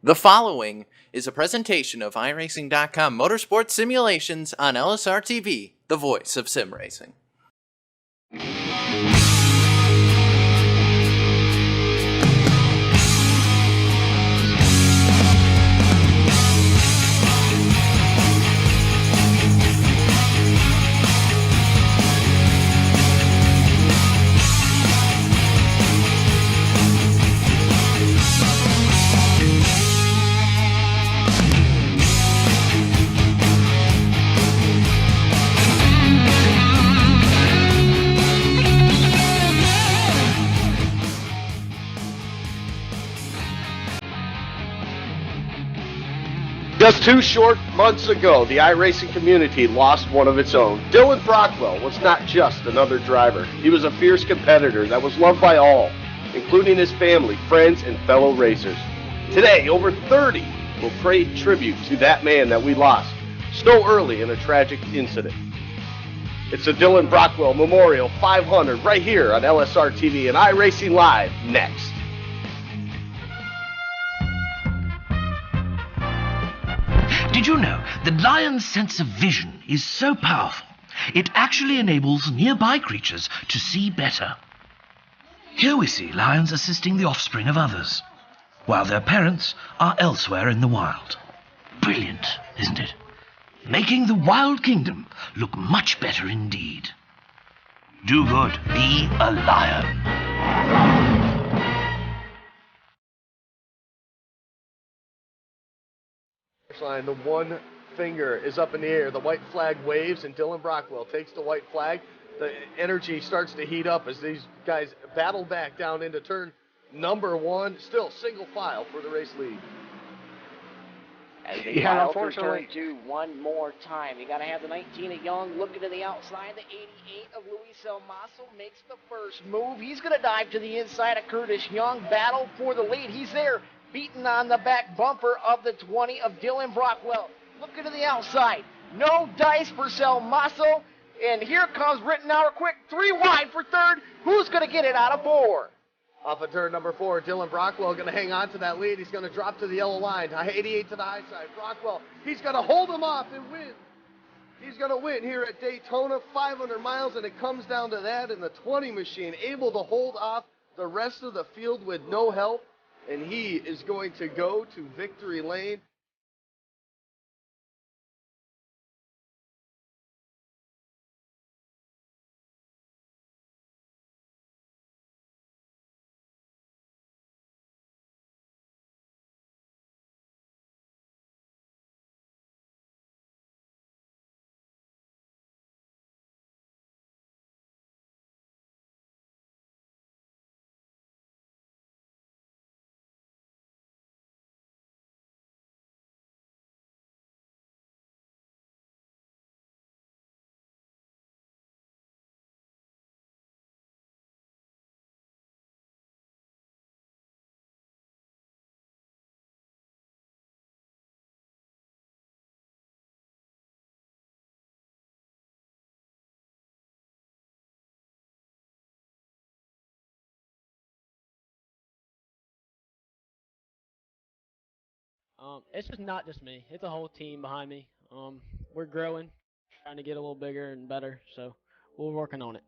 The following is a presentation of iRacing.com Motorsports Simulations on LSRTV, the voice of sim racing. Just 2 short months ago, the iRacing community lost one of its own. Dylan Brockwell was not just another driver. He was a fierce competitor that was loved by all, including his family, friends, and fellow racers. Today, over 30 will pay tribute to that man that we lost so early in a tragic incident. It's the Dylan Brockwell Memorial 500 right here on LSRTV and iRacing Live next. Did you know the lion's sense of vision is so powerful, it actually enables nearby creatures to see better? Here we see lions assisting the offspring of others, while their parents are elsewhere in the wild. Brilliant, isn't it? Making the wild kingdom look much better indeed. Do good, be a lion. Line, the one finger is up in the air, the white flag waves, and Dylan Brockwell takes the white flag. The energy starts to heat up as these guys battle back down into turn number 1, still single file for the race lead. As they file through turn 2 one more time. You got to have the 19 of Young looking to the outside. The 88 of Luis El Maso makes the first move. He's going to dive to the inside of Curtis Young. Battle for the lead. He's there, beaten on the back bumper of the 20 of Dylan Brockwell. Looking to the outside. No dice for Selmaso. And here comes Rittenauer quick. 3 wide for third. Who's going to get it out of 4? Off of turn number 4, Dylan Brockwell going to hang on to that lead. He's going to drop to the yellow line. 88 to the high side. Brockwell, he's going to hold him off and win. He's going to win here at Daytona, 500 miles, and it comes down to that. And the 20 machine able to hold off the rest of the field with no help. And he is going to go to victory lane. It's just not just me. It's a whole team behind me. We're growing, trying to get a little bigger and better, so we're working on it.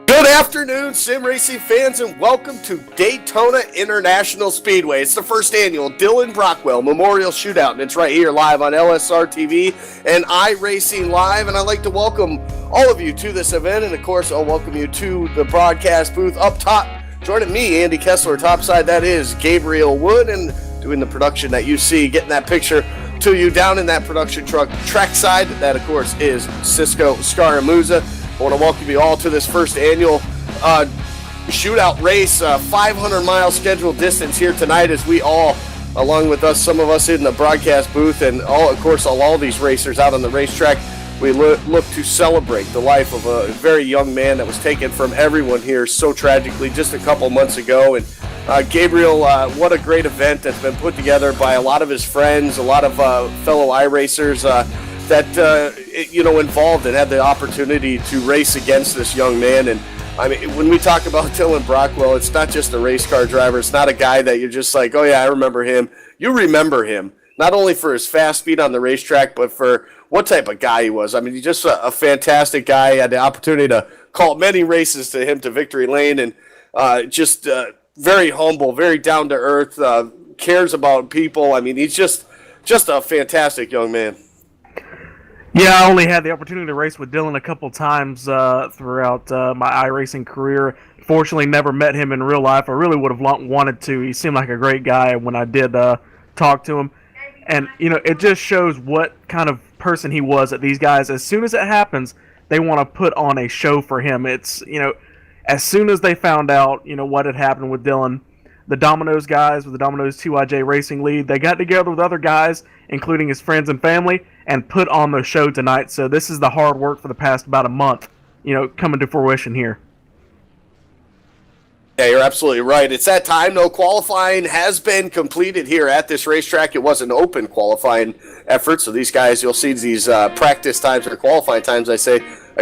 Good afternoon, sim racing fans, and welcome to Daytona International Speedway. It's the first annual Dylan Brockwell Memorial Shootout, and it's right here live on LSRTV and iRacing Live. And I'd like to welcome all of you to this event, and of course, I'll welcome you to the broadcast booth up top. Joining me, Andy Kessler, topside, that is Gabriel Wood, and doing the production that you see, getting that picture to you down in that production truck trackside. That, of course, is Cisco Scaramuza. I want to welcome you all to this first annual shootout race, 500-mile scheduled distance here tonight as we all, along with us, some of us in the broadcast booth, and all, of course, all these racers out on the racetrack, we look to celebrate the life of a very young man that was taken from everyone here so tragically just a couple months ago. And Gabriel, what a great event that's been put together by a lot of his friends, a lot of fellow iRacers that involved and had the opportunity to race against this young man. And I mean, when we talk about Dylan Brockwell, it's not just a race car driver. It's not a guy that you're just like, oh, yeah, I remember him. You remember him, not only for his fast speed on the racetrack, but for what type of guy he was. I mean, he's just a fantastic guy. I had the opportunity to call many races to him to victory lane, and just very humble, very down-to-earth, cares about people. I mean, he's just a fantastic young man. Yeah, I only had the opportunity to race with Dylan a couple times throughout my iRacing career. Fortunately, never met him in real life. I really would have wanted to. He seemed like a great guy when I did talk to him. And, it just shows what kind of person he was that these guys, as soon as it happens, they want to put on a show for him. It's, as soon as they found out, what had happened with Dylan, the Domino's guys with the Domino's 2IJ Racing Lead, they got together with other guys, including his friends and family, and put on the show tonight. So this is the hard work for the past about a month, coming to fruition here. Yeah, you're absolutely right. It's that time. No qualifying has been completed here at this racetrack. It was an open qualifying effort, so these guys, you'll see these practice times or qualifying times, I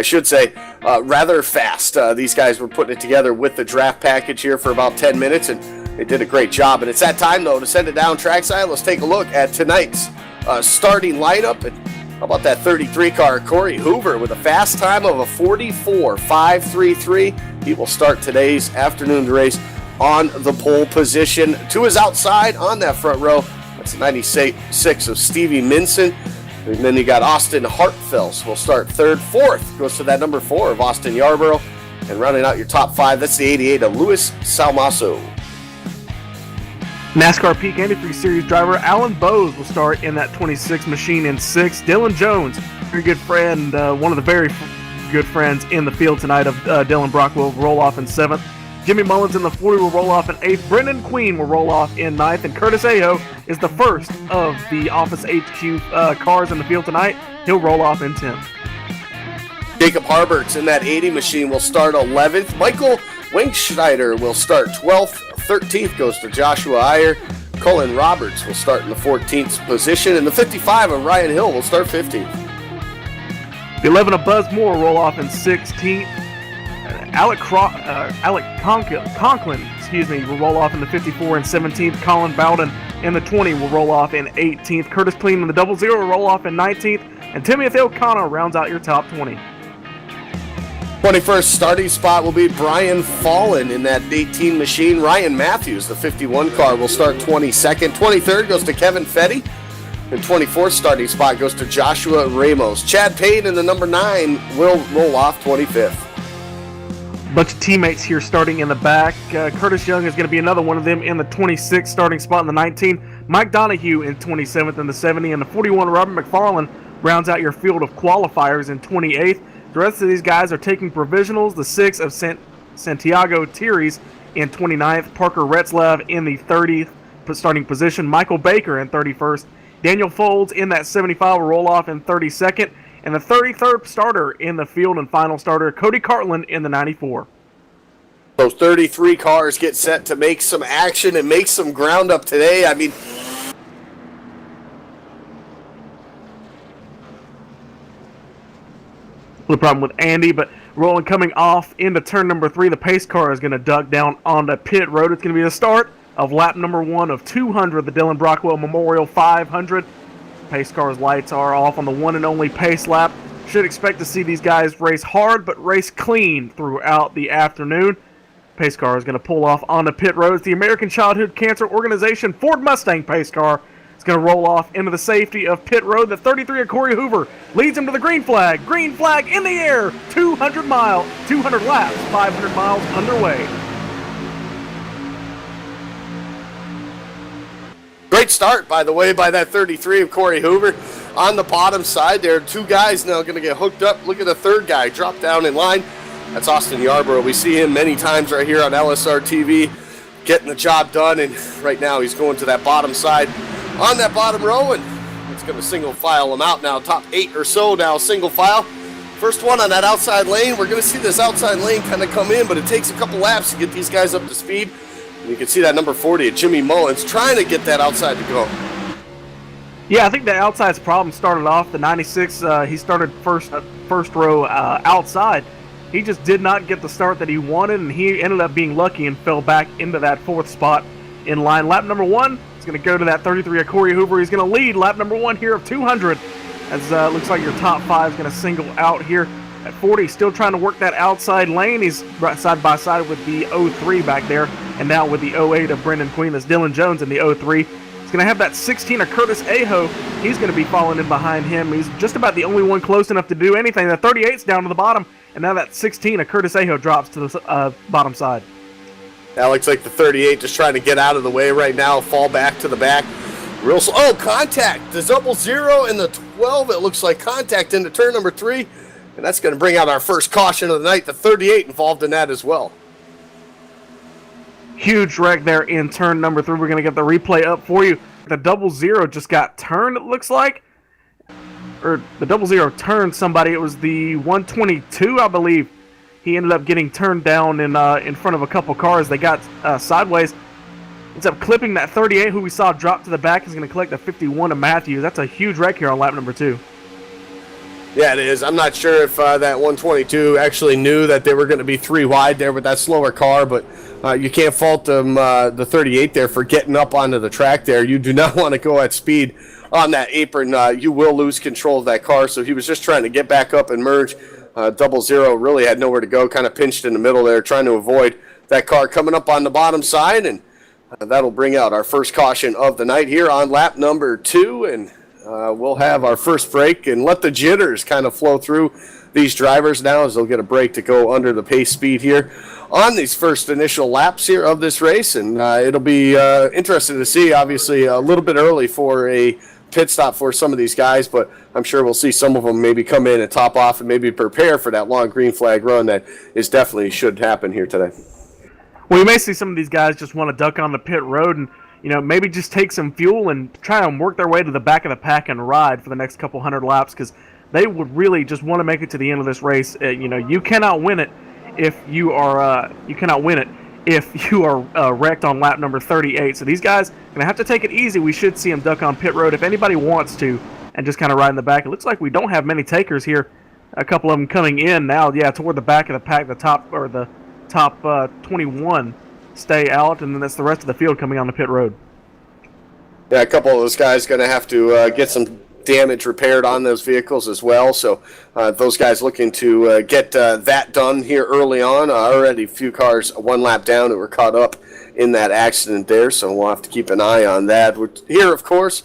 should say, rather fast. These guys were putting it together with the draft package here for about 10 minutes, and they did a great job. And it's that time, though, to send it down trackside. Let's take a look at tonight's starting lineup. And how about that 33 car, Corey Hoover, with a fast time of a 44.533. He will start today's afternoon race on the pole position. To his outside on that front row, that's the 96 of Stevie Minson. And then you got Austin Hartfels will start third. Fourth goes to that number 4 of Austin Yarborough. And rounding out your top 5, that's the 88 of Luis Salmaso. NASCAR Peak Antifreeze Series driver Alan Bowes will start in that 26 machine in 6th. Dylan Jones, very good friend, one of the very good friends in the field tonight of Dylan Brockwell, will roll off in 7th. Jimmy Mullins in the 40 will roll off in 8th. Brendan Queen will roll off in 9th. And Curtis Aho is the first of the Office HQ cars in the field tonight. He'll roll off in 10th. Jacob Harberts in that 80 machine will start 11th. Michael Winkschneider will start 12th. 13th goes to Joshua Iyer. Colin Roberts will start in the 14th position. And the 55 of Ryan Hill will start 15th. The 11 of Buzz Moore will roll off in 16th. Alec Conklin, will roll off in the 54 and 17th. Colin Bowden in the 20 will roll off in 18th. Curtis Clean in the 00 will roll off in 19th. And Timothy O'Connor rounds out your top 20. 21st starting spot will be Brian Fallon in that 18 machine. Ryan Matthews, the 51 car, will start 22nd. 23rd goes to Kevin Fetty. And 24th starting spot goes to Joshua Ramos. Chad Payne in the number 9 will roll off 25th. Bunch of teammates here starting in the back. Curtis Young is going to be another one of them in the 26th starting spot in the 19. Mike Donahue in 27th in the 70. And the 41, Robert McFarland, rounds out your field of qualifiers in 28th. The rest of these guys are taking provisionals. The 6 of Santiago Thierry's in 29th. Parker Retzlaff in the 30th starting position. Michael Baker in 31st. Daniel Folds in that 75 will roll off in 32nd. And the 33rd starter in the field and final starter, Cody Cartland in the 94. Those 33 cars get set to make some action and make some ground up today. I mean, the problem with Andy, but rolling coming off into turn number 3, the pace car is going to duck down onto pit road. It's going to be the start of lap number 1 of 200, the Dylan Brockwell Memorial 500. Pace car's lights are off on the one and only pace lap. Should expect to see these guys race hard, but race clean throughout the afternoon. Pace car is going to pull off onto pit roads. The American Childhood Cancer Organization Ford Mustang pace car is going to roll off into the safety of pit road. The 33 of Corey Hoover leads him to the green flag. Green flag in the air. 200 laps, 500 miles underway. great start, by the way, by that 33 of Corey Hoover. On the bottom side, there are two guys now going to get hooked up. Look at the third guy drop down in line. That's Austin Yarborough. We see him many times right here on LSRTV getting the job done, and right now he's going to that bottom side on that bottom row, and it's going to single file him out now. Top 8 or so now, single file. First one on that outside lane. We're going to see this outside lane kind of come in, but it takes a couple laps to get these guys up to speed. And you can see that number 40 of Jimmy Mullins trying to get that outside to go. Yeah, I think the outside's problem started off. The 96, he started first row outside. He just did not get the start that he wanted, and he ended up being lucky and fell back into that 4th spot in line. Lap number 1 is going to go to that 33 of Corey Hoover. He's going to lead lap number 1 here of 200. As looks like your top 5 is going to single out here at 40. Still trying to work that outside lane. He's right side by side with the 03 back there, and now with the 08 of Brendan Queen. That's Dylan Jones in the 03. He's going to have that 16 of Curtis Aho. He's going to be falling in behind him. He's just about the only one close enough to do anything. The 38's down to the bottom, and now that 16 of Curtis Aho drops to the bottom side. That looks like the 38 just trying to get out of the way right now, fall back to the back. Real slow. Oh, contact. The 00 and the 12. It looks like contact into turn number 3. And that's going to bring out our first caution of the night. The 38 involved in that as well. Huge wreck there in turn number 3. We're going to get the replay up for you. The 00 just got turned, it looks like. Or the 00 turned somebody. It was the 122, I believe. He ended up getting turned down in front of a couple cars. They got sideways. Ends up clipping that 38, who we saw drop to the back. Is going to collect the 51 of Matthews. That's a huge wreck here on lap number 2. Yeah, it is. I'm not sure if that 122 actually knew that they were going to be 3 wide there with that slower car, but you can't fault them, the 38 there, for getting up onto the track there. You do not want to go at speed on that apron. You will lose control of that car, so he was just trying to get back up and merge. 00 really had nowhere to go, kind of pinched in the middle there, trying to avoid that car coming up on the bottom side, and that'll bring out our first caution of the night here on lap number 2, and we'll have our first break and let the jitters kind of flow through these drivers now as they'll get a break to go under the pace speed here on these first initial laps here of this race, and it'll be interesting to see. Obviously a little bit early for a pit stop for some of these guys, but I'm sure we'll see some of them maybe come in and top off and maybe prepare for that long green flag run that is definitely should happen here today. Well, you may see some of these guys just want to duck on the pit road and, maybe just take some fuel and try and work their way to the back of the pack and ride for the next couple hundred laps, because they would really just want to make it to the end of this race. You cannot win it if you are wrecked on lap number 38. So these guys are going to have to take it easy. We should see them duck on pit road if anybody wants to and just kind of ride in the back. It looks like we don't have many takers here. A couple of them coming in now, toward the back of the pack, the top 21 stay out, and then that's the rest of the field coming on the pit road. Yeah, a couple of those guys going to have to get some damage repaired on those vehicles as well. So those guys looking to get that done here early on. Already a few cars 1 lap down that were caught up in that accident there, so we'll have to keep an eye on that. We're here, of course,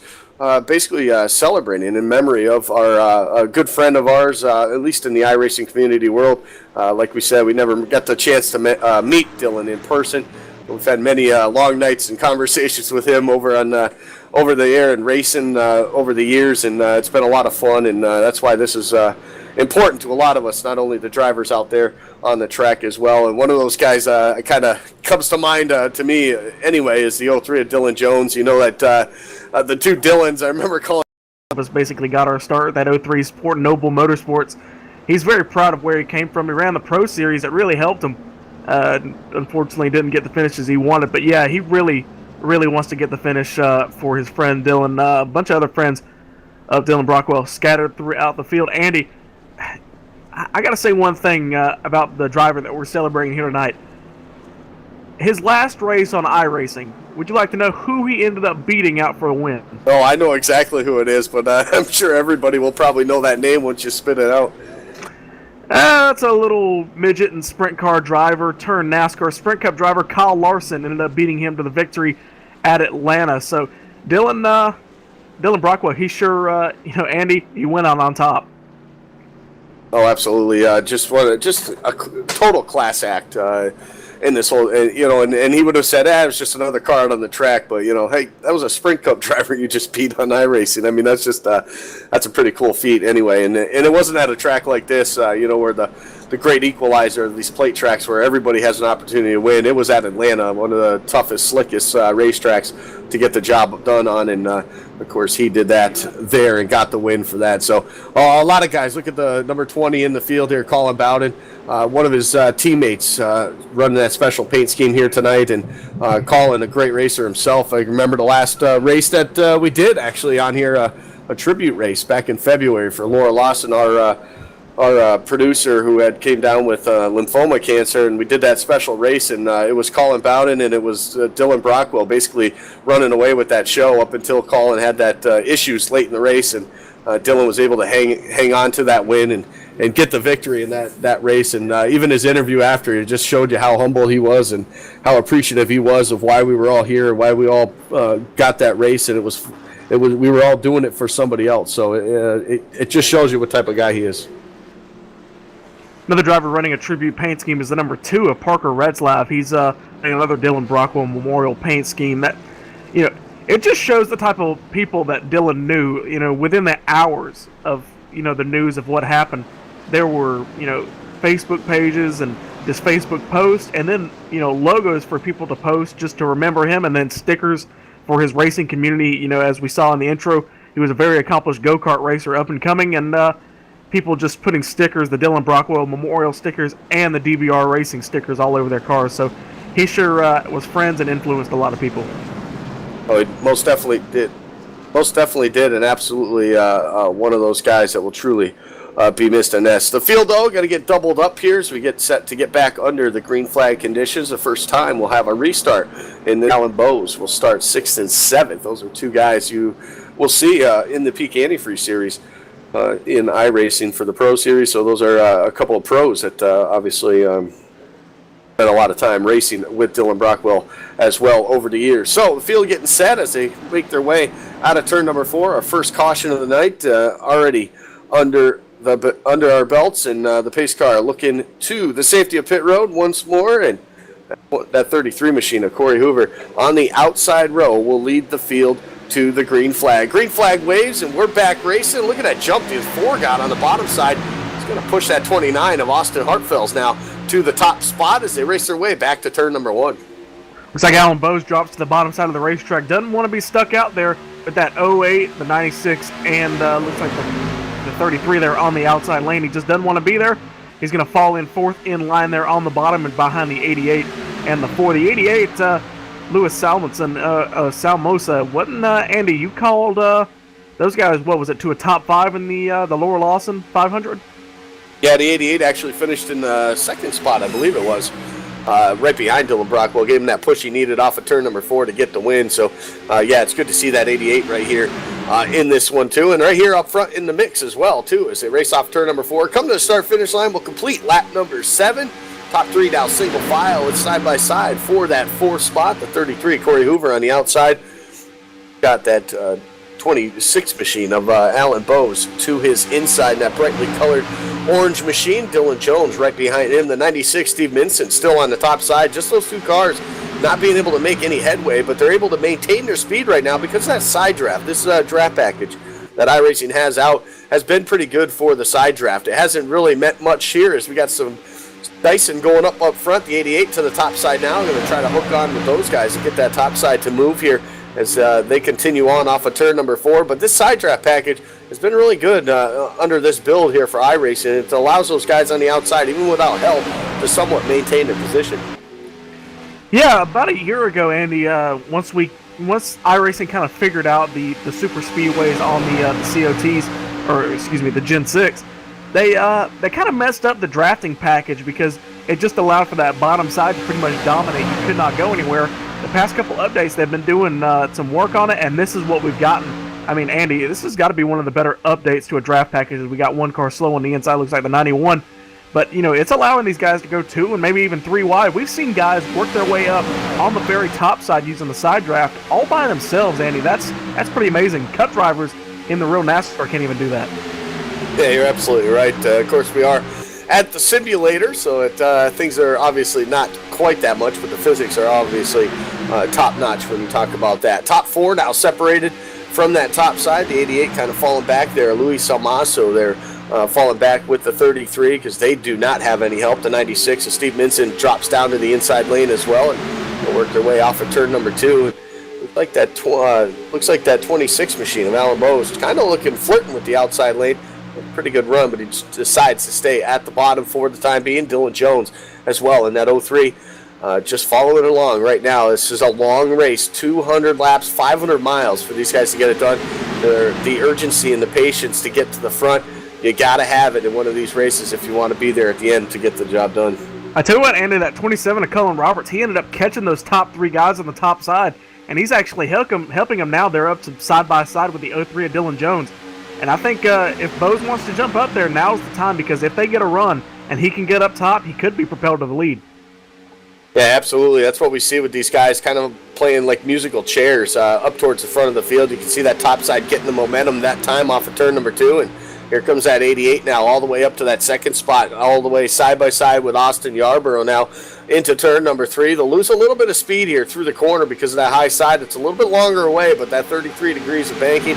basically celebrating in memory of our a good friend of ours, at least in the iRacing community world. Like we said, we never got the chance to meet Dylan in person. We've had many long nights and conversations with him over the air and racing over the years, and it's been a lot of fun, and that's why this is important to a lot of us, not only the drivers out there on the track as well. And one of those guys kind of comes to mind to me anyway is the 03 of Dylan Jones. That the two Dylans, I remember calling us, basically got our start at that 03 Sport Noble Motorsports. He's very proud of where he came from. He ran the Pro Series. That really helped him. Unfortunately, didn't get the finishes he wanted. But yeah, he really wants to get the finish for his friend Dylan. A bunch of other friends of Dylan Brockwell scattered throughout the field. Andy, I got to say one thing about the driver that we're celebrating here tonight. His last race on iRacing, would you like to know who he ended up beating out for a win? Oh, I know exactly who it is, but I'm sure everybody will probably know that name once you spit it out. That's a little midget and sprint car driver turned NASCAR Sprint Cup driver. Kyle Larson ended up beating him to the victory at Atlanta. So Dylan Brockwell, he sure, Andy, he went out on top. Oh, absolutely. Just a total class act in this whole, and he would have said, it was just another car out on the track. But, hey, that was a Sprint Cup driver you just beat on iRacing. I mean, that's just, that's a pretty cool feat anyway. And it wasn't at a track like this, where the great equalizer of these plate tracks where everybody has an opportunity to win. It was at Atlanta, one of the toughest, slickest racetracks to get the job done on. And, of course, he did that there and got the win for that. So a lot of guys, look at the number 20 in the field here, Colin Bowden. One of his teammates running that special paint scheme here tonight, and Colin, a great racer himself. I remember the last race that we did actually on here, a tribute race back in February for Laura Lawson, our our producer who came down with lymphoma cancer, and we did that special race, and it was Colin Bowden and it was Dylan Brockwell basically running away with that show up until Colin had that issues late in the race, and Dylan was able to hang on to that win and get the victory in that race. And even his interview after, it just showed you how humble he was and how appreciative he was of why we were all here and why we all got that race, and we were all doing it for somebody else. So it just shows you what type of guy he is. Another driver running a tribute paint scheme is the number 2 of Parker Retzlaff. He's another Dylan Brockwell Memorial paint scheme. That, it just shows the type of people that Dylan knew. Within the hours of the news of what happened, there were Facebook pages and just Facebook posts, and then logos for people to post just to remember him, and then stickers for his racing community. As we saw in the intro, he was a very accomplished go-kart racer, up and coming, and people just putting stickers, the Dylan Brockwell Memorial stickers and the DBR Racing stickers all over their cars. So he sure was friends and influenced a lot of people. Oh, he most definitely did. Most definitely did, and absolutely one of those guys that will truly be missed in this. The field, though, got to get doubled up here as we get set to get back under the green flag conditions. The first time we'll have a restart in the Alan Bowes. We'll start 6th and 7th. Those are 2 guys you will see in the Peak Antifreeze Series. In iRacing for the Pro Series, so those are a couple of pros that obviously spent a lot of time racing with Dylan Brockwell as well over the years. So the field getting set as they make their way out of turn number 4. Our first caution of the night already under our belts, and the pace car looking to the safety of pit road once more, and that 33 machine of Corey Hoover on the outside row will lead the field to the green flag. Green flag waves, and we're back racing. Look at that jump the 4 got on the bottom side. He's going to push that 29 of Austin Hartfells now to the top spot as they race their way back to turn number 1. Looks like Alan Bowes drops to the bottom side of the racetrack. Doesn't want to be stuck out there with that 08, the 96, and looks like the 33 there on the outside lane. He just doesn't want to be there. He's going to fall in 4th in line there on the bottom and behind the 88 and the 4. The 88, Louis Salmosa, wasn't Andy? You called those guys? What was it, to a top 5 in the Laura Lawson 500? Yeah, the 88 actually finished in the 2nd spot, I believe it was, right behind Dylan Brockwell. Gave him that push he needed off of turn number 4 to get the win. So, yeah, it's good to see that 88 right here in this one too, and right here up front in the mix as well too, as they race off turn number 4. Come to the start-finish line. We'll complete lap number 7. Top 3 now single file. It's side by side for that 4th spot. The 33, Corey Hoover on the outside. Got that 26 machine of Alan Bowes to his inside, that brightly colored orange machine. Dylan Jones right behind him. The 96, Steve Minson, still on the top side. Just those 2 cars not being able to make any headway, but they're able to maintain their speed right now because of that side draft. This draft package that iRacing has out has been pretty good for the side draft. It hasn't really meant much here as we got some Dyson going up front, the 88 to the top side now. Going to try to hook on with those guys and get that top side to move here as they continue on off of turn number 4. But this side draft package has been really good under this build here for iRacing. It allows those guys on the outside, even without help, to somewhat maintain their position. Yeah, about a year ago, Andy, once iRacing kind of figured out the super speedways on the COTs, or excuse me, the Gen 6, they kind of messed up the drafting package because it just allowed for that bottom side to pretty much dominate. You could not go anywhere. The past couple updates, they've been doing some work on it, and this is what we've gotten. I mean, Andy, this has got to be one of the better updates to a draft package. We got 1 car slow on the inside, looks like the 91. But, it's allowing these guys to go 2 and maybe even 3 wide. We've seen guys work their way up on the very top side using the side draft all by themselves, Andy. That's pretty amazing. Cut drivers in the real NASCAR can't even do that. Yeah, you're absolutely right. Of course, we are at the simulator, so things are obviously not quite that much, but the physics are obviously top-notch when you talk about that. Top 4 now separated from that top side. The 88 kind of falling back there. Louis Salmaso there. Falling back with the 33 because they do not have any help. The 96 and Steve Minson drops down to the inside lane as well and will work their way off of turn number 2. Looks like that 26 machine of Alan Bowes kind of flirting with the outside lane. A pretty good run, but he just decides to stay at the bottom for the time being. Dylan Jones as well in that 03. Just following along right now. This is a long race, 200 laps, 500 miles for these guys to get it done. The urgency and the patience to get to the front you got to have it in one of these races if you want to be there at the end to get the job done. I tell you what, Andy, that 27 of Cullen Roberts, he ended up catching those top 3 guys on the top side, and he's actually helping them now. They're up to side by side with the 03 of Dylan Jones. And I think if Bose wants to jump up there, now's the time, because if they get a run and he can get up top, he could be propelled to the lead. Yeah, absolutely. That's what we see with these guys, kind of playing like musical chairs up towards the front of the field. You can see that top side getting the momentum that time off of turn number 2, and here comes that 88 now, all the way up to that second spot, all the way side by side with Austin Yarborough now into turn number 3. They'll lose a little bit of speed here through the corner because of that high side. It's a little bit longer away, but that 33 degrees of banking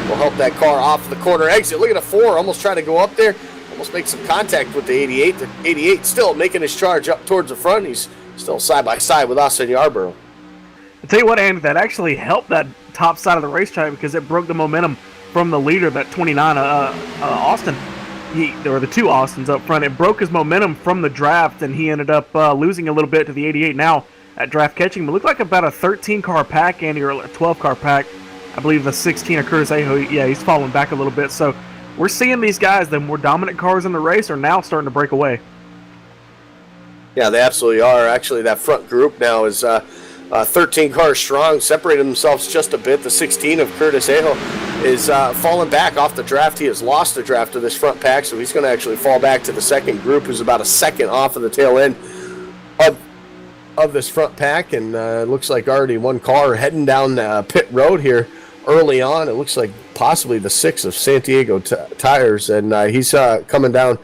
will help that car off the corner exit. Look at a 4, almost trying to go up there, almost make some contact with the 88. The 88 still making his charge up towards the front. He's still side by side with Austin Yarborough. I'll tell you what, Andy, that actually helped that top side of the racetrack because it broke the momentum from the leader, that 29 Austin. There were the 2 Austins up front. It broke his momentum from the draft, and he ended up losing a little bit to the 88 now at draft catching. It looked like about a 13-car pack, Andy, or a 12-car pack. I believe the 16 of Curtis Aho, yeah, he's falling back a little bit. So we're seeing these guys, the more dominant cars in the race, are now starting to break away. Yeah, they absolutely are. Actually, that front group now is 13 cars strong, separated themselves just a bit. The 16 of Curtis Aho is falling back off the draft. He has lost the draft of this front pack, so he's going to actually fall back to the second group, who's about a second off of the tail end of this front pack. And it looks like already one car heading down pit road here early on. It looks like possibly the 6 of Santiago Tires, and he's coming down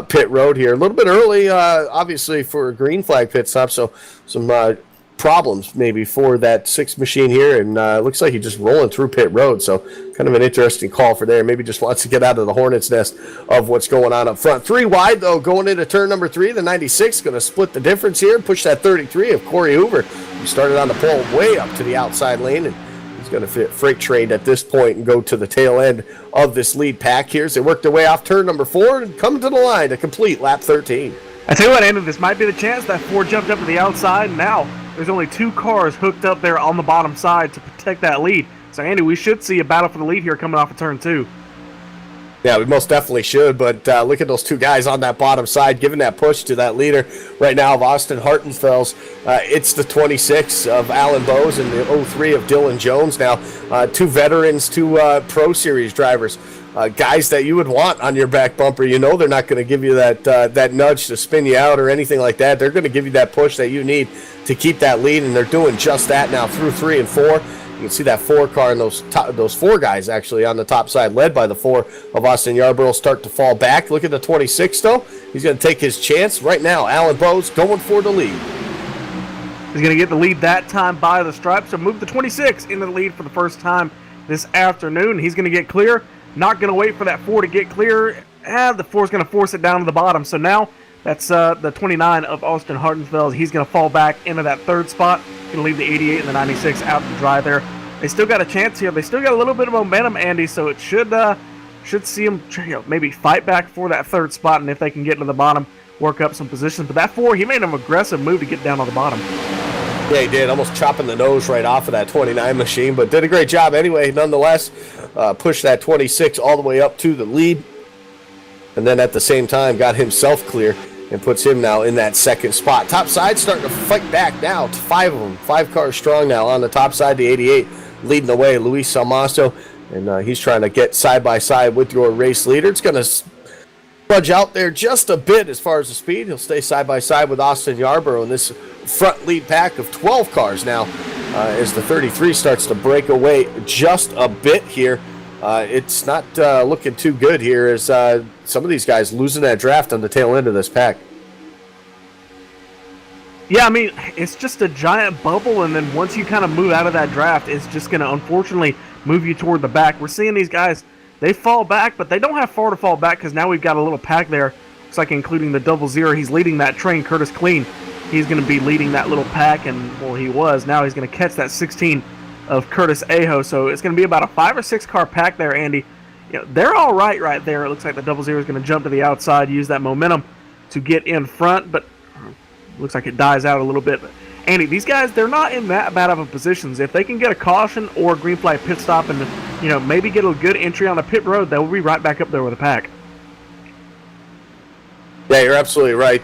pit road here a little bit early, obviously for a green flag pit stop, so some problems maybe for that 6 machine here, and looks like he's just rolling through pit road, so kind of an interesting call for there. Maybe just wants to get out of the hornet's nest of what's going on up front. 3 wide though going into turn number 3. The 96 going to split the difference here, push that 33 of Corey Hoover, who started on the pole way up to the outside lane, and he's going to fit freight trade at this point and go to the tail end of this lead pack here as they work their way off turn number 4 and come to the line to complete lap 13. I tell you what, Andy, this might be the chance. That 4 jumped up to the outside. Now there's only 2 cars hooked up there on the bottom side to protect that lead. So, Andy, we should see a battle for the lead here coming off of turn 2. Yeah, we most definitely should, but look at those 2 guys on that bottom side giving that push to that leader right now of Austin Hartenfels. It's the 26 of Alan Bowes and the 03 of Dylan Jones now. 2 veterans, 2 Pro Series drivers. Guys that you would want on your back bumper. You know they're not going to give you that nudge to spin you out or anything like that. They're going to give you that push that you need to keep that lead, and they're doing just that now through 3 and 4. You can see that 4 car and those 4 guys actually on the top side, led by the 4 of Austin Yarborough, start to fall back. Look at the 26 though. He's going to take his chance right now. Alan Bowes going for the lead. He's going to get the lead that time by the stripe, so move the 26 into the lead for the first time this afternoon. He's going to get clear. Not going to wait for that 4 to get clear. The 4 is going to force it down to the bottom. So now that's the 29 of Austin Hartenfeld. He's going to fall back into that 3rd spot. Going to leave the 88 and the 96 out to dry there. They still got a chance here. They still got a little bit of momentum, Andy, so it should see them maybe fight back for that 3rd spot, and if they can get to the bottom, work up some positions. But that 4, he made an aggressive move to get down on the bottom. Yeah, he did. Almost chopping the nose right off of that 29 machine, but did a great job anyway, nonetheless. Pushed that 26 all the way up to the lead, and then at the same time got himself clear and puts him now in that 2nd spot. Top side starting to fight back now. 5 of them, 5 cars strong now on the top side. The 88 leading the way, Luis Salmaso, and he's trying to get side by side with your race leader. It's going to fudge out there just a bit as far as the speed. He'll stay side by side with Austin Yarborough in this front lead pack of 12 cars now as the 33 starts to break away just a bit here. It's not looking too good here as some of these guys losing that draft on the tail end of this pack. Yeah, I mean, it's just a giant bubble, and then once you kind of move out of that draft, it's just going to unfortunately move you toward the back. We're seeing these guys, they fall back, but they don't have far to fall back because now we've got a little pack there. Looks like including the 00. He's leading that train, Curtis Clean. He's going to be leading that little pack, and, well, he was. Now he's going to catch that 16 of Curtis Aho, so it's going to be about a 5 or 6 car pack there, Andy. You know, they're all right there. It looks like the 00 is going to jump to the outside, use that momentum to get in front, but looks like it dies out a little bit. But Andy, these guys, they're not in that bad of a positions. If they can get a caution or a green flag pit stop and, maybe get a good entry on the pit road, they'll be right back up there with a pack. Yeah, you're absolutely right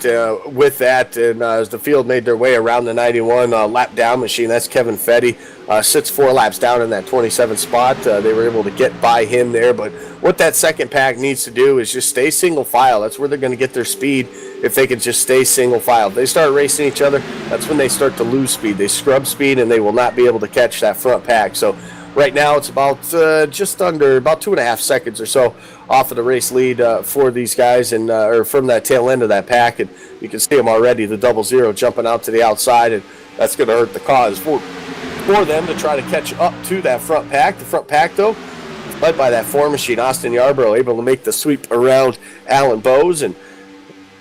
with that. And as the field made their way around the 91 lap down machine, that's Kevin Fetty, sits 4 laps down in that 27 spot. They were able to get by him there. But what that second pack needs to do is just stay single file. That's where they're going to get their speed if they can just stay single file. If they start racing each other, that's when they start to lose speed. They scrub speed, and they will not be able to catch that front pack. So right now it's about just under about 2.5 seconds or so off of the race lead for these guys, and or from that tail end of that pack, and you can see them already, the 00 jumping out to the outside, and that's going to hurt the cause for them to try to catch up to that front pack. The front pack, though, led by that 4 machine, Austin Yarborough, able to make the sweep around Alan Bowes and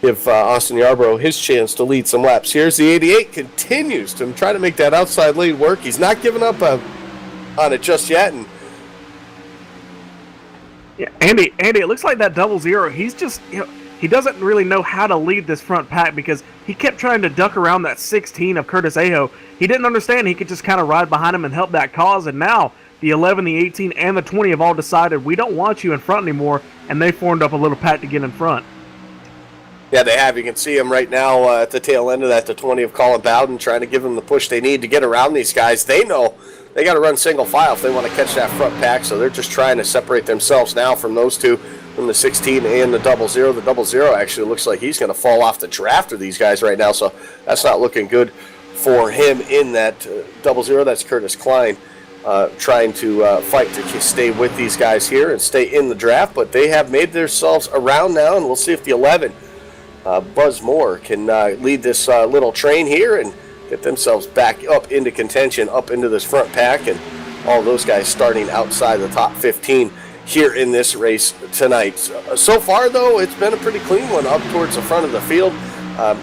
give Austin Yarborough his chance to lead some laps. Here's the 88, continues to try to make that outside lead work. He's not giving up on it just yet, and yeah, Andy, it looks like that 00, he's just, he doesn't really know how to lead this front pack because he kept trying to duck around that 16 of Curtis Aho. He didn't understand he could just kind of ride behind him and help that cause, and now the 11, the 18, and the 20 have all decided we don't want you in front anymore, and they formed up a little pack to get in front. Yeah, they have. You can see them right now at the tail end of that, the 20 of Colin Bowden, trying to give them the push they need to get around these guys. They know they got to run single file if they want to catch that front pack, so they're just trying to separate themselves now from those two, from the 16 and the 00. The 00 actually looks like he's going to fall off the draft of these guys right now, so that's not looking good for him in that 00. That's Curtis Klein trying to fight to stay with these guys here and stay in the draft, but they have made themselves around now, and we'll see if the 11, Buzz Moore, can lead this little train here and get themselves back up into contention, up into this front pack, and all those guys starting outside the top 15 here in this race tonight. So far, though, it's been a pretty clean one up towards the front of the field.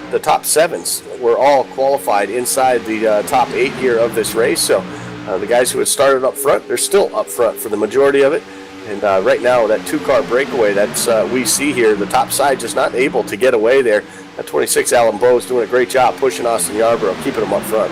The top 7s were all qualified inside the top 8 here of this race, so the guys who had started up front, they're still up front for the majority of it. And right now, that 2-car breakaway that's we see here, the top side just not able to get away there. That 26, Alan Bowes, doing a great job pushing Austin Yarborough, keeping him up front.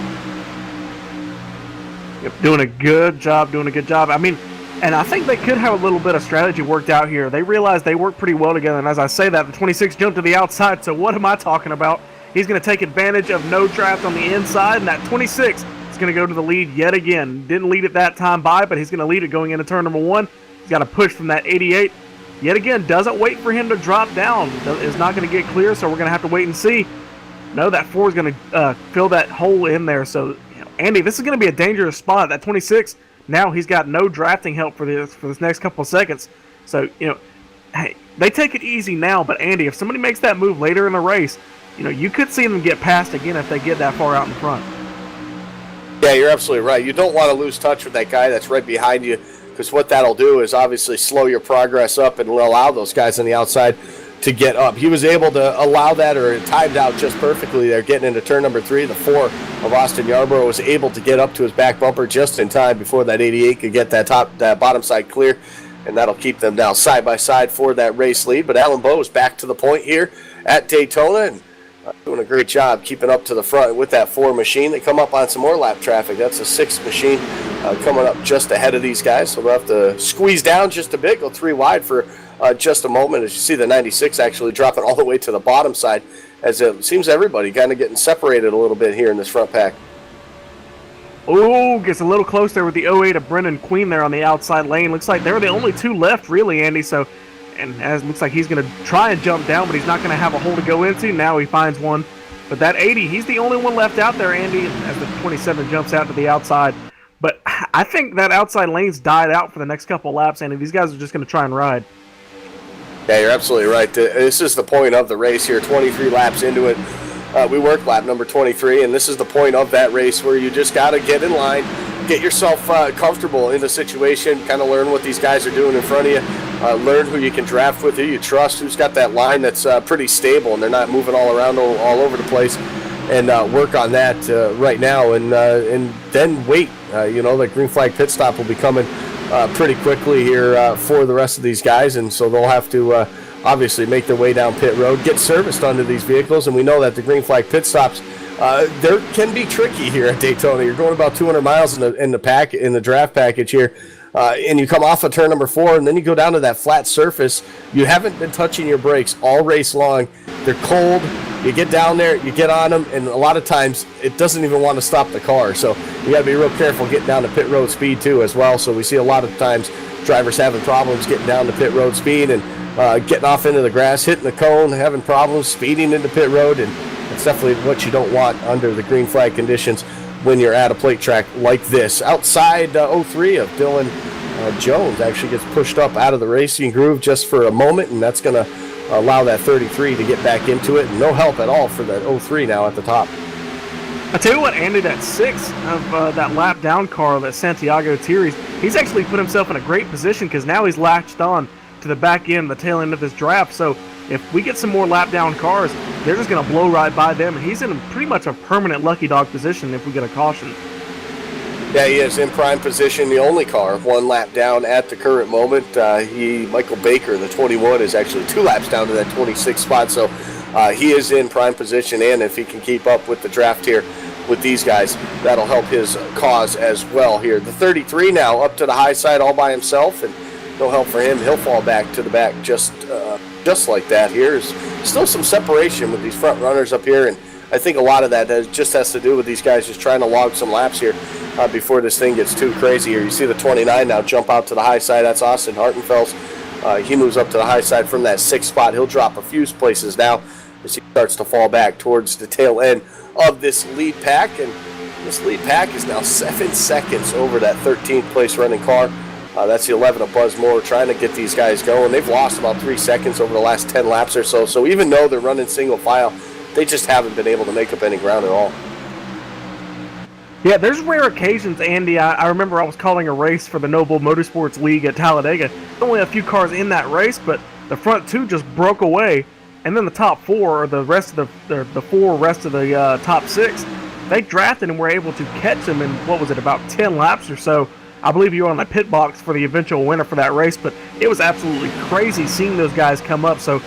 Yep, doing a good job. I mean, and I think they could have a little bit of strategy worked out here. They realized they work pretty well together, and as I say that, the 26 jumped to the outside, so what am I talking about? He's going to take advantage of no draft on the inside, and that 26 is going to go to the lead yet again. Didn't lead it that time by, but he's going to lead it going into turn number 1. He's got to push from that 88. Yet again, doesn't wait for him to drop down. Is not going to get clear, so we're going to have to wait and see. No, that 4 is going to fill that hole in there. So, Andy, this is going to be a dangerous spot. That 26, now he's got no drafting help for this next couple of seconds. So, hey, they take it easy now, but Andy, if somebody makes that move later in the race, you could see them get past again if they get that far out in front. Yeah, you're absolutely right. You don't want to lose touch with that guy that's right behind you, because what that'll do is obviously slow your progress up and allow those guys on the outside to get up. He was able to allow that, or it timed out just perfectly there, getting into turn number 3. The 4 of Austin Yarborough was able to get up to his back bumper just in time before that 88 could get that bottom side clear, and that'll keep them down side by side for that race lead. But Alan Bowes back to the point here at Daytona, and doing a great job keeping up to the front with that 4 machine. They come up on some more lap traffic. That's a 6 machine coming up just ahead of these guys, so they'll have to squeeze down just a bit, go 3 wide for just a moment, as you see the 96 actually dropping all the way to the bottom side, as it seems everybody kind of getting separated a little bit here in this front pack. Oh, gets a little close there with the 08 of Brendan Queen there on the outside lane. Looks like they're the only 2 left, really, Andy, so, and as looks like he's going to try and jump down, but he's not going to have a hole to go into. Now he finds one. But that 80, he's the only one left out there, Andy, as the 27 jumps out to the outside. But I think that outside lane's died out for the next couple laps, Andy. These guys are just going to try and ride. Yeah, you're absolutely right. This is the point of the race here, 23 laps into it. We work lap number 23, and this is the point of that race where you just got to get in line, get yourself comfortable in the situation, kind of learn what these guys are doing in front of you, learn who you can draft with, who you trust, who's got that line that's pretty stable and they're not moving all around all over the place, and work on that right now, and then wait. The green flag pit stop will be coming pretty quickly here for the rest of these guys, and so they'll have to obviously make their way down pit road, get serviced onto these vehicles, and we know that the green flag pit stops there can be tricky here at Daytona. You're going about 200 miles in the draft package here, and you come off of turn number 4, and then you go down to that flat surface. You haven't been touching your brakes all race long, They're cold. You get down there, you get on them, and a lot of times it doesn't even want to stop the car. So you got to be real careful getting down to pit road speed too as well. So we see a lot of times drivers having problems getting down to pit road speed and getting off into the grass, hitting the cone, having problems speeding into pit road, and it's definitely what you don't want under the green flag conditions when you're at a plate track like this. Outside 03 of Dylan Jones actually gets pushed up out of the racing groove just for a moment, and that's going to allow that 33 to get back into it. No help at all for that 03 now at the top. I tell you what, Andy, that 6 of that lap down car, that Santiago Thierry's, he's actually put himself in a great position because now he's latched on to the back end, the tail end of this draft. So if we get some more lap down cars, they're just going to blow right by them, and he's in pretty much a permanent lucky dog position if we get a caution. Yeah, he is in prime position, the only car 1 lap down at the current moment. Michael Baker, the 21, is actually 2 laps down to that 26 spot, so he is in prime position, and if he can keep up with the draft here with these guys, that'll help his cause as well here. The 33 now up to the high side all by himself, and no help for him. He'll fall back to the back just like that here. There's still some separation with these front runners up here, and I think a lot of that just has to do with these guys just trying to log some laps here before this thing gets too crazy here. You see the 29 now jump out to the high side. That's Austin Hartenfels. He moves up to the high side from that 6th spot. He'll drop a few places now as he starts to fall back towards the tail end of this lead pack. And this lead pack is now 7 seconds over that 13th place running car. That's the 11 of Buzz Moore trying to get these guys going. They've lost about 3 seconds over the last 10 laps or so. So even though they're running single file, they just haven't been able to make up any ground at all. Yeah, there's rare occasions, Andy. I remember I was calling a race for the Noble Motorsports League at Talladega. Only a few cars in that race, but the front 2 just broke away, and then the top 4, or the rest of the 4 rest of the top 6, they drafted and were able to catch them in, what was it, about 10 laps or so. I believe you were on the pit box for the eventual winner for that race, but it was absolutely crazy seeing those guys come up. So,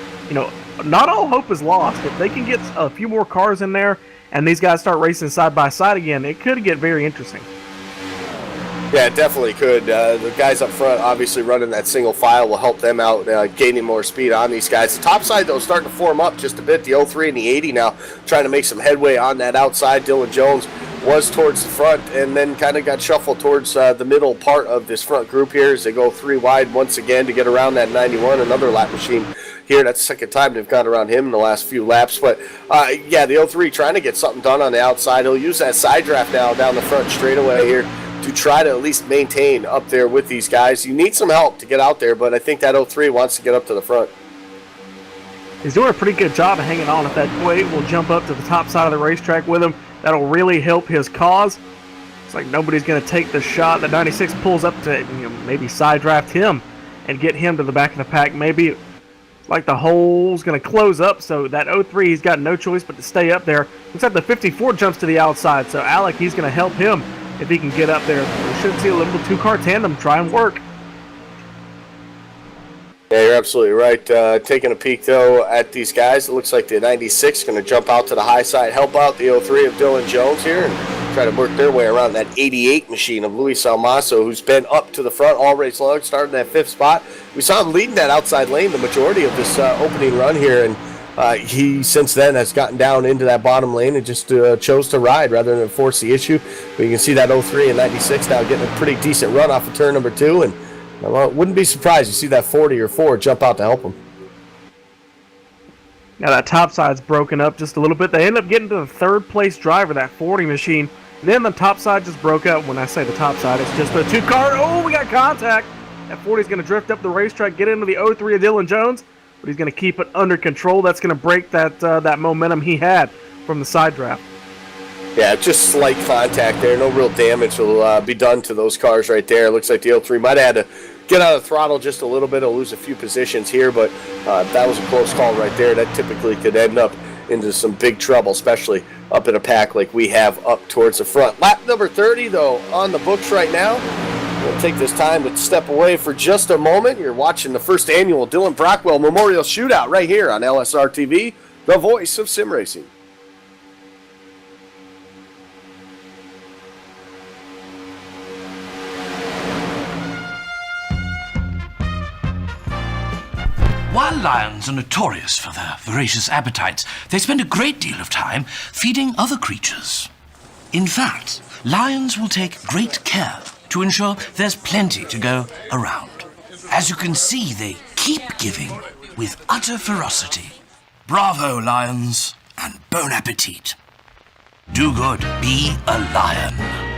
not all hope is lost. If they can get a few more cars in there and these guys start racing side by side again, it could get very interesting. Yeah, it definitely could. The guys up front obviously running that single file will help them out, gaining more speed on these guys. The top side, though, starting to form up just a bit. The 03 and the 80 now trying to make some headway on that outside. Dylan Jones was towards the front and then kind of got shuffled towards the middle part of this front group here as they go 3 wide once again to get around that 91, another lap machine here. That's the second time they've gone around him in the last few laps. But, yeah, the 03 trying to get something done on the outside. He'll use that side draft now down the front straightaway here to try to at least maintain up there with these guys. You need some help to get out there, but I think that 03 wants to get up to the front. He's doing a pretty good job of hanging on. If that 28 will jump up to the top side of the racetrack with him, that'll really help his cause. It's like nobody's going to take the shot. The 96 pulls up to maybe side draft him and get him to the back of the pack. Maybe it's like the hole's going to close up, so that 03, he's got no choice but to stay up there. Looks like the 54 jumps to the outside, so Alec, he's going to help him if he can get up there. We should see a little 2-car tandem try and work. Yeah, you're absolutely right. Taking a peek, though, at these guys, it looks like the 96 is going to jump out to the high side, help out the 03 of Dylan Jones here, and try to work their way around that 88 machine of Luis Almaso, who's been up to the front all race long, starting that 5th spot. We saw him leading that outside lane the majority of this opening run here, and he, since then, has gotten down into that bottom lane and just chose to ride rather than force the issue. But you can see that 03 and 96 now getting a pretty decent run off of turn number 2, and wouldn't be surprised you see that 40 or 4 jump out to help him. Now that top side's broken up just a little bit. They end up getting to the 3rd place driver, that 40 machine. Then the top side just broke up. When I say the top side, it's just a 2-car. Oh, we got contact. That 40's going to drift up the racetrack, get into the 03 of Dylan Jones, but he's going to keep it under control. That's going to break that momentum he had from the side draft. Yeah, just slight contact there. No real damage will be done to those cars right there. Looks like the 03 might have had to get out of the throttle just a little bit. He'll lose a few positions here, but that was a close call right there. That typically could end up into some big trouble, especially up in a pack like we have up towards the front. Lap number 30, though, on the books right now. We'll take this time to step away for just a moment. You're watching the first annual Dylan Brockwell Memorial Shootout right here on LSRTV, the voice of sim racing. While lions are notorious for their voracious appetites, they spend a great deal of time feeding other creatures. In fact, lions will take great care to ensure there's plenty to go around. As you can see, they keep giving with utter ferocity. Bravo, lions, and bon appetit. Do good, be a lion.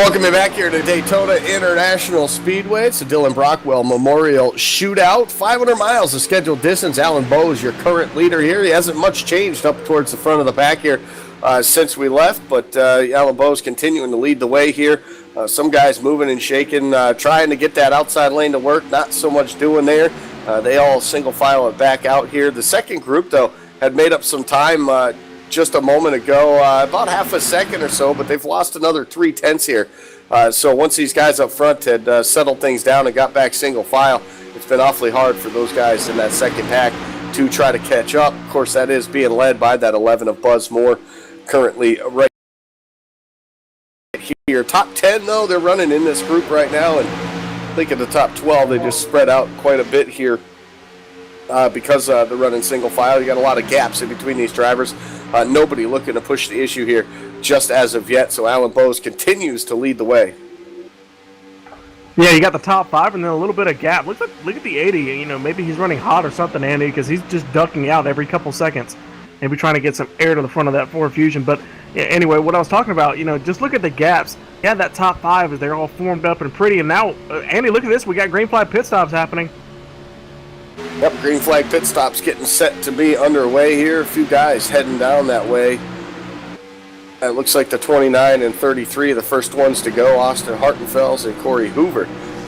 Welcome back here to Daytona International Speedway. It's the Dylan Brockwell Memorial Shootout. 500 miles of scheduled distance. Alan Bowes, your current leader here. He hasn't much changed up towards the front of the pack here since we left, but Alan Bowes continuing to lead the way here. Some guys moving and shaking, trying to get that outside lane to work. Not so much doing there. They all single file it back out here. The second group, though, had made up some time just a moment ago, about half a second or so, but they've lost another 0.3 here. So once these guys up front had settled things down and got back single file, it's been awfully hard for those guys in that second pack to try to catch up. Of course, that is being led by that 11 of Buzz Moore currently right here. Top 10, though, they're running in this group right now, and I think in the top 12 they just spread out quite a bit here. Because they're running single file. You got a lot of gaps in between these drivers. Nobody looking to push the issue here just as of yet, so Alan Bowes continues to lead the way. Yeah, you got the top 5 and then a little bit of gap. Look at the 80. You know, maybe he's running hot or something, Andy, because he's just ducking out every couple seconds. Maybe trying to get some air to the front of that Ford Fusion. But yeah, anyway, what I was talking about, you know, just look at the gaps. Yeah, that top 5 is they're all formed up and pretty. And now, Andy, look at this. We got green flag pit stops happening. Yep, green flag pit stops getting set to be underway here. A few guys heading down that way. It looks like the 29 and 33 are the first ones to go. Austin Hartenfels and Corey Hoover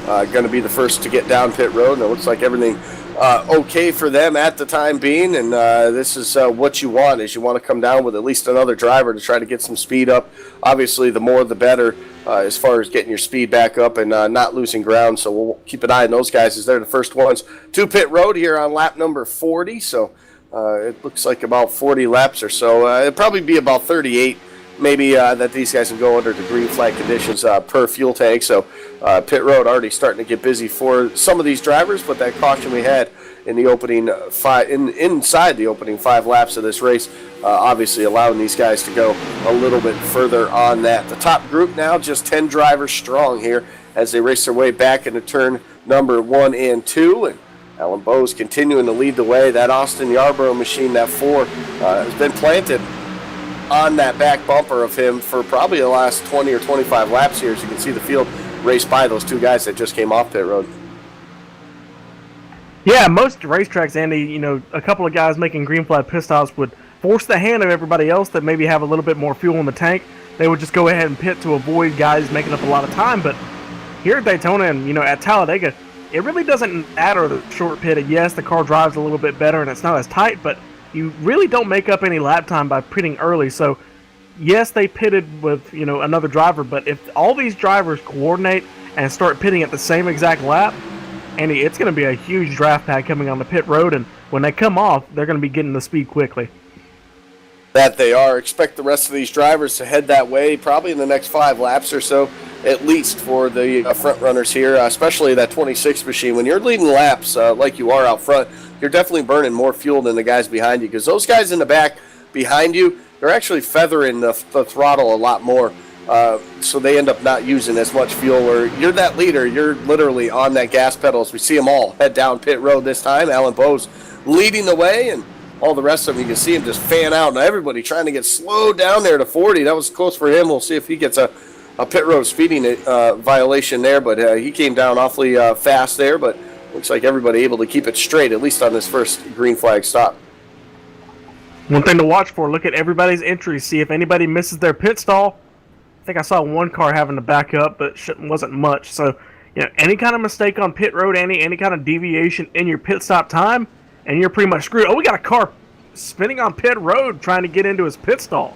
going to be the first to get down pit road. And it looks like everything okay for them at the time being. And this is what you want, is you want to come down with at least another driver to try to get some speed up. Obviously, the more the better as far as getting your speed back up and not losing ground. So we'll keep an eye on those guys as they're the first ones to pit road here on lap number 40. So it looks like about 40 laps or so. It'll probably be about 38 maybe that these guys can go under the green flag conditions per fuel tank. So pit road already starting to get busy for some of these drivers, but that caution we had in the opening inside the opening 5 laps of this race, obviously allowing these guys to go a little bit further on that. The top group now just 10 drivers strong here as they race their way back into turn number 1 and 2. And Alan Bowes continuing to lead the way. That Austin Yarborough machine, that 4, has been planted on that back bumper of him for probably the last 20 or 25 laps here. As you can see the field race by those 2 guys that just came off pit road. Yeah, most racetracks, Andy, you know, a couple of guys making green flag pit stops would force the hand of everybody else that maybe have a little bit more fuel in the tank. They would just go ahead and pit to avoid guys making up a lot of time. But here at Daytona and, you know, at Talladega, it really doesn't matter the short pit. Yes, the car drives a little bit better and it's not as tight, but you really don't make up any lap time by pitting early. So, yes, they pitted with, you know, another driver, but if all these drivers coordinate and start pitting at the same exact lap, Andy, it's going to be a huge draft pack coming on the pit road, and when they come off, they're going to be getting the speed quickly. That they are. Expect the rest of these drivers to head that way probably in the next 5 laps or so, at least for the front runners here, especially that 26 machine. When you're leading laps like you are out front, you're definitely burning more fuel than the guys behind you, because those guys in the back behind you, they're actually feathering the throttle a lot more. So they end up not using as much fuel. Where you're that leader, you're literally on that gas pedal. As we see them all head down pit road this time. Alan Bowes leading the way, and all the rest of them, you can see him just fan out. Now everybody trying to get slowed down there to 40. That was close for him. We'll see if he gets a pit road speeding violation there, but he came down awfully fast there, but looks like everybody able to keep it straight, at least on this first green flag stop. One thing to watch for, look at everybody's entries, see if anybody misses their pit stall. I think I saw one car having to back up, but wasn't much. So, you know, any kind of mistake on pit road, any kind of deviation in your pit stop time, and you're pretty much screwed. Oh, we got a car spinning on pit road trying to get into his pit stall.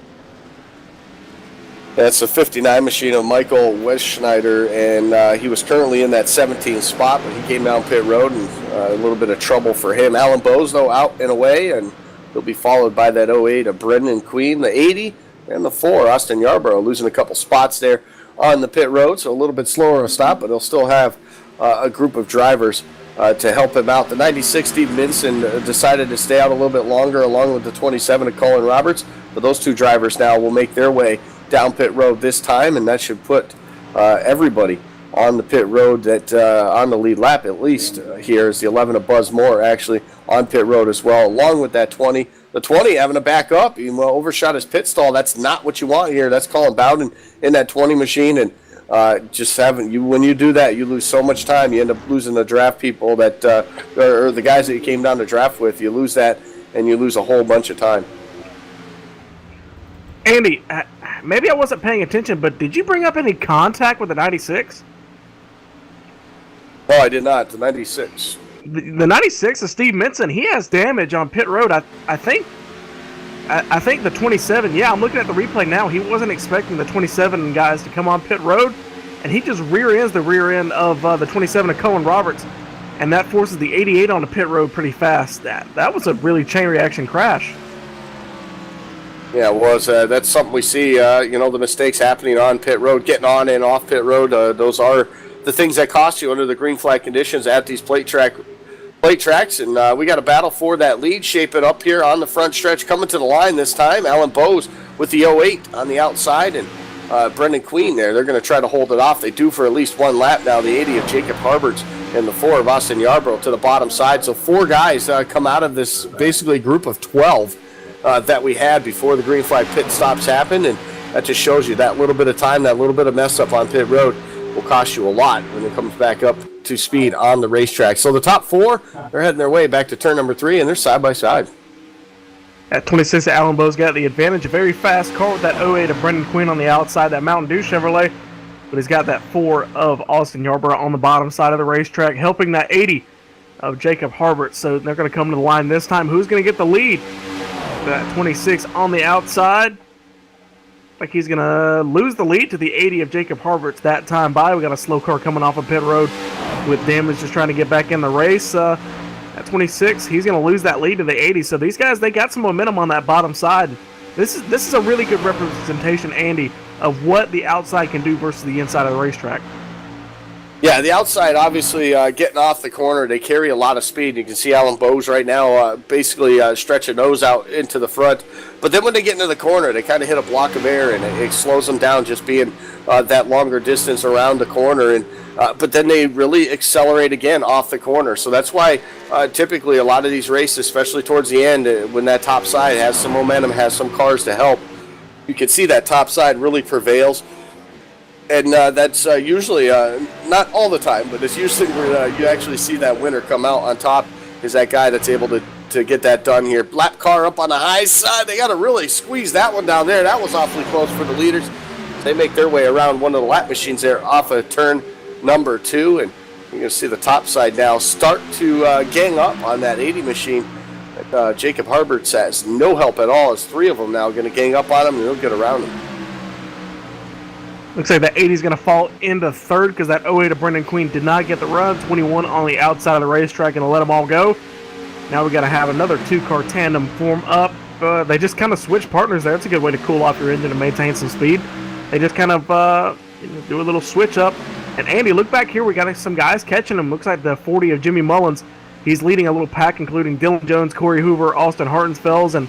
That's a 59 machine of Michael Westschneider, and he was currently in that 17th spot, but he came down pit road, and a little bit of trouble for him. Alan Bowes, though, out and away, and he'll be followed by that 08 of Brendan Queen, the 80, and the 4, Austin Yarborough, losing a couple spots there on the pit road, so a little bit slower of a stop, but he'll still have a group of drivers to help him out. The 96 Steve Minson decided to stay out a little bit longer, along with the 27 of Colin Roberts, but those 2 drivers now will make their way down pit road this time, and that should put everybody on the pit road that on the lead lap, at least here is the 11 of Buzz Moore actually on pit road as well, along with that 20. The 20 having to back up, he overshot his pit stall. That's not what you want here. That's Colin Bowden in that 20 machine, and when you do that, you lose so much time. You end up losing the draft people that or the guys that you came down to draft with. You lose that, and you lose a whole bunch of time. Andy, maybe I wasn't paying attention, but did you bring up any contact with the 96? No, I did not. The 96. The 96 is Steve Minson. He has damage on pit road. I think the 27. Yeah, I'm looking at the replay now. He wasn't expecting the 27 guys to come on pit road, and he just rear ends the rear end of the 27 of Cohen Roberts, and that forces the 88 on the pit road pretty fast. That was a really chain reaction crash. Yeah, it was. That's something we see. The mistakes happening on pit road, getting on and off pit road. Those are the things that cost you under the green flag conditions at these plate tracks. And we got a battle for that lead shaping up here on the front stretch. Coming to the line this time, Alan Bowes with the 08 on the outside, and Brendan Queen there. They're going to try to hold it off. They do for at least one lap now. The 80 of Jacob Harberts and the 4 of Austin Yarbrough to the bottom side. So 4 guys come out of this basically group of 12 that we had before the green flag pit stops happened, and that just shows you that little bit of time, that little bit of mess up on pit road will cost you a lot when it comes back up to speed on the racetrack. So the top 4, they're heading their way back to turn number 3, and they're side by side. At 26, Alan Bowes got the advantage. A very fast car with that 08 of Brendan Quinn on the outside, that Mountain Dew Chevrolet, but he's got that 4 of Austin Yarbrough on the bottom side of the racetrack, helping that 80 of Jacob Harbert. So they're going to come to the line this time. Who's going to get the lead? That 26 on the outside. Like he's going to lose the lead to the 80 of Jacob Harberts that time by. We got a slow car coming off of pit road with damage just trying to get back in the race. At 26, he's going to lose that lead to the 80. So these guys, they got some momentum on that bottom side. This is a really good representation, Andy, of what the outside can do versus the inside of the racetrack. Yeah, the outside, obviously, getting off the corner, they carry a lot of speed. You can see Alan Bowes right now basically stretching those out into the front. But then when they get into the corner, they kind of hit a block of air, and it slows them down just being that longer distance around the corner. And but then they really accelerate again off the corner. So that's why typically a lot of these races, especially towards the end, when that top side has some momentum, has some cars to help, you can see that top side really prevails. And that's usually, not all the time, but it's usually where you actually see that winner come out on top is that guy that's able to get that done here. Lap car up on the high side. They got to really squeeze that one down there. That was awfully close for the leaders. They make their way around one of the lap machines there off of turn number 2. And you're going to see the top side now start to gang up on that 80 machine. Jacob Harbert has no help at all. As 3 of them now going to gang up on him, and they'll get around him. Looks like that 80 is going to fall into third because that 08 of Brendan Queen did not get the run. 21 on the outside of the racetrack, and to let them all go. Now we got to have another 2-car tandem form up. They just kind of switch partners there. It's a good way to cool off your engine and maintain some speed. They just kind of do a little switch up. And Andy, look back here. We got some guys catching him. Looks like the 40 of Jimmy Mullins. He's leading a little pack, including Dylan Jones, Corey Hoover, Austin Hartensfelds, and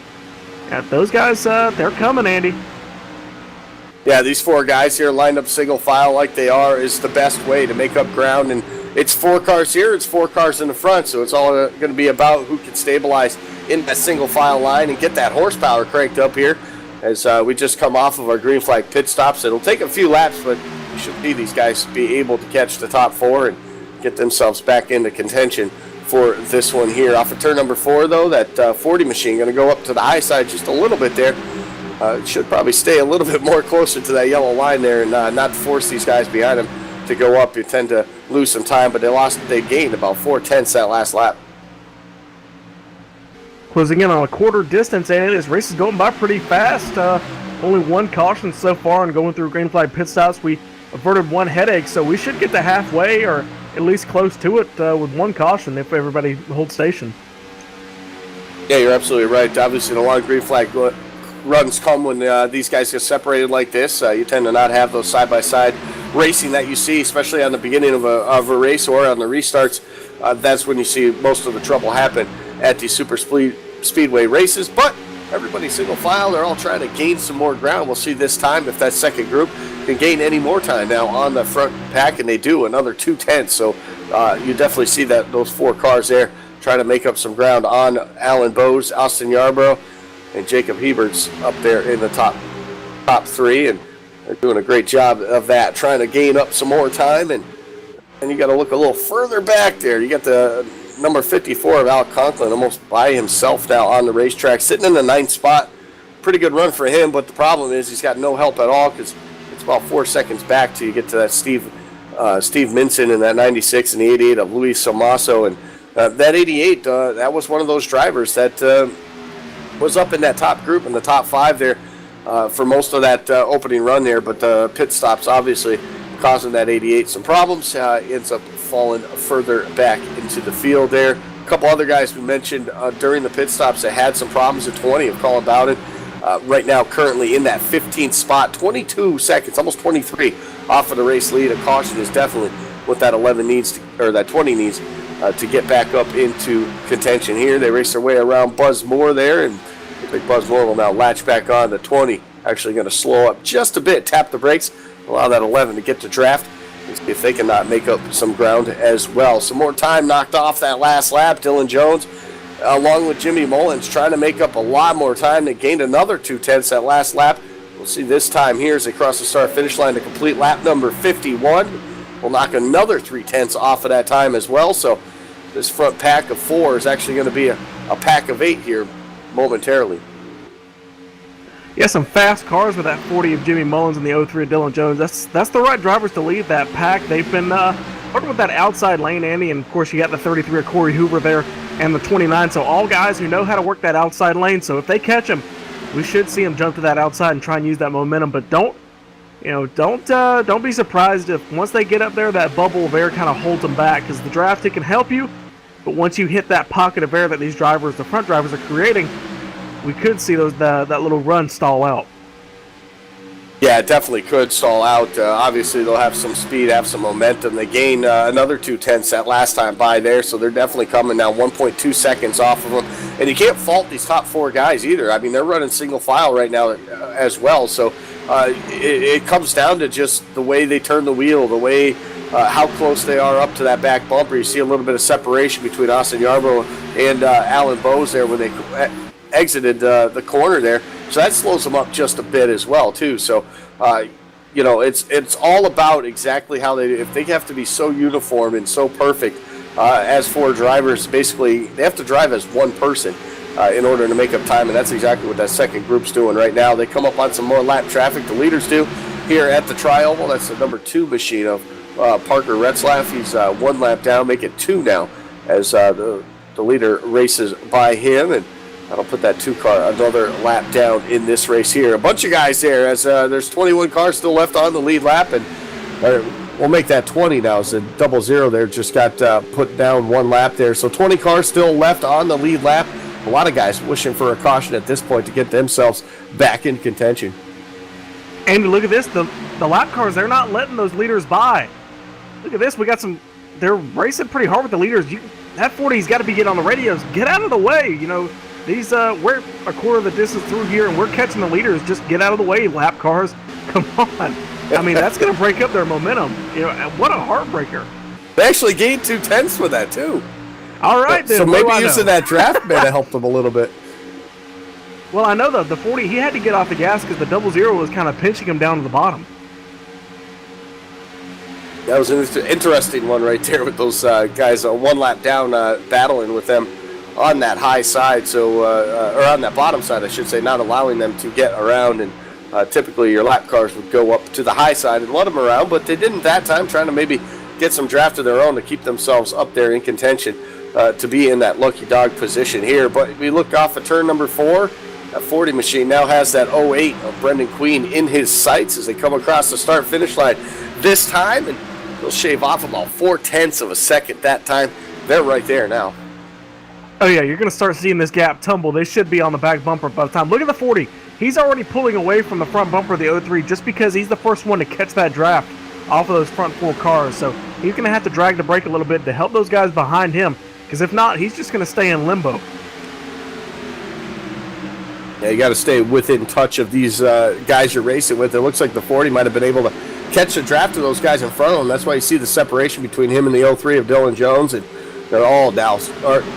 those guys, they're coming, Andy. Yeah, these 4 guys here lined up single file like they are is the best way to make up ground. And it's 4 cars here, it's 4 cars in the front, so it's all going to be about who can stabilize in that single file line and get that horsepower cranked up here as we just come off of our green flag pit stops. It'll take a few laps, but you should see these guys be able to catch the top 4 and get themselves back into contention for this one here. Off of turn number 4, though, that 40 machine going to go up to the high side just a little bit there. Should probably stay a little bit more closer to that yellow line there and not force these guys behind him to go up. You tend to lose some time, but they gained about 4/10 that last lap. Closing in on a quarter distance, and this race is going by pretty fast. Only 1 caution so far, and going through green flag pit stops, we averted 1 headache, so we should get to halfway or at least close to it with 1 caution if everybody holds station. Yeah, you're absolutely right. Obviously, the long green flag runs come when these guys get separated like this. You tend to not have those side-by-side racing that you see, especially on the beginning of a race or on the restarts. That's when you see most of the trouble happen at these super speedway races. But everybody's single file. They're all trying to gain some more ground. We'll see this time if that second group can gain any more time now on the front pack, and they do, another 2/10. So you definitely see that those 4 cars there trying to make up some ground on Alan Bowes, Austin Yarbrough, and Jacob Hebert's up there in the top 3. And They're doing a great job of that, trying to gain up some more time. And you got to look a little further back there. You got the number 54 of Al Conklin almost by himself now on the racetrack, sitting in the 9th spot. Pretty good run for him, but the problem is he's got no help at all because it's about 4 seconds back till you get to that Steve Minson in that 96 and the 88 of Luis Somaso. And that 88, that was one of those drivers that was up in that top group in the top 5 there for most of that opening run there, but the pit stops obviously causing that 88 some problems. Ends up falling further back into the field there. A couple other guys we mentioned during the pit stops that had some problems at 20 of Colin Bowden. Right now currently in that 15th spot, 22 seconds, almost 23 off of the race lead. A caution is definitely what that 11 needs to, or that 20 needs to get back up into contention here. They race their way around Buzz Moore there, and Big Buzz Moore will now latch back on. The 20 actually going to slow up just a bit, tap the brakes, allow that 11 to get to draft, and see if they cannot make up some ground as well. Some more time knocked off that last lap. Dylan Jones, along with Jimmy Mullins, trying to make up a lot more time. They gained another 2/10 that last lap. We'll see this time here as they cross the start-finish line to complete lap number 51. We'll knock another 3/10 off of that time as well. So this front pack of 4 is actually going to be a pack of 8 here momentarily. Yeah, some fast cars with that 40 of Jimmy Mullins and the 03 of Dylan Jones. That's the right drivers to lead that pack. They've been working with that outside lane, Andy, and of course you got the 33 of Corey Hoover there and the 29. So all guys who know how to work that outside lane. So if they catch them, we should see them jump to that outside and try and use that momentum. But don't be surprised if once they get up there, that bubble of air kind of holds them back, because the draft, it can help you, but once you hit that pocket of air that these drivers, the front drivers, are creating, we could see that little run stall out. Yeah, it definitely could stall out. Obviously, they'll have some speed, have some momentum. They gained another 2/10 that last time by there, so they're definitely coming now 1.2 seconds off of them. And you can't fault these top 4 guys either. I mean, they're running single file right now as well, so it comes down to just the way they turn the wheel, the way how close they are up to that back bumper. You see a little bit of separation between Austin Yarborough and Alan Bowes there when they exited the corner there. So that slows them up just a bit as well, too. So, it's all about exactly how if they have to be so uniform and so perfect as 4 drivers, basically they have to drive as one person in order to make up time, and that's exactly what that second group's doing right now. They come up on some more lap traffic. The leaders do here at the tri-oval. That's the number 2 machine of Parker Retzlaff. He's 1 lap down, make it 2 now as the leader races by him, and that'll put that 2 car another lap down in this race here. A bunch of guys there as there's 21 cars still left on the lead lap, and we'll make that 20 now. So 00 there just got put down 1 lap there. So 20 cars still left on the lead lap. A lot of guys wishing for a caution at this point to get themselves back in contention. And look at this, the lap cars, they're not letting those leaders by. Look at this, we got some, they're racing pretty hard with the leaders. That 40's got to be getting on the radios. Get out of the way, These we're a quarter of the distance through here, and we're catching the leaders. Just get out of the way, lap cars. Come on. I mean, that's going to break up their momentum. What a heartbreaker. They actually gained 2/10 with that, too. All right, then. So maybe using that draft may have helped them a little bit. Well, I know the 40, he had to get off the gas because the 00 was kind of pinching him down to the bottom. That was an interesting one right there with those guys 1 lap down battling with them on that high side, or on that bottom side, I should say, not allowing them to get around. And typically your lap cars would go up to the high side and let them around, but they didn't that time, trying to maybe get some draft of their own to keep themselves up there in contention to be in that lucky dog position here. But we look off at turn number 4. That 40 machine now has that 08 of Brendan Queen in his sights as they come across the start-finish line this time, and they'll shave off about 0.4 of a second that time. They're right there now. Oh, yeah, you're going to start seeing this gap tumble. They should be on the back bumper by the time. Look at the 40. He's already pulling away from the front bumper of the 03 just because he's the first one to catch that draft off of those front 4 cars. So he's going to have to drag the brake a little bit to help those guys behind him, because if not, he's just going to stay in limbo. Yeah, you got to stay within touch of these guys you're racing with. It looks like the 40 might have been able to catch the draft of those guys in front of him. That's why you see the separation between him and the 03 of Dylan Jones, and they're all now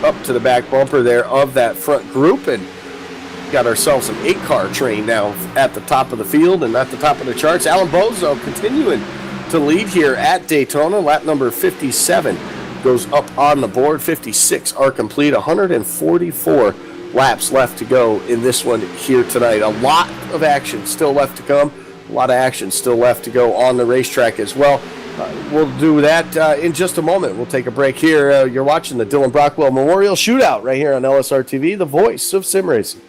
up to the back bumper there of that front group. And got ourselves an 8-car train now at the top of the field and at the top of the charts. Alan Bozo continuing to lead here at Daytona. Lap number 57 goes up on the board. 56 are complete. 144 laps left to go in this one here tonight. A lot of action still left to come. A lot of action still left to go on the racetrack as well. We'll do that in just a moment. We'll take a break here. You're watching the Dylan Brockwell Memorial Shootout right here on LSRTV, the voice of sim racing.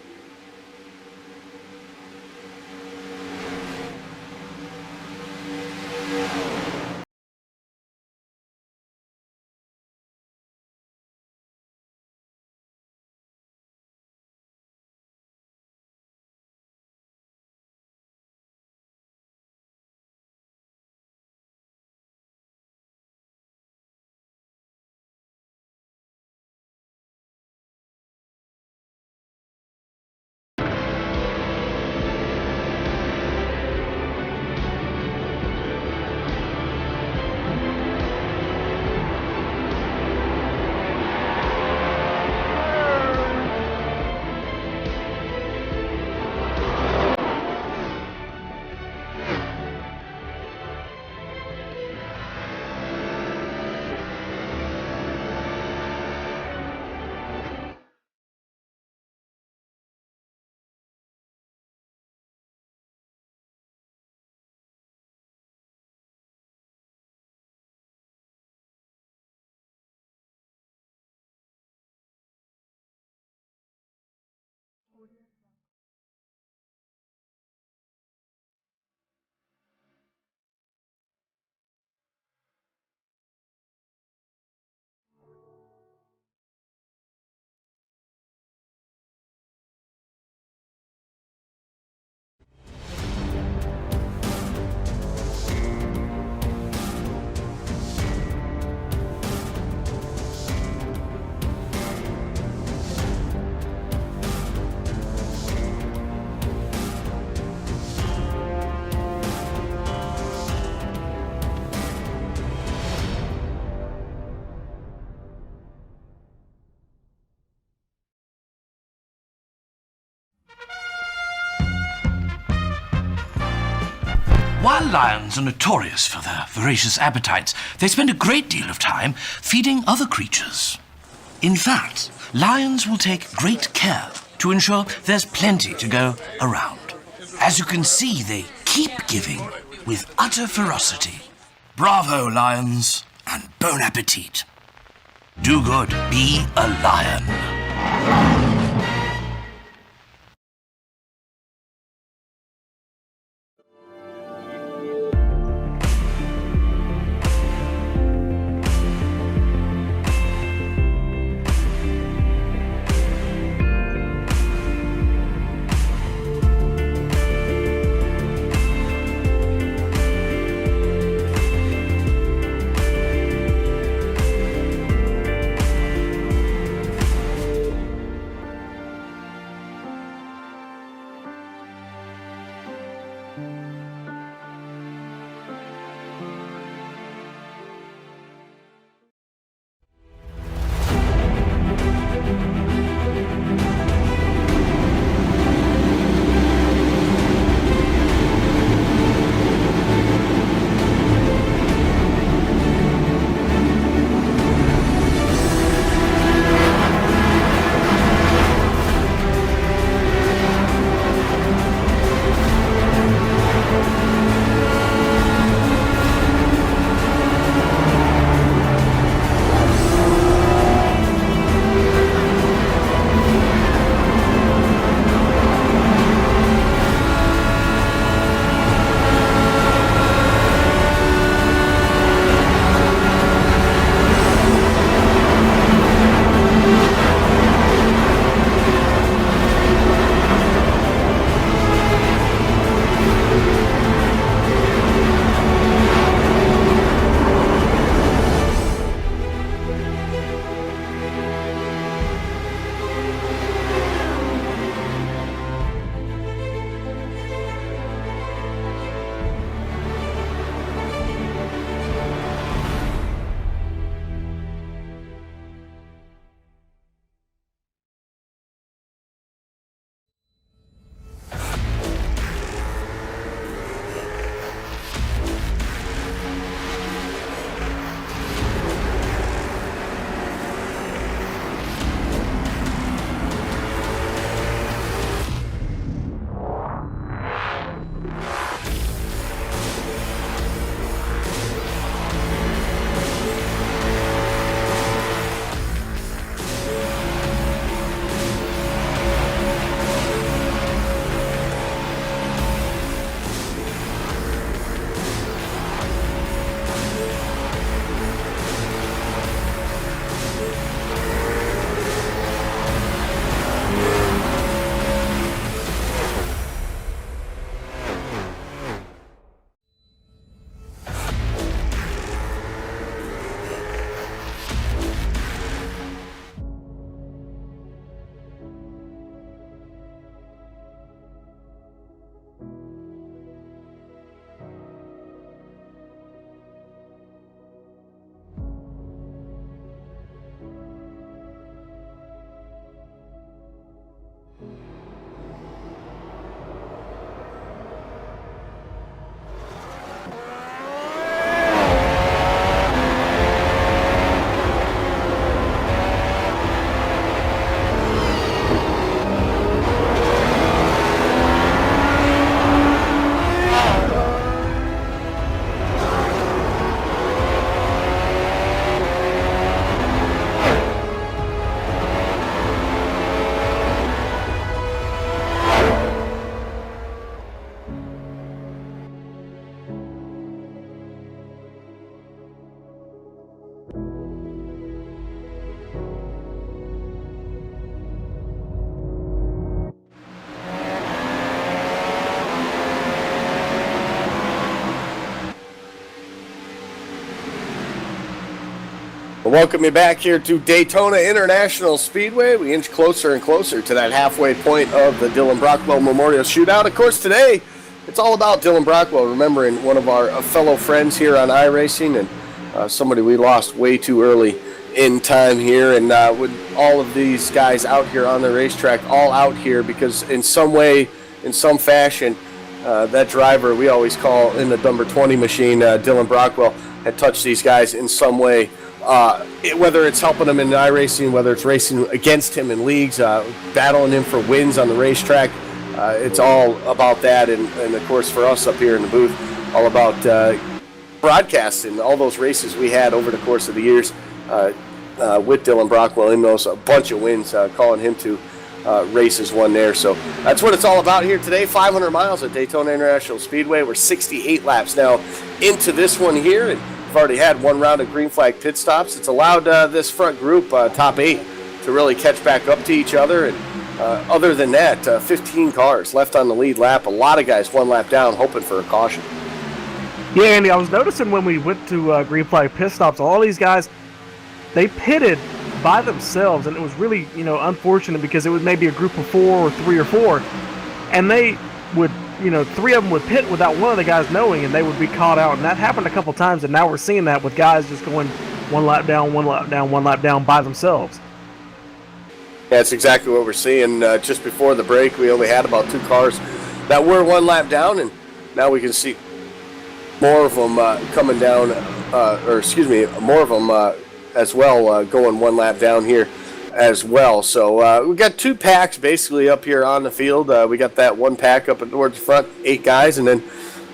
While lions are notorious for their voracious appetites, they spend a great deal of time feeding other creatures. In fact, lions will take great care to ensure there's plenty to go around. As you can see, they keep giving with utter ferocity. Bravo, lions, and bon appetit. Do good, be a lion. Welcome you back here to Daytona International Speedway. We inch closer and closer to that halfway point of the Dylan Brockwell Memorial Shootout. Of course, today it's all about Dylan Brockwell, remembering one of our fellow friends here on iRacing and somebody we lost way too early in time here. And with all of these guys out here on the racetrack, all out here because in some way, in some fashion, that driver we always call in the number 20 machine, Dylan Brockwell, had touched these guys in some way. Whether it's helping him in iRacing, whether it's racing against him in leagues, battling him for wins on the racetrack, it's all about that. And of course, for us up here in the booth, all about broadcasting all those races we had over the course of the years with Dylan Brockwell in those a bunch of wins, calling him to races won there. So that's what it's all about here today. 500 miles at Daytona International Speedway. We're 68 laps now into this one here, and we've already had one round of green flag pit stops. It's allowed this front group, top 8, to really catch back up to each other. And other than that, 15 cars left on the lead lap. A lot of guys one lap down, hoping for a caution. Yeah, Andy, I was noticing when we went to green flag pit stops, all these guys, they pitted by themselves, and it was really, unfortunate because it was maybe a group of 4 or 3 or 4, and they would, 3 of them would pit without one of the guys knowing, and they would be caught out, and that happened a couple times, and now we're seeing that with guys just going one lap down, one lap down, one lap down by themselves. Yeah, that's exactly what we're seeing. Just before the break, we only had about 2 cars that were one lap down, and now we can see more of them coming down, more of them as well going one lap down here as well. So we got 2 packs basically up here on the field. We got that 1 pack up towards the front, 8 guys, and then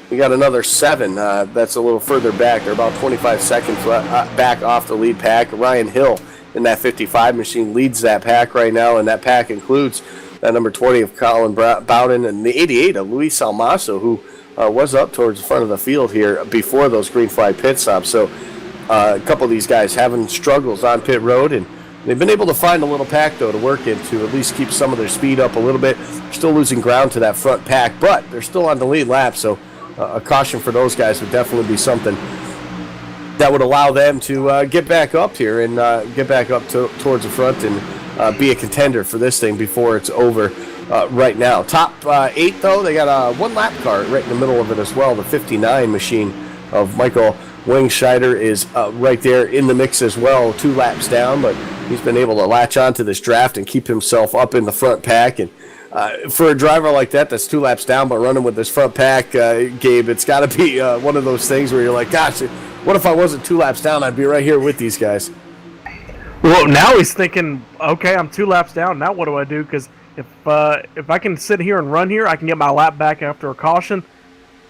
we got another 7 that's a little further back. They're about 25 seconds back off the lead pack. Ryan Hill in that 55 machine leads that pack right now, and that pack includes that number 20 of Colin Bowden and the 88 of Luis Almaso, who was up towards the front of the field here before those green flag pit stops. So a couple of these guys having struggles on pit road, and they've been able to find a little pack, though, to work into at least keep some of their speed up a little bit. They're still losing ground to that front pack, but they're still on the lead lap, so a caution for those guys would definitely be something that would allow them to get back up here and get back up towards the front and be a contender for this thing before it's over right now. Top 8, though, they got a 1 lap car right in the middle of it as well. The 59 machine of Michael Wingscheider is right there in the mix as well, 2 laps down, but he's been able to latch onto this draft and keep himself up in the front pack. And for a driver like that that's 2 laps down but running with this front pack, Gabe, it's got to be one of those things where you're like, gosh, what if I wasn't 2 laps down? I'd be right here with these guys. Well, now he's thinking, okay, I'm 2 laps down. Now what do I do? Because if I can sit here and run here, I can get my lap back after a caution.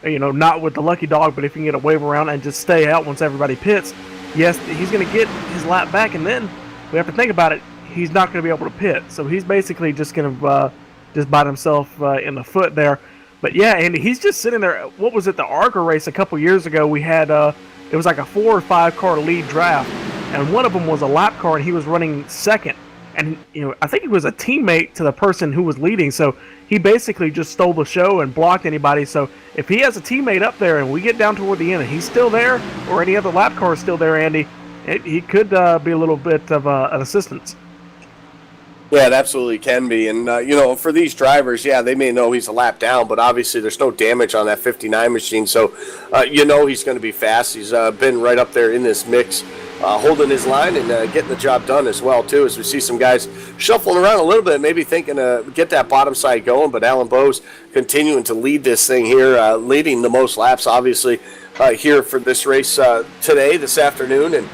Not with the lucky dog, but if you can get a wave around and just stay out once everybody pits, yes, he's going to get his lap back, and then we have to think about it. He's not going to be able to pit, so he's basically just going to just bite himself in the foot there. But yeah, Andy, he's just sitting there. What was it, the Arca race a couple years ago? We had it was like a 4 or 5 car lead draft, and one of them was a lap car, and he was running second. And I think he was a teammate to the person who was leading, so he basically just stole the show and blocked anybody. So if he has a teammate up there and we get down toward the end and he's still there, or any other lap car is still there, Andy, he could be a little bit of an assistance. Yeah, it absolutely can be. And, for these drivers, yeah, they may know he's a lap down, but obviously there's no damage on that 59 machine. So, he's going to be fast. He's been right up there in this mix, holding his line and getting the job done as well, too, as we see some guys shuffling around a little bit, maybe thinking to get that bottom side going. But Alan Bowes continuing to lead this thing here, leading the most laps, obviously, here for this race this afternoon, and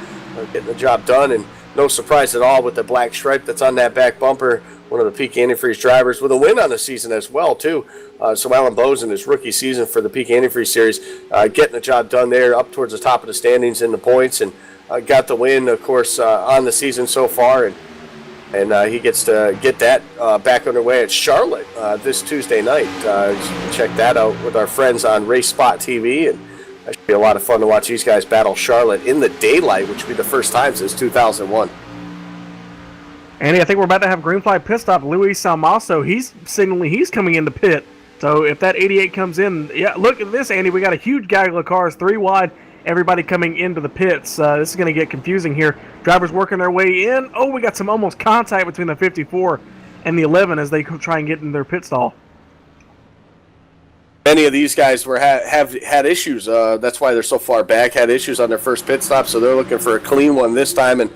getting the job done. And no surprise at all with the black stripe that's on that back bumper. One of the Peak Antifreeze drivers with a win on the season as well, too. So Alan Bowes in his rookie season for the Peak Antifreeze Series, getting the job done there, up towards the top of the standings in the points, and got the win, of course, on the season so far. And he gets to get that back underway at Charlotte this Tuesday night. Check that out with our friends on Race Spot TV, and that should be a lot of fun to watch these guys battle Charlotte in the daylight, which will be the first time since 2001. Andy, I think we're about to have green flag pit stop. Luis Almaso, he's signaling he's coming in the pit. So if that 88 comes in, yeah, look at this, Andy. We got a huge gaggle of cars, 3 wide everybody coming into the pits. This is going to get confusing here. Drivers working their way in. Oh, we got some almost contact between the 54 and the 11 as they try and get in their pit stall. Many of these guys have had issues. That's why they're so far back. Had issues on their first pit stop, so they're looking for a clean one this time and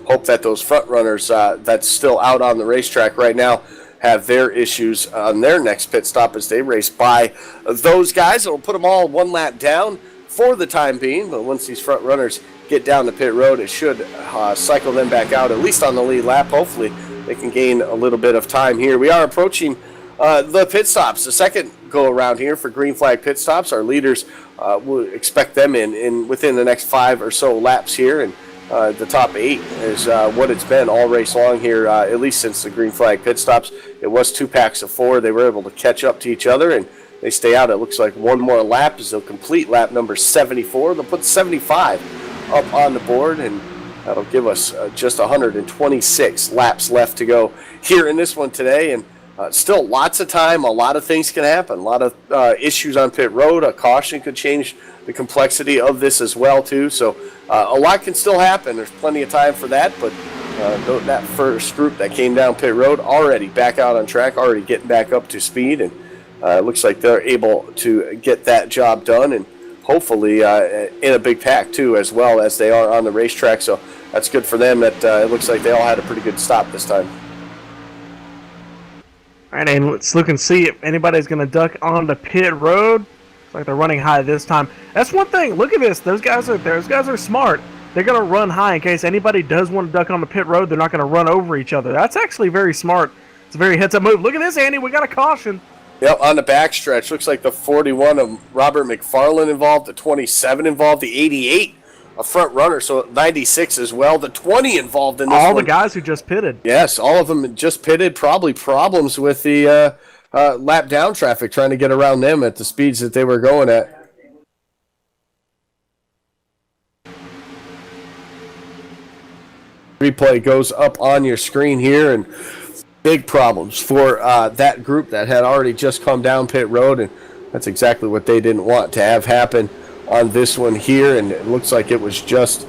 hope that those front runners that's still out on the racetrack right now have their issues on their next pit stop as they race by those guys. It'll put them all one lap down for the time being, but once these front runners get down the pit road, it should cycle them back out, at least on the lead lap. Hopefully they can gain a little bit of time here. We are approaching the pit stops, the second go around here for green flag pit stops. Our leaders will expect them in within the next 5 or so laps here, and the top 8 is what it's been all race long here, at least since the green flag pit stops. It was 2 packs of 4. They were able to catch up to each other, and they stay out. It looks like one more lap as they'll complete lap number 74. They'll put 75 up on the board, and that'll give us just 126 laps left to go here in this one today. And still lots of time. A lot of things can happen. A lot of issues on pit road. A caution could change the complexity of this as well, too. So a lot can still happen. There's plenty of time for that, but that first group that came down pit road already back out on track, already getting back up to speed, and it looks like they're able to get that job done, and hopefully in a big pack, too, as well as they are on the racetrack. So that's good for them. That it looks like they all had a pretty good stop this time. All right, and let's look and see if anybody's going to duck on the pit road. Looks like they're running high this time. That's one thing. Look at this. Those guys are smart. They're going to run high in case anybody does want to duck on the pit road. They're not going to run over each other. That's actually very smart. It's a very heads-up move. Look at this, Andy. We got a caution. Yep, on the backstretch. Looks like the 41 of Robert McFarland involved, the 27 involved, the 88 a front runner, so 96 as well. The 20 involved in this all one. the guys who just pitted. Yes, all of them just pitted. Probably problems with the lap down traffic, trying to get around them at the speeds that they were going at. Replay goes up on your screen here, and big problems for that group that had already just come down pit road, and that's exactly what they didn't want to have happen on this one here. And it looks like it was just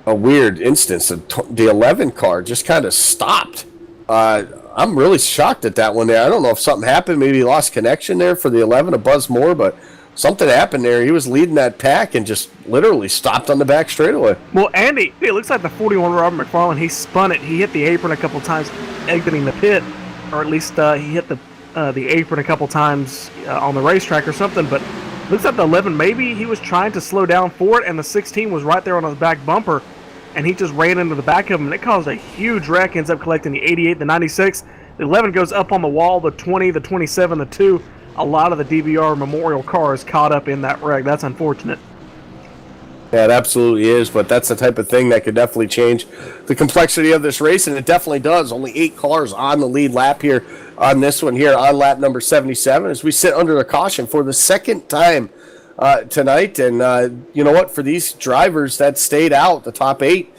a weird instance. The 11 car just kind of stopped. I'm really shocked at that one there. I don't know if something happened. Maybe he lost connection there for the 11 of Buzz Moore, but something happened there. He was leading that pack and just literally stopped on the back straightaway. Well, Andy, it looks like the 41 Robert McFarland, he spun it. He hit the apron a couple times exiting the pit, or at least he hit the apron a couple times on the racetrack or something, but looks like the 11, maybe he was trying to slow down for it, and the 16 was right there on his back bumper, and he just ran into the back of him, and it caused a huge wreck. Ends up collecting the 88, the 96. The 11 goes up on the wall, the 20, the 27, the 2. A lot of the DVR Memorial cars caught up in that wreck. That's unfortunate. Yeah, it absolutely is, but that's the type of thing that could definitely change the complexity of this race, and it definitely does. Only 8 cars on the lead lap here on this one here on lap number 77 as we sit under the caution for the second time tonight. And you know what? For these drivers that stayed out, the top 8,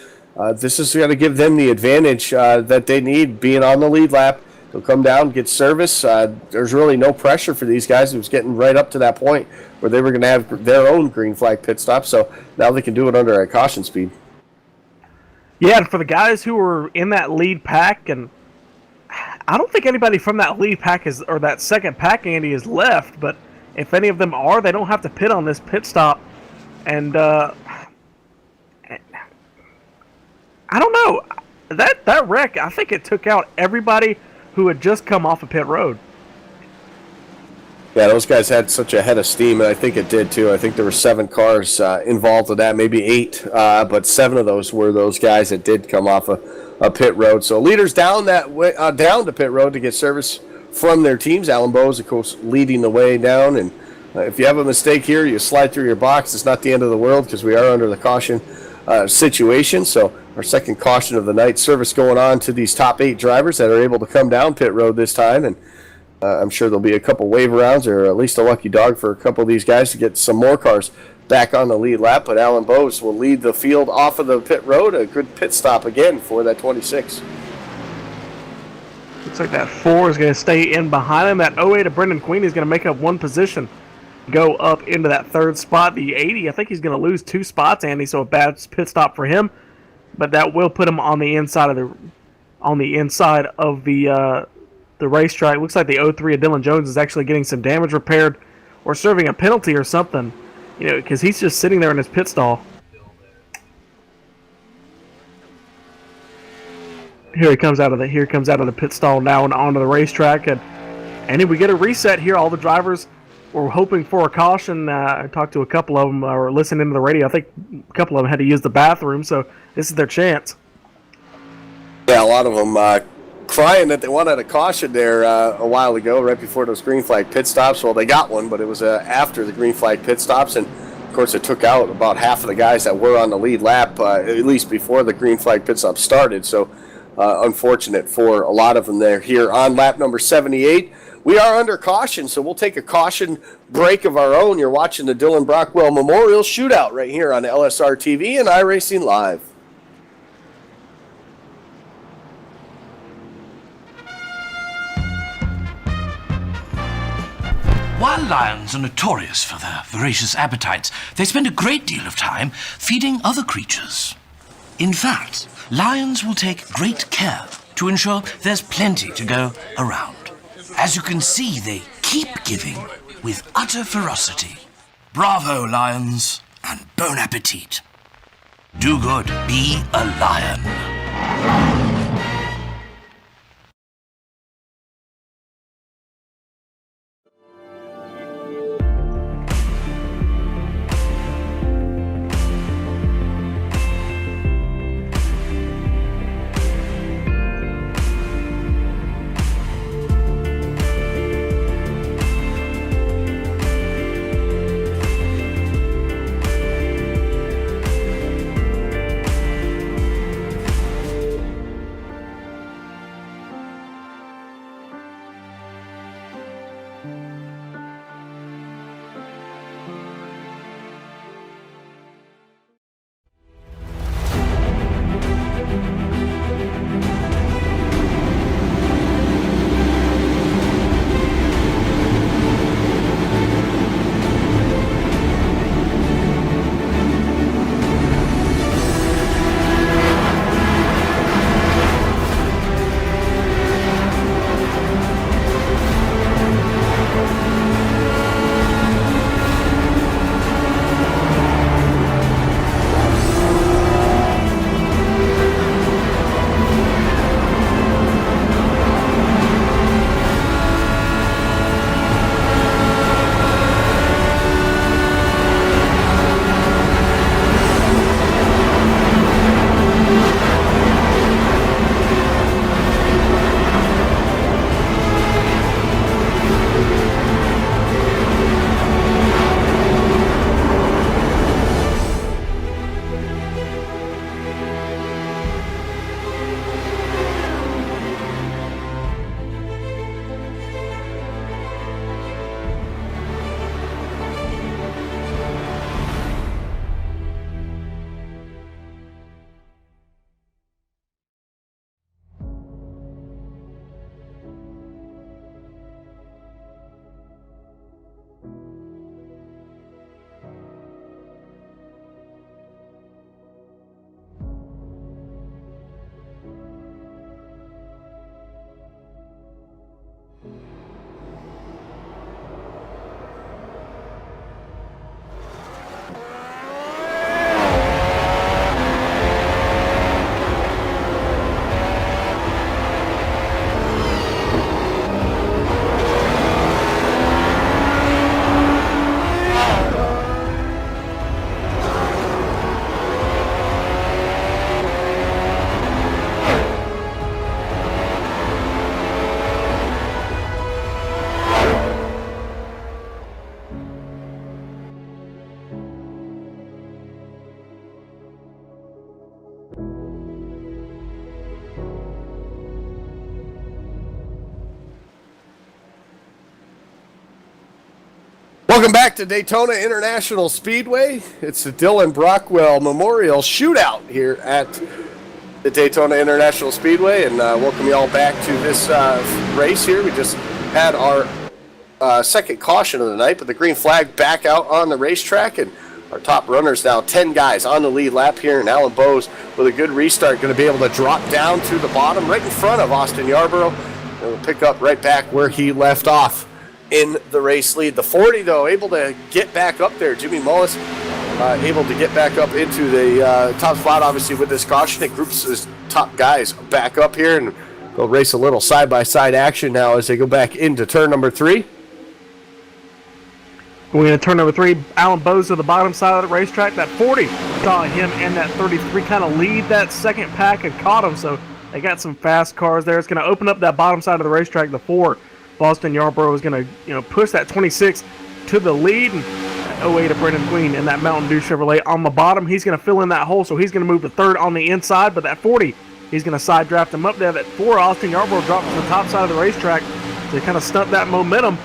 this is going to give them the advantage that they need being on the lead lap. They'll come down, get service. There's really no pressure for these guys. It was getting right up to that point where they were going to have their own green flag pit stop. So now they can do it under a caution speed. Yeah, and for the guys who were in that lead pack, and I don't think anybody from that lead pack or that second pack, Andy, is left. But if any of them are, they don't have to pit on this pit stop. And I don't know. That wreck, I think it took out everybody who had just come off of pit road. Yeah, those guys had such a head of steam, and I think it did too. I think there were 7 cars involved in that, maybe 8, but 7 of those were those guys that did come off a pit road. So leaders down that way, down to pit road to get service from their teams. Alan Bowes, of course, leading the way down. And if you have a mistake here, you slide through your box. It's not the end of the world because we are under the caution situation. So our second caution of the night, service going on to these top 8 drivers that are able to come down pit road this time. And I'm sure there'll be a couple wave rounds or at least a lucky dog for a couple of these guys to get some more cars back on the lead lap. But Alan Bowes will lead the field off of the pit road. A good pit stop again for that 26. Looks like that 4 is going to stay in behind him. That 08 of Brendan Queen is going to make up one position. go up into that third spot. The 80, I think he's going to lose 2 spots, Andy, so a bad pit stop for him. But that will put him on the inside of the racetrack. Looks like the 03 of Dylan Jones is actually getting some damage repaired or serving a penalty or something, because he's just sitting there in his pit stall. Here he comes out of the pit stall now and onto the racetrack, and we get a reset here. All the drivers were hoping for a caution. I talked to a couple of them, or listening to the radio. I think a couple of them had to use the bathroom, so this is their chance. Yeah, a lot of them crying that they wanted a caution there a while ago, right before those green flag pit stops. Well, they got one, but it was after the green flag pit stops, and of course it took out about half of the guys that were on the lead lap, at least before the green flag pit stop started. So unfortunate for a lot of them there. Here on lap number 78, we are under caution, so we'll take a caution break of our own. You're watching the Dylan Brockwell Memorial Shootout right here on LSRTV and iRacing Live. While lions are notorious for their voracious appetites, they spend a great deal of time feeding other creatures. In fact, lions will take great care to ensure there's plenty to go around. As you can see, they keep giving with utter ferocity. Bravo, lions, and bon appetit. Do good, be a lion. Welcome back to Daytona International Speedway. It's the Dylan Brockwell Memorial Shootout here at the Daytona International Speedway, and welcome you all back to this race here. We just had our second caution of the night, but the green flag back out on the racetrack, and our top runners now 10 guys on the lead lap here, and Alan Bowes with a good restart going to be able to drop down to the bottom right in front of Austin Yarborough. And will pick up right back where he left off in the race lead. The 40, though, able to get back up there. Jimmy Mullis able to get back up into the top spot, obviously, with this caution. It groups his top guys back up here, and they'll race a little side-by-side action now as they go back into turn number 3. Going into turn number 3, Alan Bowes to the bottom side of the racetrack. That 40 saw him and that 33 kind of lead that second pack and caught him, so they got some fast cars there. It's going to open up that bottom side of the racetrack. The 4, Boston Yarborough, is going to push that 26 to the lead. And that 08 of Brendan Queen and that Mountain Dew Chevrolet on the bottom. He's going to fill in that hole, so he's going to move to 3rd on the inside. But that 40, he's going to side draft him up there. That 4, Austin Yarborough, drops to the top side of the racetrack to kind of stunt that momentum.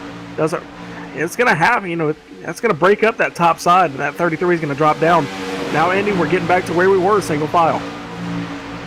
It's going to happen, that's going to break up that top side, and that 33 is going to drop down. Now, Andy, we're getting back to where we were, single file.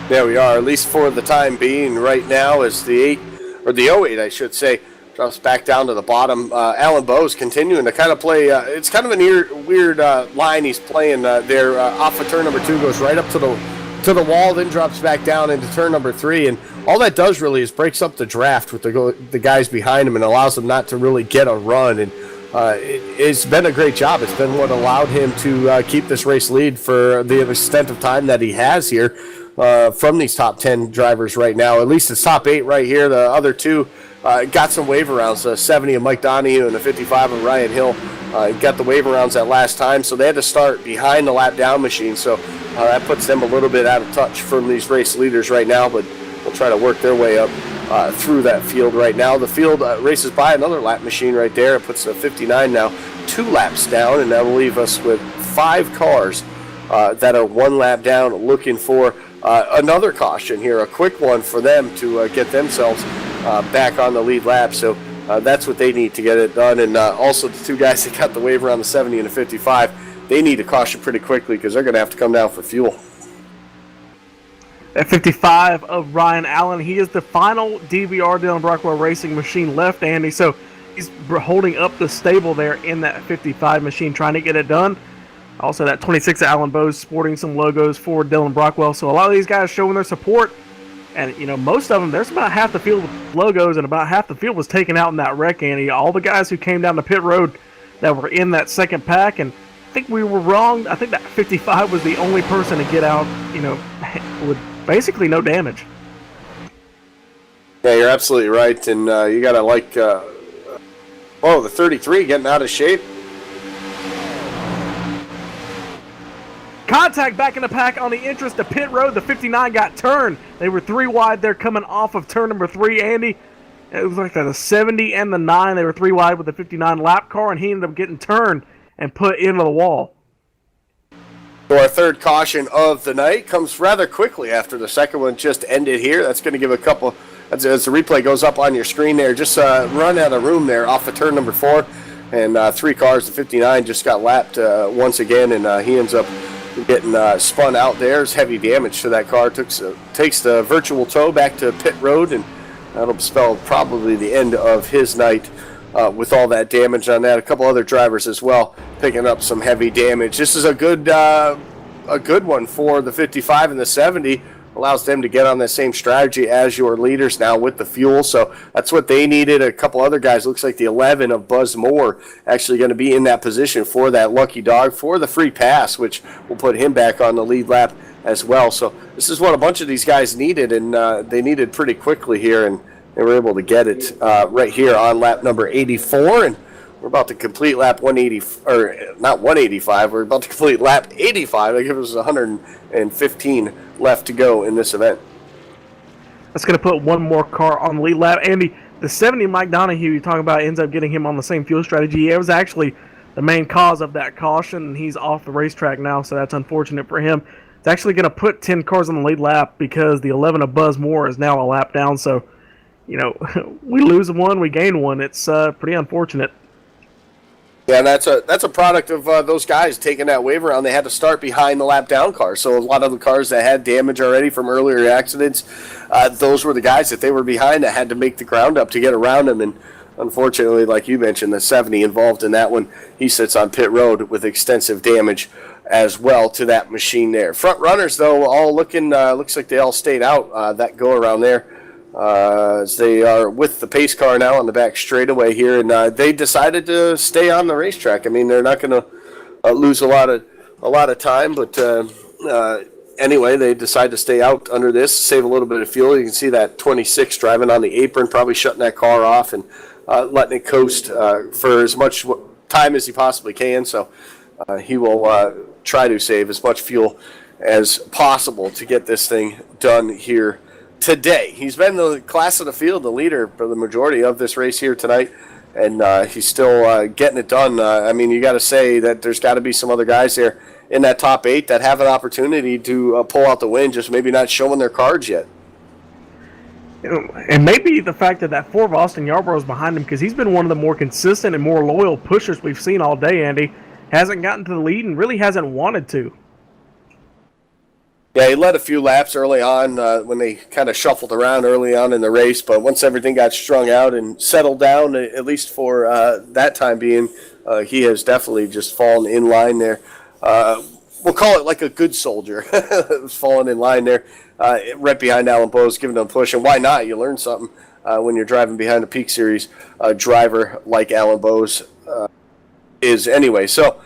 There we are, at least for the time being right now, as the 08, I should say, drops back down to the bottom. Alan Bowes continuing to kind of play, it's kind of a weird line he's playing there. Off of turn number 2, goes right up to the wall, then drops back down into turn number 3, and all that does really is breaks up the draft with the guys behind him and allows them not to really get a run. And it's been a great job. It's been what allowed him to keep this race lead for the extent of time that he has here from these top 10 drivers right now. At least the top 8 right here. The other 2 got some wave arounds. The 70 of Mike Donahue and the 55 of Ryan Hill got the wave arounds that last time, so they had to start behind the lap down machine. So that puts them a little bit out of touch from these race leaders right now, but we'll try to work their way up through that field right now. The field races by another lap machine right there. It puts the 59 now 2 laps down, and that will leave us with 5 cars that are 1 lap down, looking for another caution here, a quick one for them to get themselves back on the lead lap. So that's what they need to get it done. And also the 2 guys that got the waiver on the 70 and the 55, they need to caution pretty quickly because they're going to have to come down for fuel. At 55 of Ryan Allen, he is the final DVR Dylan Brockwell Racing machine left, Andy. So he's holding up the stable there in that 55 machine, trying to get it done. Also, that 26 of Alan Bowes sporting some logos for Dylan Brockwell. So a lot of these guys showing their support. And, most of them, there's about half the field with logos, and about half the field was taken out in that wreck, Andy. All the guys who came down the pit road that were in that second pack, and I think we were wrong. I think that 55 was the only person to get out, with basically no damage. Yeah, you're absolutely right, and you got to the 33 getting out of shape. Contact back in the pack on the entrance to pit road. The 59 got turned. They were 3 wide there coming off of turn number 3, Andy. It was like the 70 and the 9. They were 3 wide with the 59 lap car, and he ended up getting turned and put into the wall. So our 3rd caution of the night comes rather quickly after the second one just ended here. That's going to give a couple, as the replay goes up on your screen there, just run out of room there off of turn number 4. And 3 cars, the 59 just got lapped once again, and he ends up getting spun out there. There's heavy damage to that car. Takes the virtual tow back to pit road, and that'll spell probably the end of his night with all that damage on that. A couple other drivers as well picking up some heavy damage. This is a good one for the 55 and the 70. Allows them to get on that same strategy as your leaders now with the fuel. So that's what they needed. A couple other guys, looks like the 11 of Buzz Moore, actually going to be in that position for that lucky dog for the free pass, which will put him back on the lead lap as well. So this is what a bunch of these guys needed, and they needed pretty quickly here, and they were able to get it right here on lap number 84. And we're about to complete lap 180, or not 185, we're about to complete lap 85. I think it was 115 left to go in this event. That's going to put 1 more car on the lead lap. Andy, the 70 Mike Donahue you talking about ends up getting him on the same fuel strategy. It was actually the main cause of that caution, and he's off the racetrack now, so that's unfortunate for him. It's actually going to put 10 cars on the lead lap because the 11 of Buzz Moore is now a lap down. So, we lose 1, we gain 1. It's pretty unfortunate. Yeah, and that's a product of those guys taking that wave around. They had to start behind the lap down car. So a lot of the cars that had damage already from earlier accidents, those were the guys that they were behind that had to make the ground up to get around them. And unfortunately, like you mentioned, the 70 involved in that one. He sits on pit road with extensive damage as well to that machine there. Front runners, though, all looking, looks like they all stayed out that go around there. As they are with the pace car now on the back straightaway here, and they decided to stay on the racetrack. I mean, they're not going to lose a lot of time, but anyway, they decide to stay out under this, save a little bit of fuel. You can see that 26 driving on the apron, probably shutting that car off and letting it coast for as much time as he possibly can. So he will try to save as much fuel as possible to get this thing done here today. He's been the class of the field, the leader for the majority of this race here tonight, and he's still getting it done. I mean, you got to say that there's got to be some other guys there in that top 8 that have an opportunity to pull out the win, just maybe not showing their cards yet. And maybe the fact that Ford of Austin Yarborough is behind him, because he's been one of the more consistent and more loyal pushers we've seen all day, Andy. Hasn't gotten to the lead and really hasn't wanted to. Yeah, he led a few laps early on when they kind of shuffled around early on in the race, but once everything got strung out and settled down, at least for that time being, he has definitely just fallen in line there. We'll call it like a good soldier. Falling in line there right behind Alan Bowes, giving him a push. And why not? You learn something when you're driving behind a Peak Series driver like Alan Bowes is anyway. So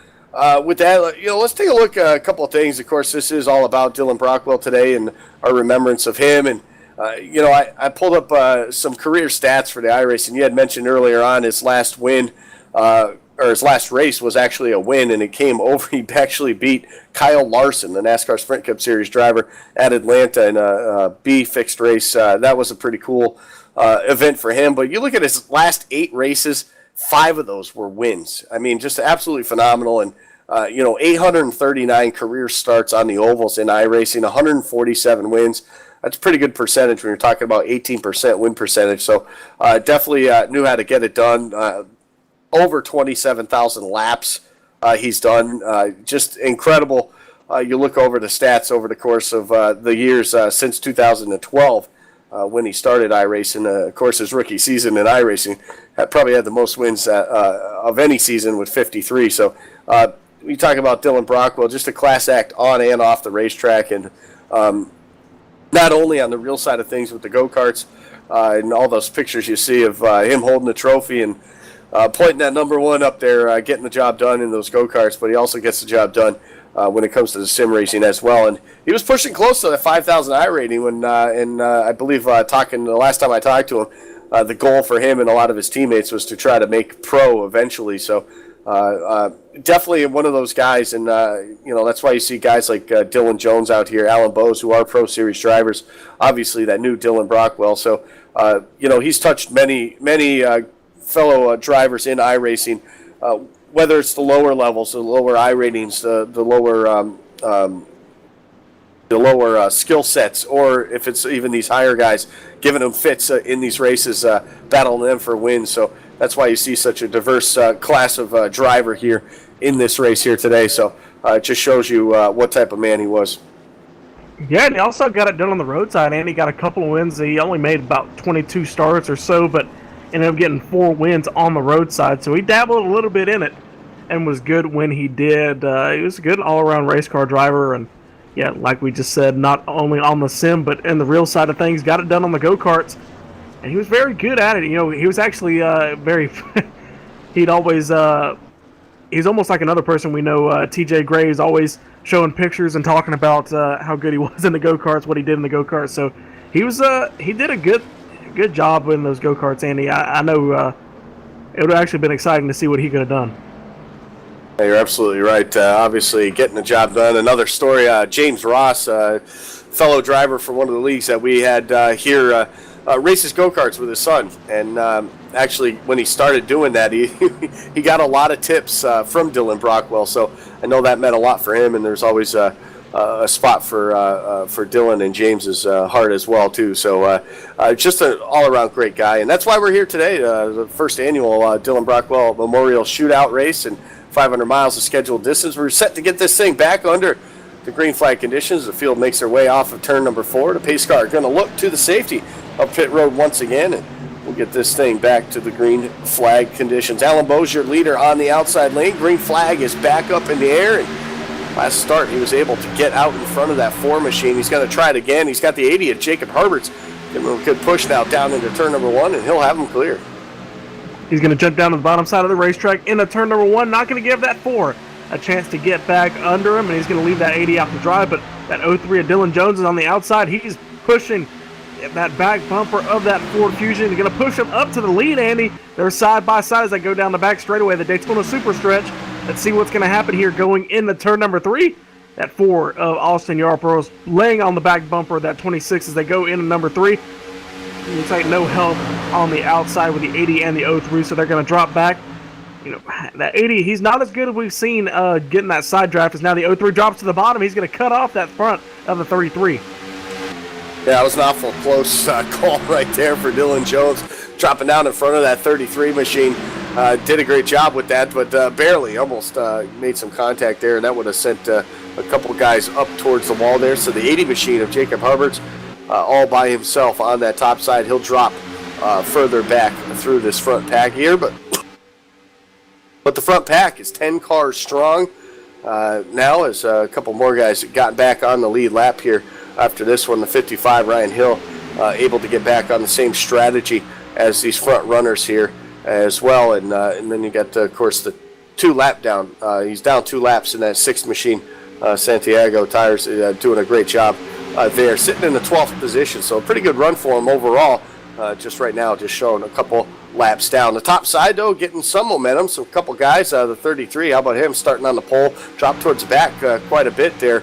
with that, let's take a look at a couple of things. Of course, this is all about Dylan Brockwell today and our remembrance of him. And, I pulled up some career stats for the iRacing. You had mentioned earlier on his last win, or his last race was actually a win, and it came over. He actually beat Kyle Larson, the NASCAR Sprint Cup Series driver, at Atlanta in a B fixed race. That was a pretty cool event for him. But you look at his last 8 races, 5 of those were wins. I mean, just absolutely phenomenal. And, 839 career starts on the ovals in iRacing, 147 wins. That's a pretty good percentage when you're talking about 18% win percentage. So definitely knew how to get it done. Over 27,000 laps he's done. Just incredible. You look over the stats over the course of the years since 2012 when he started iRacing. Of course, his rookie season in iRacing probably had the most wins of any season with 53. So we talk about Dylan Brockwell, just a class act on and off the racetrack, and not only on the real side of things with the go-karts and all those pictures you see of him holding the trophy and pointing that number 1 up there, getting the job done in those go-karts, but he also gets the job done when it comes to the sim racing as well. And he was pushing close to that 5,000 I rating when, I believe talking the last time I talked to him, the goal for him and a lot of his teammates was to try to make pro eventually. So definitely one of those guys, and that's why you see guys like Dylan Jones out here, Alan Bowes, who are Pro Series drivers. Obviously, that new Dylan Brockwell. So he's touched many fellow drivers in iRacing, whether it's the lower levels, the lower I ratings, the lower skill sets, or if it's even these higher guys, giving them fits in these races, battling them for wins. So that's why you see such a diverse class of driver here in this race here today. So it just shows you what type of man he was. Yeah, and he also got it done on the roadside, and he got a couple of wins. He only made about 22 starts or so, but ended up getting 4 wins on the roadside. So he dabbled a little bit in it and was good when he did. He was a good all-around race car driver, and yeah, like we just said, not only on the sim, but in the real side of things, got it done on the go-karts, and he was very good at it. He was actually very, he'd always, he's almost like another person we know, TJ Gray is always showing pictures and talking about how good he was in the go-karts, what he did in the go-karts. So he did a good job in those go-karts, Andy. I know it would have actually been exciting to see what he could have done. Yeah, you're absolutely right. Obviously, getting the job done. Another story, James Ross, fellow driver for one of the leagues that we had here, races go-karts with his son. And actually, when he started doing that, he got a lot of tips from Dylan Brockwell. So I know that meant a lot for him, and there's always a spot for Dylan and James's heart as well, too. So just an all-around great guy. And that's why we're here today, the first annual Dylan Brockwell Memorial Shootout race, and 500 miles of scheduled distance. We're set to get this thing back under the green flag conditions. The field makes their way off of turn number 4. The pace car going to look to the safety of pit road once again, and we'll We'll get this thing back to the green flag conditions. Alan Bozier, leader on the outside lane. Green flag is back up in the air. And last start, he was able to get out in front of that 4 machine. He's going to try it again. He's got the 80 at Jacob Herbert's. Giving him a good push now down into turn number 1, and he'll have him clear. He's going to jump down to the bottom side of the racetrack into turn number 1. Not going to give that 4 a chance to get back under him, and he's going to leave that 80 out to dry. But that 03 of Dylan Jones is on the outside. He's pushing that back bumper of that Ford Fusion. He's going to push him up to the lead, Andy. They're side by side as they go down the back straightaway, the Daytona Super Stretch. Let's see what's going to happen here going into turn number 3. That 4 of Austin Yarbrough's laying on the back bumper of that 26 as they go into number 3. Looks like no help on the outside with the 80 and the 03, so they're going to drop back. You know, that 80, he's not as good as we've seen getting that side draft as now the 03 drops to the bottom. He's going to cut off that front of the 33. Yeah, it was an awful close call right there for Dylan Jones, dropping down in front of that 33 machine. Did a great job with that, but barely, almost made some contact there, and that would have sent a couple guys up towards the wall there. So the 80 machine of Jacob Herbert's all by himself on that top side. He'll drop further back through this front pack here, but the front pack is 10 cars strong now, as a couple more guys got back on the lead lap here after this one. The 55, Ryan Hill, able to get back on the same strategy as these front runners here as well. And then you got, of course, the 2 lap down. He's down 2 laps in that 6th machine. Santiago Tires doing a great job there, sitting in the 12th position. So a pretty good run for him overall. Just right now, just showing a couple laps down. The top side, though, getting some momentum. So a couple guys, the 33, how about him, starting on the pole, dropped towards the back quite a bit there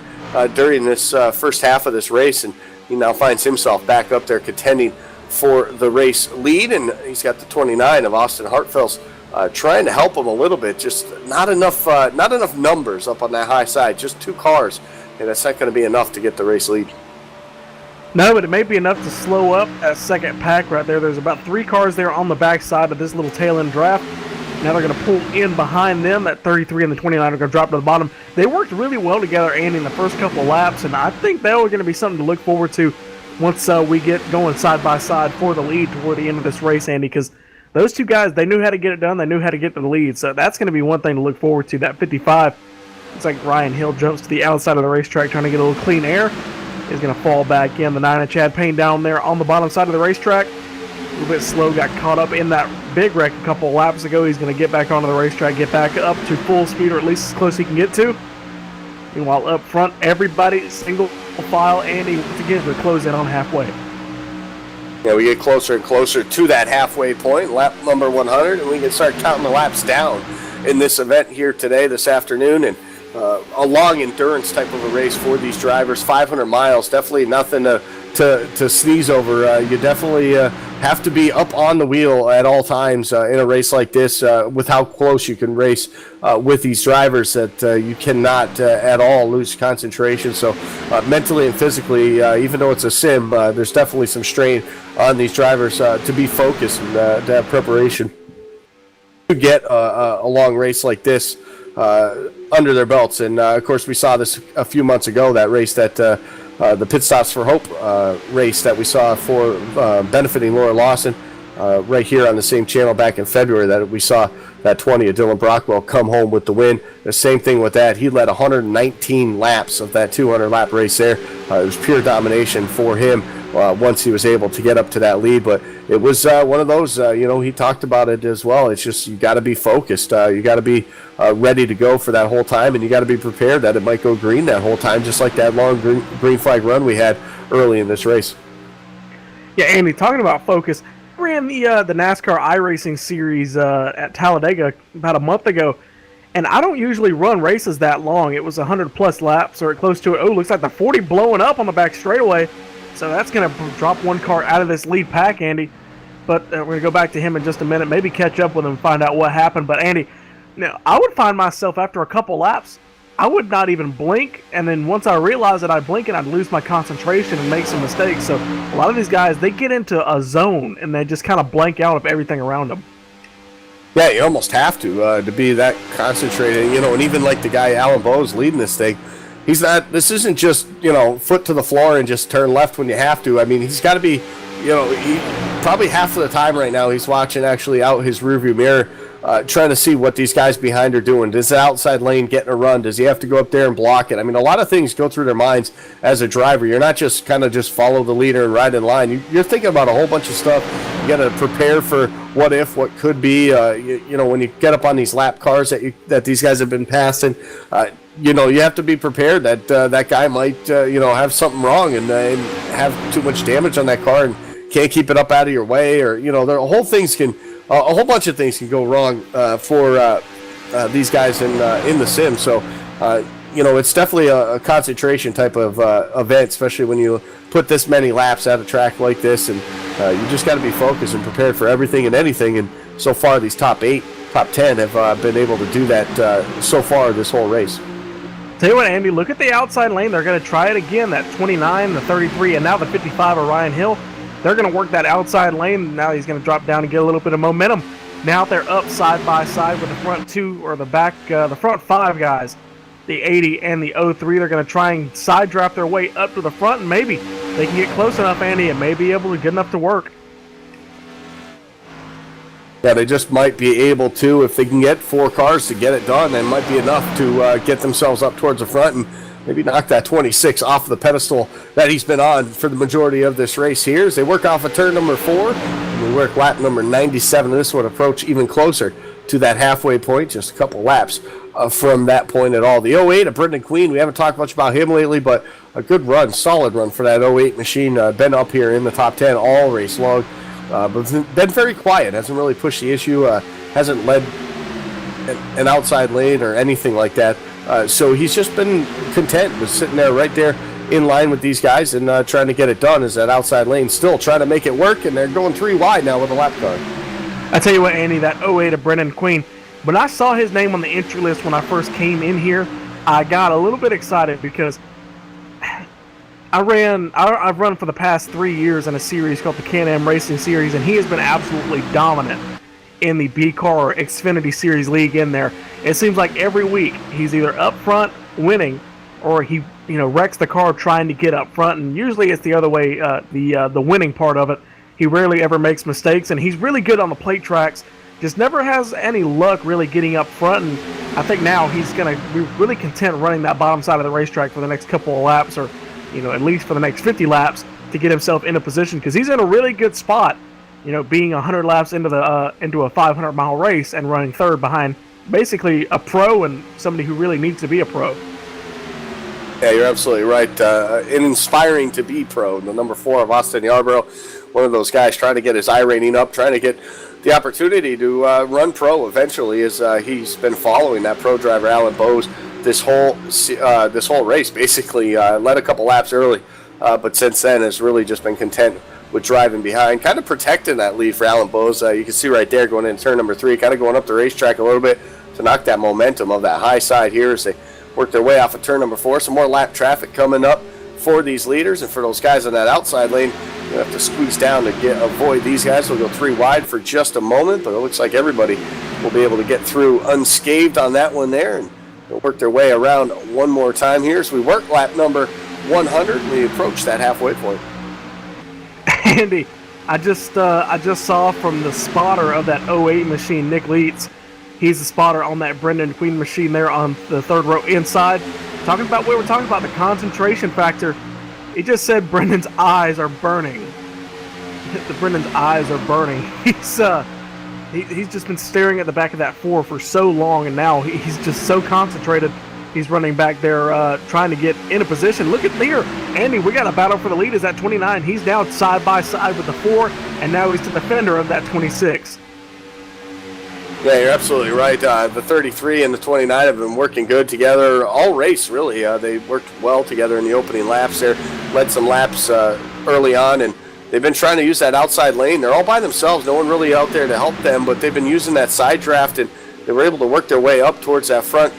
during this first half of this race. And he now finds himself back up there contending for the race lead. And he's got the 29 of Austin Hartfels trying to help him a little bit. Just not enough numbers up on that high side. Just 2 cars. And that's not going to be enough to get the race lead. No, but it may be enough to slow up that second pack right there. There's about 3 cars there on the back side of this little tail-end draft. Now they're going to pull in behind them. That 33 and the 29 are going to drop to the bottom. They worked really well together, Andy, in the first couple of laps, and I think they're going to be something to look forward to once we get going side by side for the lead toward the end of this race, Andy, because those 2 guys, they knew how to get it done. They knew how to get to the lead, so that's going to be one thing to look forward to. That 55, it's like Ryan Hill jumps to the outside of the racetrack trying to get a little clean air. He's going to fall back in. The 9 of Chad Payne down there on the bottom side of the racetrack. A little bit slow, got caught up in that big wreck a couple of laps ago. He's going to get back onto the racetrack, get back up to full speed, or at least as close as he can get to. Meanwhile, up front, everybody single file. Andy, once again, we close in on halfway. Yeah, we get closer and closer to that halfway point, lap number 100, and we can start counting the laps down in this event here today, this afternoon. And a long endurance type of a race for these drivers. 500 miles, definitely nothing to sneeze over. You definitely have to be up on the wheel at all times in a race like this with how close you can race with these drivers, that you cannot at all lose concentration. So mentally and physically, even though it's a sim, there's definitely some strain on these drivers to be focused and to have preparation to get a long race like this under their belts. And of course, we saw this a few months ago, that race that the Pit Stops for Hope race that we saw for benefiting Laura Lawson right here on the same channel back in February, that we saw that 20 of Dylan Brockwell come home with the win. The same thing with that. He led 119 laps of that 200-lap race there. It was pure domination for him once he was able to get up to that lead. But it was one of those, he talked about it as well. It's just you got to be focused. You got to be ready to go for that whole time, and you got to be prepared that it might go green that whole time, just like that long green flag run we had early in this race. Yeah, Andy, talking about focus, I ran the NASCAR iRacing series at Talladega about a month ago, and I don't usually run races that long. It was 100-plus laps or close to it. Oh, looks like the 40 blowing up on the back straightaway. So that's going to drop one car out of this lead pack, Andy. But we're going to go back to him in just a minute, maybe catch up with him and find out what happened. But, Andy, I would find myself after a couple laps, I would not even blink. And then once I realized that I'd blink and I'd lose my concentration and make some mistakes. So a lot of these guys, they get into a zone and they just kind of blank out of everything around them. Yeah, you almost have to be that concentrated. And even like the guy, Alan Bowes, leading this thing, he's not, this isn't just, foot to the floor and just turn left when you have to. I mean, he's got to be, probably half of the time right now he's watching actually out his rearview mirror, trying to see what these guys behind are doing. Does the outside lane getting a run? Does he have to go up there and block it? I mean, a lot of things go through their minds as a driver. You're not just kind of just follow the leader and ride in line. You're thinking about a whole bunch of stuff. You got to prepare for what if, what could be. You know, when you get up on these lap cars that these guys have been passing, you know, you have to be prepared that that guy might, you know, have something wrong and have too much damage on that car and can't keep it up out of your way, or, you know, a whole bunch of things can go wrong for these guys in the sim. So, you know, it's definitely a concentration type of event, especially when you put this many laps at a track like this, and you just got to be focused and prepared for everything and anything. And so far, these top 8, top 10 have been able to do that so far this whole race. Tell you what, Andy, look at the outside lane. They're going to try it again, that 29, the 33, and now the 55 of Ryan Hill. They're going to work that outside lane. Now he's going to drop down and get a little bit of momentum. Now they're up side by side with the front 2 or the front 5 guys, the 80 and the 03. They're going to try and side draft their way up to the front, and maybe they can get close enough, Andy, and may be able to get enough to work. Yeah, they just might be able to, if they can get 4 cars to get it done, that might be enough to get themselves up towards the front and maybe knock that 26 off the pedestal that he's been on for the majority of this race here. As they work off of turn number 4, and we work lap number 97, and this would approach even closer to that halfway point, just a couple laps from that point at all. The 08 of Brendan Queen, we haven't talked much about him lately, but a good run, solid run for that 08 machine. Been up here in the top 10 all race long, but been very quiet, hasn't really pushed the issue, hasn't led an outside lane or anything like that. So he's just been content with sitting there right there in line with these guys and trying to get it done as that outside lane still trying to make it work, and they're going 3 wide now with a lap car. I tell you what, Andy, that 08 of Brendan Queen, when I saw his name on the entry list when I first came in here, I got a little bit excited because I've run for the past 3 years in a series called the Can-Am Racing Series, and he has been absolutely dominant in the B-Car or Xfinity Series League in there. It seems like every week he's either up front winning or he, you know, wrecks the car trying to get up front, and usually it's the other way, the winning part of it. He rarely ever makes mistakes, and he's really good on the plate tracks, just never has any luck really getting up front, and I think now he's going to be really content running that bottom side of the racetrack for the next couple of laps, or, you know, at least for the next 50 laps to get himself into position, because he's in a really good spot, you know, being 100 laps into a 500-mile race and running third behind basically a pro and somebody who really needs to be a pro. Yeah, you're absolutely right. And inspiring to be pro. The number 4 of Austin Yarborough, one of those guys trying to get his I rating up, trying to get the opportunity to run pro eventually, as he's been following that pro driver Alan Bowes this whole race. Basically, led a couple laps early, but since then has really just been content with driving behind, kind of protecting that lead for Alan Bowes. You can see right there going into turn number 3, kind of going up the racetrack a little bit to knock that momentum of that high side here as they work their way off of turn number 4. Some more lap traffic coming up for these leaders, and for those guys on that outside lane, you have to squeeze down to avoid these guys. They'll go 3 wide for just a moment, but it looks like everybody will be able to get through unscathed on that one there, and they'll work their way around one more time here as we work lap number 100 and we approach that halfway point. Andy, I just saw from the spotter of that 08 machine, Nick Leitz. He's the spotter on that Brendan Queen machine there on the 3rd row inside. We were talking about the concentration factor. He just said Brendan's eyes are burning. Brendan's eyes are burning. He's just been staring at the back of that 4 for so long, and now he's just so concentrated. He's running back there trying to get in a position. Look at there. Andy, we got a battle for the lead. Is that 29? He's now side by side with the 4, and now he's the defender of that 26. Yeah, you're absolutely right. The 33 and the 29 have been working good together all race, really. They worked well together in the opening laps there, led some laps early on, and they've been trying to use that outside lane. They're all by themselves. No one really out there to help them, but they've been using that side draft, and they were able to work their way up towards that front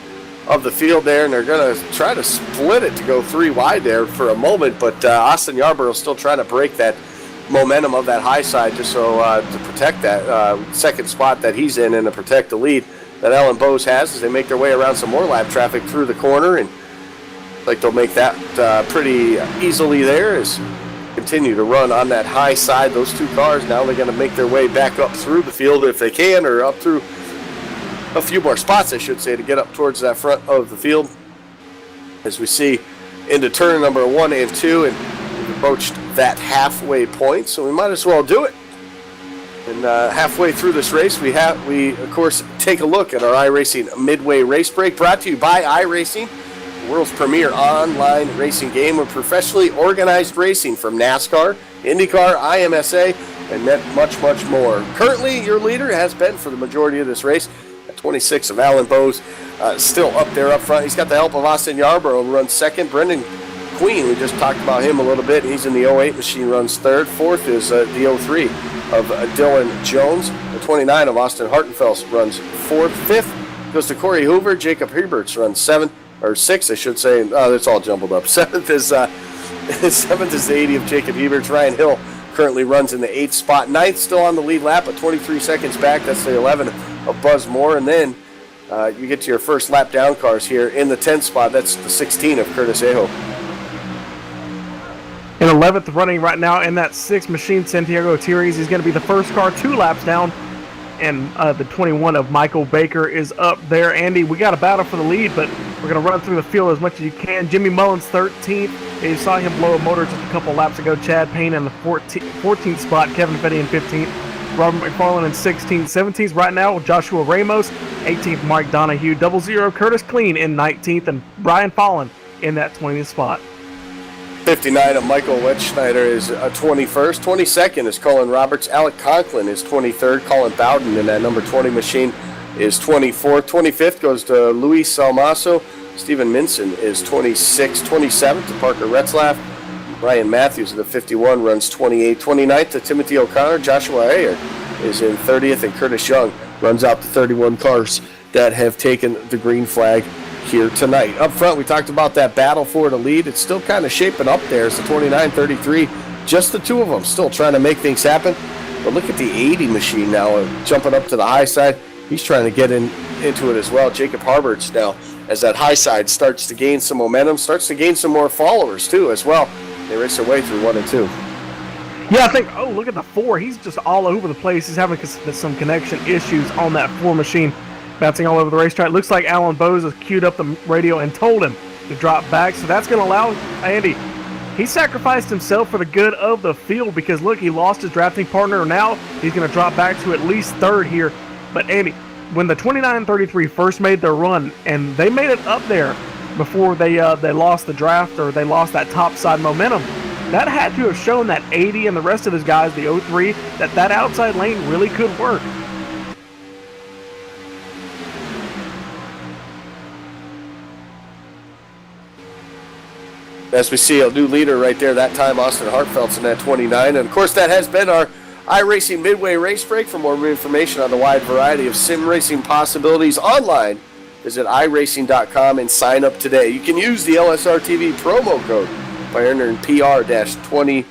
of the field there, and they're going to try to split it to go 3 wide there for a moment, but Austin Yarborough still trying to break that momentum of that high side just so to protect that second spot that he's in and to protect the lead that Alan Bowes has as they make their way around some more lap traffic through the corner, and like they'll make that pretty easily there as they continue to run on that high side. Those two cars, now they're going to make their way back up through the field if they can, or up through a few more spots, I should say, to get up towards that front of the field. As we see into turn number 1 and 2, and we've approached that halfway point, so we might as well do it. And halfway through this race, we of course take a look at our iRacing Midway Race Break, brought to you by iRacing, the world's premier online racing game with professionally organized racing from NASCAR, IndyCar, IMSA, and much, much more. Currently, your leader has been for the majority of this race at 26 of Alan Bowes, still up there up front. He's got the help of Austin Yarborough, who runs second. Brendan Queen, we just talked about him a little bit. He's in the 08 machine, runs third. Fourth is the 03 of Dylan Jones. The 29 of Austin Hartenfels runs fourth. Fifth goes to Corey Hoover. Jacob Herberts runs sixth, I should say. Oh, it's all jumbled up. Seventh is the 80 of Jacob Herberts. Ryan Hill currently runs in the 8th spot. Ninth still on the lead lap, but 23 seconds back. That's the 11 of Buzz Moore. And then you get to your first lap down cars here in the 10th spot. That's the 16 of Curtis Aho. In 11th running right now in that 6th machine, Santiago Gutierrez. He's going to be the first car 2 laps down. And the 21 of Michael Baker is up there. Andy, we got a battle for the lead, but we're going to run through the field as much as you can. Jimmy Mullins, 13th. You saw him blow a motor just a couple laps ago. Chad Payne in the 14th spot. Kevin Fetty in 15th. Robert McFarland in 16th. 17th right now, Joshua Ramos. 18th, Mike Donahue. 00, Curtis Clean in 19th. And Brian Fallon in that 20th spot. 59 of Michael Wetschneider is 21st. 22nd is Colin Roberts. Alec Conklin is 23rd. Colin Bowden in that number 20 machine is 24th. 25th goes to Luis Salmaso. Stephen Minson is 26th. 27th to Parker Retzlaff. Ryan Matthews in the 51 runs 28th. 29th to Timothy O'Connor. Joshua Ayer is in 30th. And Curtis Young runs out the 31 cars that have taken the green flag here tonight. Up front, we talked about that battle for the lead. It's still kind of shaping up there. It's the 29-33. Just the two of them still trying to make things happen. But look at the 80 machine now jumping up to the high side. He's trying to get into it as well. Jacob Harberts now, as that high side starts to gain some momentum, starts to gain some more followers too as well. They race their way through 1 and 2. Yeah, I think, look at the 4. He's just all over the place. He's having some connection issues on that 4 machine. Bouncing all over the racetrack. Looks like Alan Bowes has queued up the radio and told him to drop back. So that's going to allow Andy. He sacrificed himself for the good of the field because, look, he lost his drafting partner. Now he's going to drop back to at least 3rd here. But, Andy, when the 29-33 first made their run, and they made it up there before they lost the draft or they lost that top side momentum, that had to have shown that 80 and the rest of his guys, the 03, that outside lane really could work. As we see a new leader right there, that time Austin Hartfeld's in that 29. And of course, that has been our iRacing Midway Race Break. For more information on the wide variety of sim racing possibilities online, visit iRacing.com and sign up today. You can use the LSRTV promo code by entering PR-2016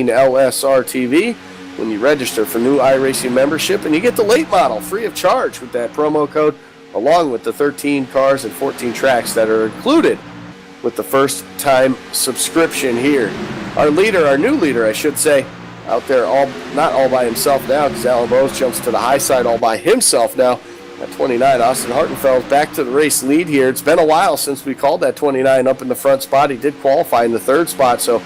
LSRTV when you register for new iRacing membership, and you get the late model free of charge with that promo code, along with the 13 cars and 14 tracks that are included with the first-time subscription here. Our new leader, I should say, out there not all by himself now, because Alan Bowes jumps to the high side all by himself now. At 29, Austin Hartenfeld back to the race lead here. It's been a while since we called that 29 up in the front spot. He did qualify in the 3rd spot, so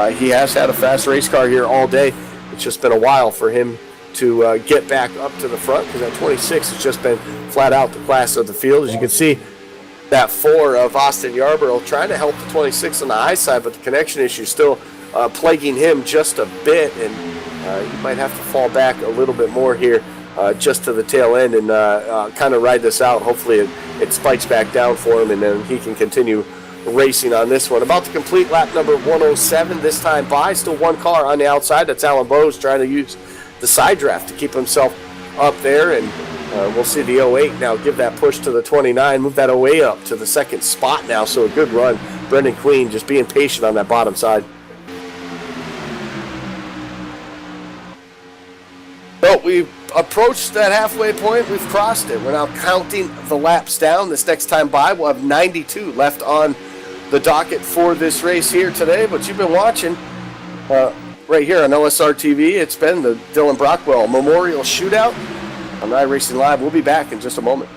he has had a fast race car here all day. It's just been a while for him to get back up to the front, because that 26 has just been flat out the class of the field. As you can see, that 4 of Austin Yarborough trying to help the 26 on the high side, but the connection issue still plaguing him just a bit, and he might have to fall back a little bit more here just to the tail end and kind of ride this out. Hopefully it spikes back down for him, and then he can continue racing on this one. About to complete lap number 107 this time by. Still 1 car on the outside. That's Alan Bowes trying to use the side draft to keep himself up there, and we'll see the 08 now give that push to the 29, move that 08 up to the 2nd spot now, so a good run. Brendan Queen just being patient on that bottom side. So we've approached that halfway point. We've crossed it. We're now counting the laps down. This next time by, we'll have 92 left on the docket for this race here today, but you've been watching right here on LSRTV. It's been the Dylan Brockwell Memorial Shootout on iRacing Live. We'll be back in just a moment.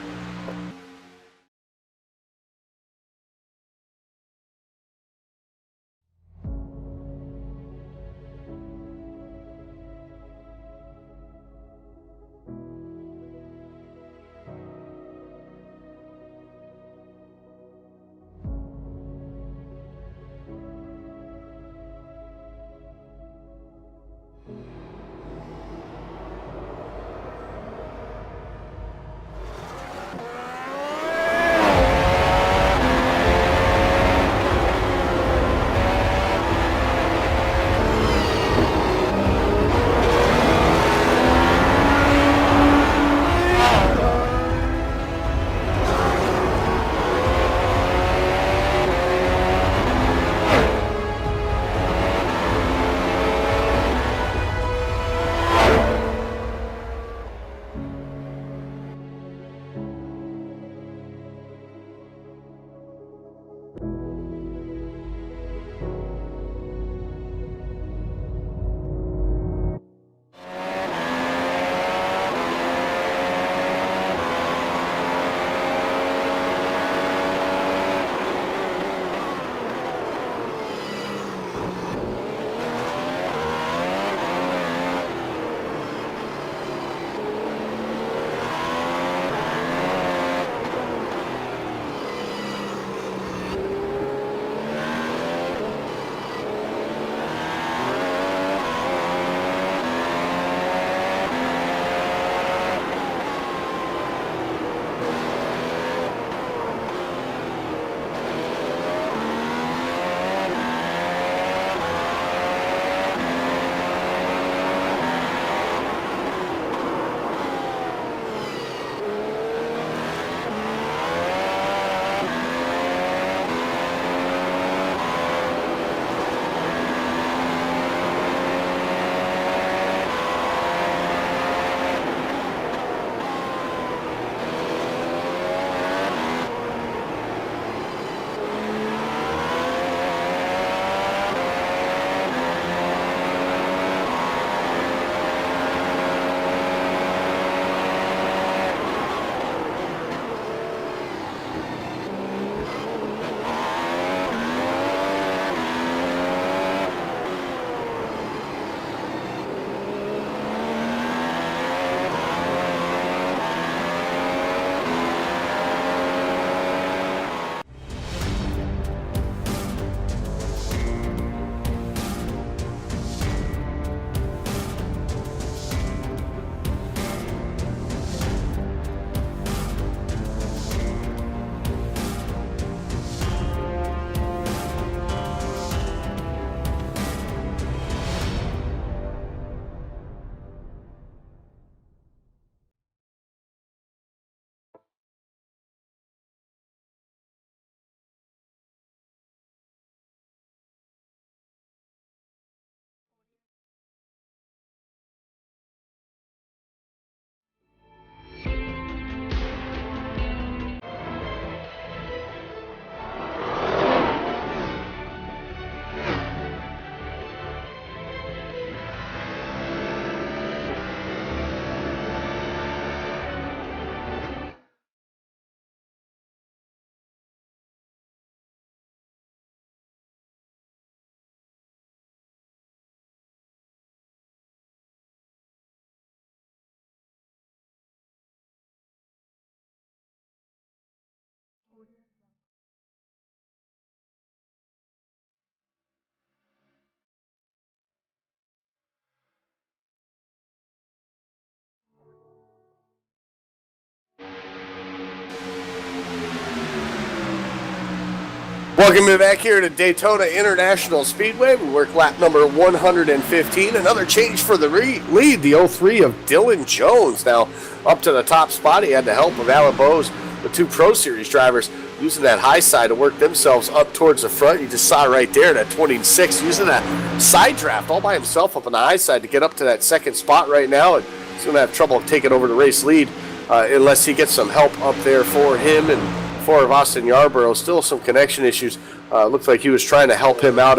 Welcome back here to Daytona International Speedway. We work lap number 115. Another change for the lead, the 03 of Dylan Jones. Now up to the top spot. He had the help of Alan Bowes, the two Pro Series drivers, using that high side to work themselves up towards the front. You just saw right there, that 26, using that side draft all by himself up on the high side to get up to that second spot right now. And he's going to have trouble taking over the race lead unless he gets some help up there for him and for Austin Yarborough. Still some connection issues. Looks like he was trying to help him out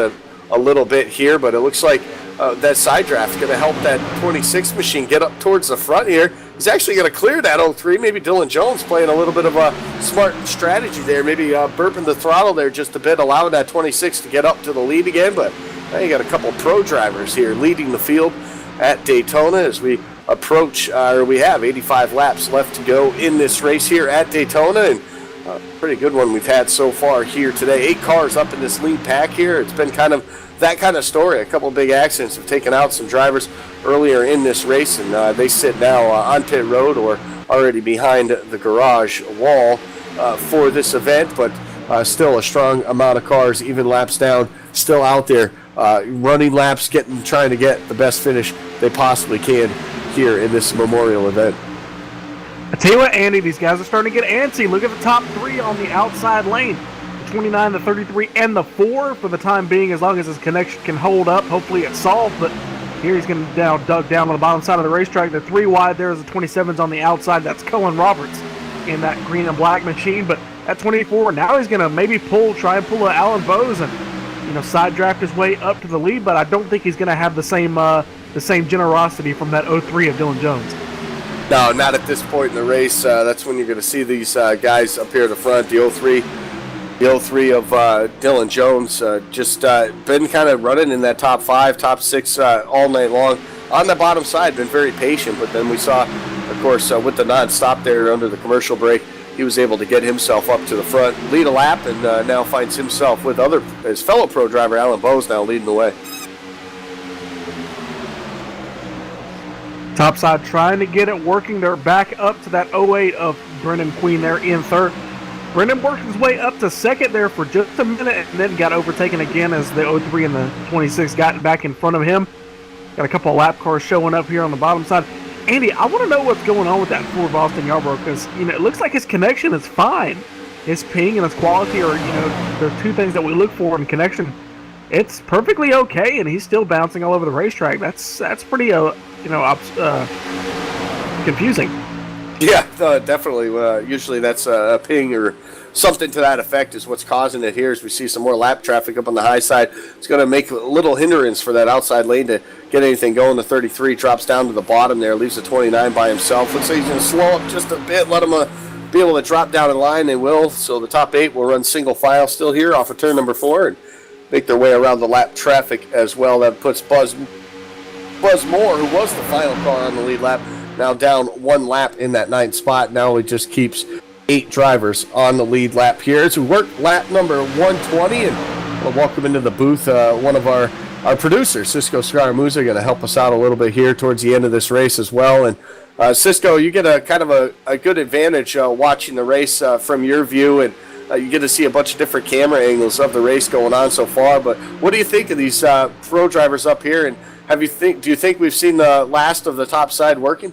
a little bit here, but it looks like that side draft is going to help that 26 machine get up towards the front here. He's actually going to clear that 03. Maybe Dylan Jones playing a little bit of a smart strategy there, maybe burping the throttle there just a bit, allowing that 26 to get up to the lead again. But now you got a couple pro drivers here leading the field at Daytona as we approach, we have 85 laps left to go in this race here at Daytona, and pretty good one we've had so far here today. 8 cars up in this lead pack here. It's been kind of that kind of story. A couple of big accidents have taken out some drivers earlier in this race, and they sit now on pit road or already behind the garage wall for this event, but still a strong amount of cars, even laps down, still out there running laps, trying to get the best finish they possibly can here in this Memorial event. I tell you what, Andy, these guys are starting to get antsy. Look at the top 3 on the outside lane. The 29, the 33, and the 4 for the time being, as long as his connection can hold up. Hopefully it's solved, but here he's going to dug down on the bottom side of the racetrack. The 3 wide there is the 27s on the outside. That's Cullen Roberts in that green and black machine, but at 24, now he's going to maybe try and pull an Alan Bowes and side draft his way up to the lead, but I don't think he's going to have the same generosity from that 03 of Dylan Jones. No, not at this point in the race. That's when you're going to see these guys up here at the front. The 03 of Dylan Jones just been kind of running in that top 5, top 6 all night long. On the bottom side, been very patient, but then we saw, of course, with the non-stop there under the commercial break, he was able to get himself up to the front, lead a lap, and now finds himself with his fellow pro driver, Alan Bowes, now leading the way. Topside trying to get it working. They're back up to that 08 of Brendan Queen there in third. Brendan worked his way up to second there for just a minute and then got overtaken again as the 03 and the 26 got back in front of him. Got a couple of lap cars showing up here on the bottom side. Andy, I want to know what's going on with that Ford Boston Yarborough, because it looks like his connection is fine. His ping and his quality are, the 2 things that we look for in connection. It's perfectly okay, and he's still bouncing all over the racetrack. That's pretty confusing. Yeah, definitely. Usually that's a ping or something to that effect is what's causing it here as we see some more lap traffic up on the high side. It's going to make a little hindrance for that outside lane to get anything going. The 33 drops down to the bottom there, leaves the 29 by himself. Looks like he's going to slow up just a bit, let him be able to drop down in line. They will. So the top 8 will run single file still here off of turn number 4 and make their way around the lap traffic as well. That puts Buzz Moore, who was the final car on the lead lap, now down 1 lap in that 9th spot. Now it just keeps 8 drivers on the lead lap here as we work lap number 120, and we'll welcome into the booth one of our producers, Cisco Scaramuza, going to help us out a little bit here towards the end of this race as well. And Cisco, you get a kind of a good advantage watching the race from your view, and you get to see a bunch of different camera angles of the race going on so far. But what do you think of these pro drivers up here, and do you think we've seen the last of the top side working?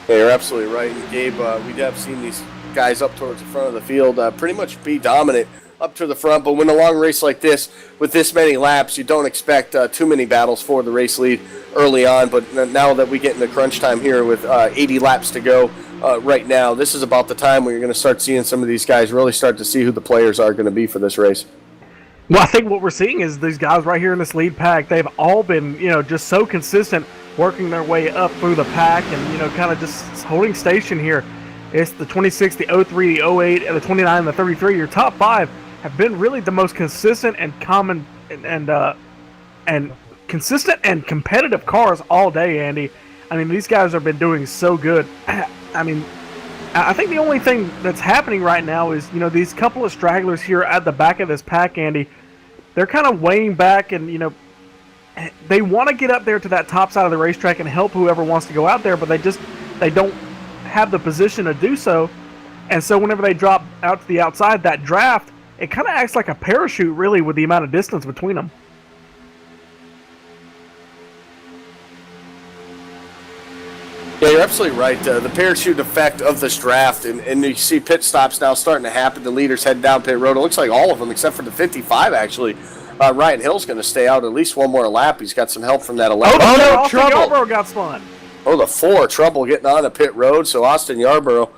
Yeah, you're absolutely right. And Gabe, we have seen these guys up towards the front of the field pretty much be dominant up to the front. But when a long race like this, with this many laps, you don't expect too many battles for the race lead early on. But now that we get into crunch time here with 80 laps to go right now, this is about the time where you're going to start seeing some of these guys really start to see who the players are going to be for this race. Well, I think what we're seeing is these guys right here in this lead pack, they've all been, just so consistent, working their way up through the pack and, kind of just holding station here. It's the 26, the 03, the 08, and the 29, and the 33. Your top 5 have been really the most consistent and common and consistent and competitive cars all day, Andy. I mean, these guys have been doing so good. I mean, I think the only thing that's happening right now is, these couple of stragglers here at the back of this pack, Andy, they're kind of weighing back and, they want to get up there to that top side of the racetrack and help whoever wants to go out there, but they don't have the position to do so. And so whenever they drop out to the outside, that draft, it kind of acts like a parachute, really, with the amount of distance between them. Yeah, you're absolutely right. The parachute effect of this draft, and you see pit stops now starting to happen. The leaders heading down pit road. It looks like all of them, except for the 55, actually. Ryan Hill's going to stay out at least one more lap. He's got some help from that 11. Oh, no, Austin Austin Yarborough Yarborough got spun. Oh, the 4, trouble getting on the pit road. So Austin Yarborough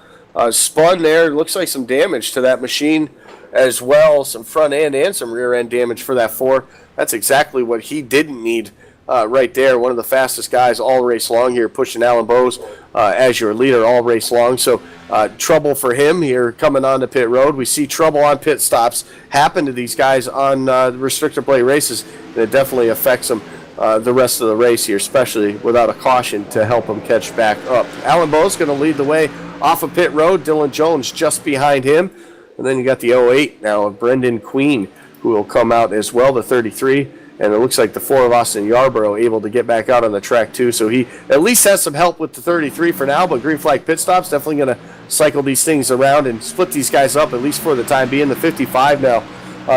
spun there. Looks like some damage to that machine as well. Some front end and some rear end damage for that 4. That's exactly what he didn't need. Right there, one of the fastest guys all race long here, pushing Alan Bowes as your leader all race long. So trouble for him here coming on to pit road. We see trouble on pit stops happen to these guys on restrictor plate races, and it definitely affects them the rest of the race here, especially without a caution to help them catch back up. Alan Bowes going to lead the way off of pit road. Dylan Jones just behind him. And then you got the 08 now of Brendan Queen, who will come out as well, the 33. And it looks like the 4 of Austin Yarborough able to get back out on the track too. So he at least has some help with the 33 for now, but green flag pit stops definitely going to cycle these things around and split these guys up, at least for the time being. The 55 now,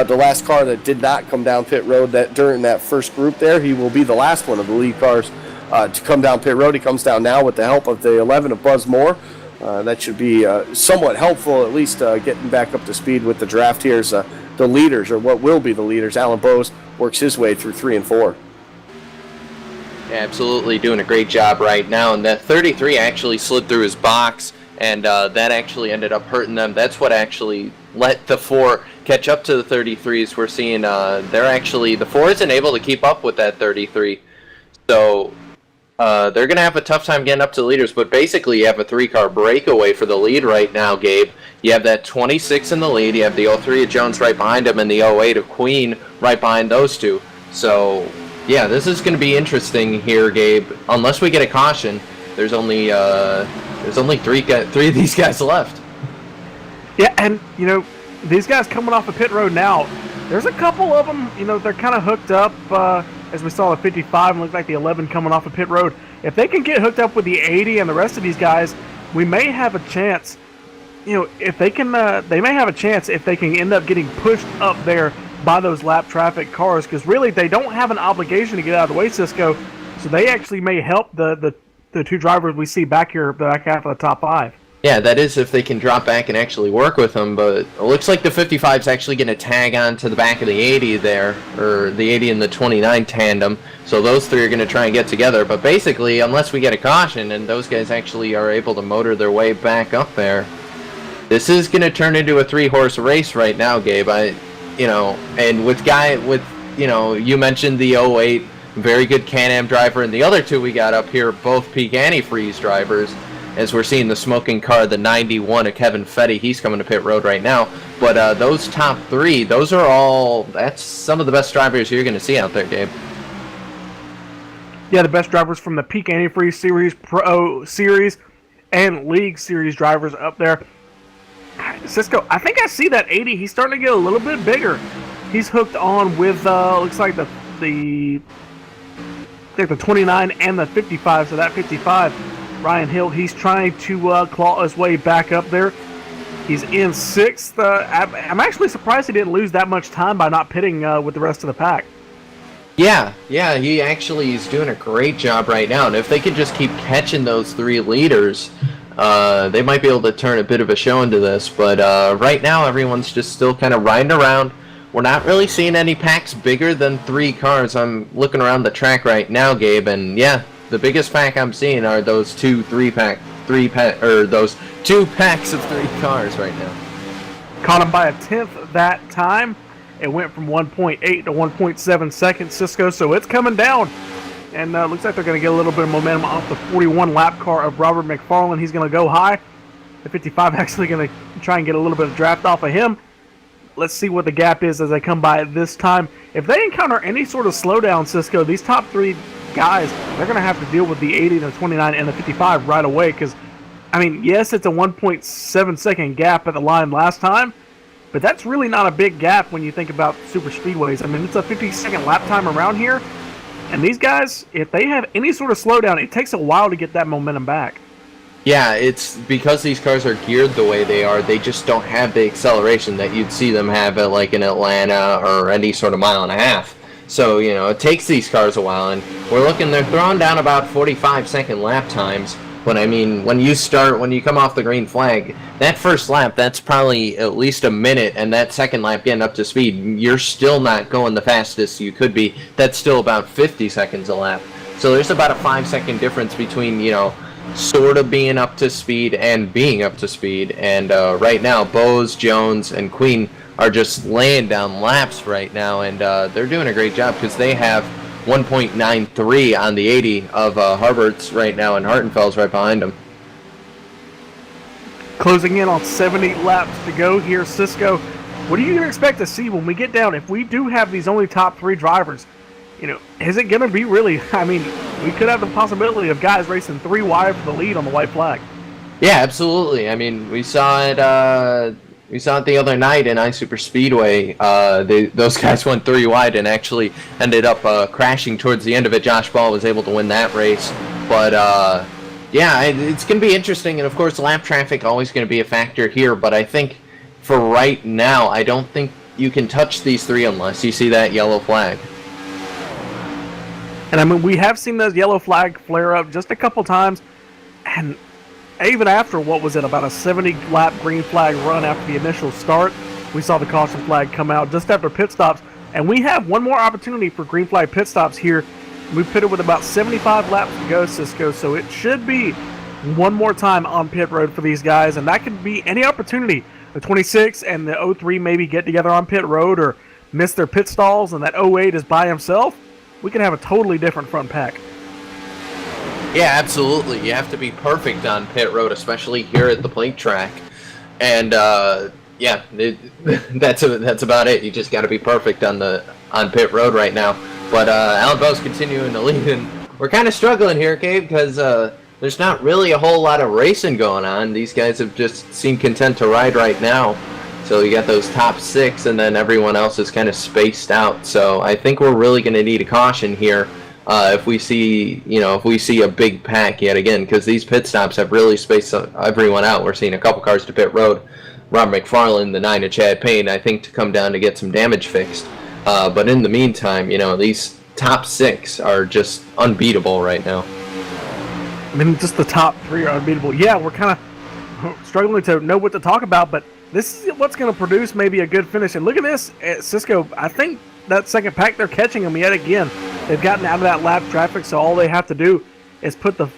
the last car that did not come down pit road that during that first group there, he will be the last one of the lead cars to come down pit road. He comes down now with the help of the 11 of Buzz Moore. That should be somewhat helpful, at least getting back up to speed with the draft here. As the leaders, or what will be the leaders, Alan Bowes works his way through 3 and 4. Yeah, absolutely doing a great job right now. And that 33 actually slid through his box, and that actually ended up hurting them. That's what actually let the 4 catch up to the 33s. We're seeing the 4 isn't able to keep up with that 33. So they're going to have a tough time getting up to the leaders, but basically you have a 3-car breakaway for the lead right now, Gabe. You have that 26 in the lead, you have the 03 of Jones right behind him, and the 08 of Queen right behind those two. So, yeah, this is going to be interesting here, Gabe. Unless we get a caution, there's only three of these guys left. Yeah, and, these guys coming off of pit road now, there's a couple of them, they're kind of hooked up, as we saw the 55 and looked like the 11 coming off of pit road. If they can get hooked up with the 80 and the rest of these guys, we may have a chance. If they can, they may have a chance if they can end up getting pushed up there by those lap traffic cars, because really they don't have an obligation to get out of the way, Cisco. So they actually may help the 2 drivers we see back here, the back half of the top 5. Yeah, that is if they can drop back and actually work with them, but it looks like the 55 is actually going to tag on to the back of the 80 there, or the 80 and the 29 tandem, so those 3 are going to try and get together, but basically, unless we get a caution and those guys actually are able to motor their way back up there, this is going to turn into a 3-horse race right now, Gabe. And with you mentioned the 08, very good Can-Am driver, and the other 2 we got up here, both peak antifreeze drivers, as we're seeing the smoking car, the 91 of Kevin Fetty. He's coming to pit road right now. But those top 3, that's some of the best drivers you're going to see out there, Gabe. Yeah, the best drivers from the Peak Antifreeze Series, Pro Series, and League Series drivers up there. Cisco, I think I see that 80. He's starting to get a little bit bigger. He's hooked on with, looks like the 29 and the 55. So that 55, Ryan Hill, he's trying to claw his way back up there. He's in 6th. I'm actually surprised he didn't lose that much time by not pitting with the rest of the pack. Yeah, he actually is doing a great job right now. And if they could just keep catching those 3 leaders, they might be able to turn a bit of a show into this. But right now, everyone's just still kind of riding around. We're not really seeing any packs bigger than 3 cars. I'm looking around the track right now, Gabe, and yeah, the biggest pack I'm seeing are those those 2 packs of 3 cars right now. Caught him by a 10th that time. It went from 1.8 to 1.7 seconds, Cisco, so it's coming down. And looks like they're going to get a little bit of momentum off the 41 lap car of Robert McFarland. He's going to go high. The 55 actually going to try and get a little bit of draft off of him. Let's see what the gap is as they come by this time. If they encounter any sort of slowdown, Cisco, these top 3 guys, they're going to have to deal with the 80, the 29, and the 55 right away. Because, I mean, yes, it's a 1.7 second gap at the line last time, but that's really not a big gap when you think about super speedways. I mean, it's a 50-second lap time around here. And these guys, if they have any sort of slowdown, it takes a while to get that momentum back. Yeah, it's because these cars are geared the way they are, they just don't have the acceleration that you'd see them have at like in Atlanta or any sort of mile and a half. So, it takes these cars a while, and they're throwing down about 45-second lap times But I mean, when you come off the green flag, that first lap, that's probably at least a minute, and that second lap getting up to speed, you're still not going the fastest you could be. That's still about 50 seconds a lap. So there's about a 5-second difference between, sort of being up to speed and being up to speed. And right now, Bose, Jones, and Queen are just laying down laps right now, and they're doing a great job because they have 1.93 on the 80 of Harbert's right now, and Hartenfeld's right behind him. Closing in on 70 laps to go here, Cisco. What are you going to expect to see when we get down? If we do have these only top 3 drivers, is it going to be really, we could have the possibility of guys racing 3 wide for the lead on the white flag. Yeah, absolutely. I mean, we saw it the other night in iSuper Speedway. Those guys went 3 wide and actually ended up crashing towards the end of it. Josh Ball was able to win that race. But, it's going to be interesting. And, of course, lap traffic always going to be a factor here. But I think for right now, I don't think you can touch these 3 unless you see that yellow flag. And, we have seen those yellow flag flare up just a couple times. And even after, what was it, about a 70-lap green flag run after the initial start, we saw the caution flag come out just after pit stops. And we have one more opportunity for green flag pit stops here. We pitted with about 75 laps to go, Cisco, so it should be one more time on pit road for these guys, and that could be any opportunity. The 26 and the 03 maybe get together on pit road or miss their pit stalls, and that 08 is by himself. We can have a totally different front pack. Yeah, absolutely. You have to be perfect on pit road, especially here at the plate track. And that's about it. You just got to be perfect on pit road right now. But Alan Bow's continuing to lead, and we're kind of struggling here, Gabe, because there's not really a whole lot of racing going on. These guys have just seemed content to ride right now. So you got those top 6, and then everyone else is kind of spaced out. So I think we're really going to need a caution here if we see a big pack yet again, because these pit stops have really spaced everyone out. We're seeing a couple cars to pit road. Rob McFarland, the 9 of Chad Payne, I think, to come down to get some damage fixed. But in the meantime, these top 6 are just unbeatable right now. Just the top 3 are unbeatable. Yeah, we're kind of struggling to know what to talk about, but this is what's going to produce maybe a good finish. And look at this, Cisco. I think that second pack, they're catching them yet again. They've gotten out of that lap traffic, so all they have to do is put the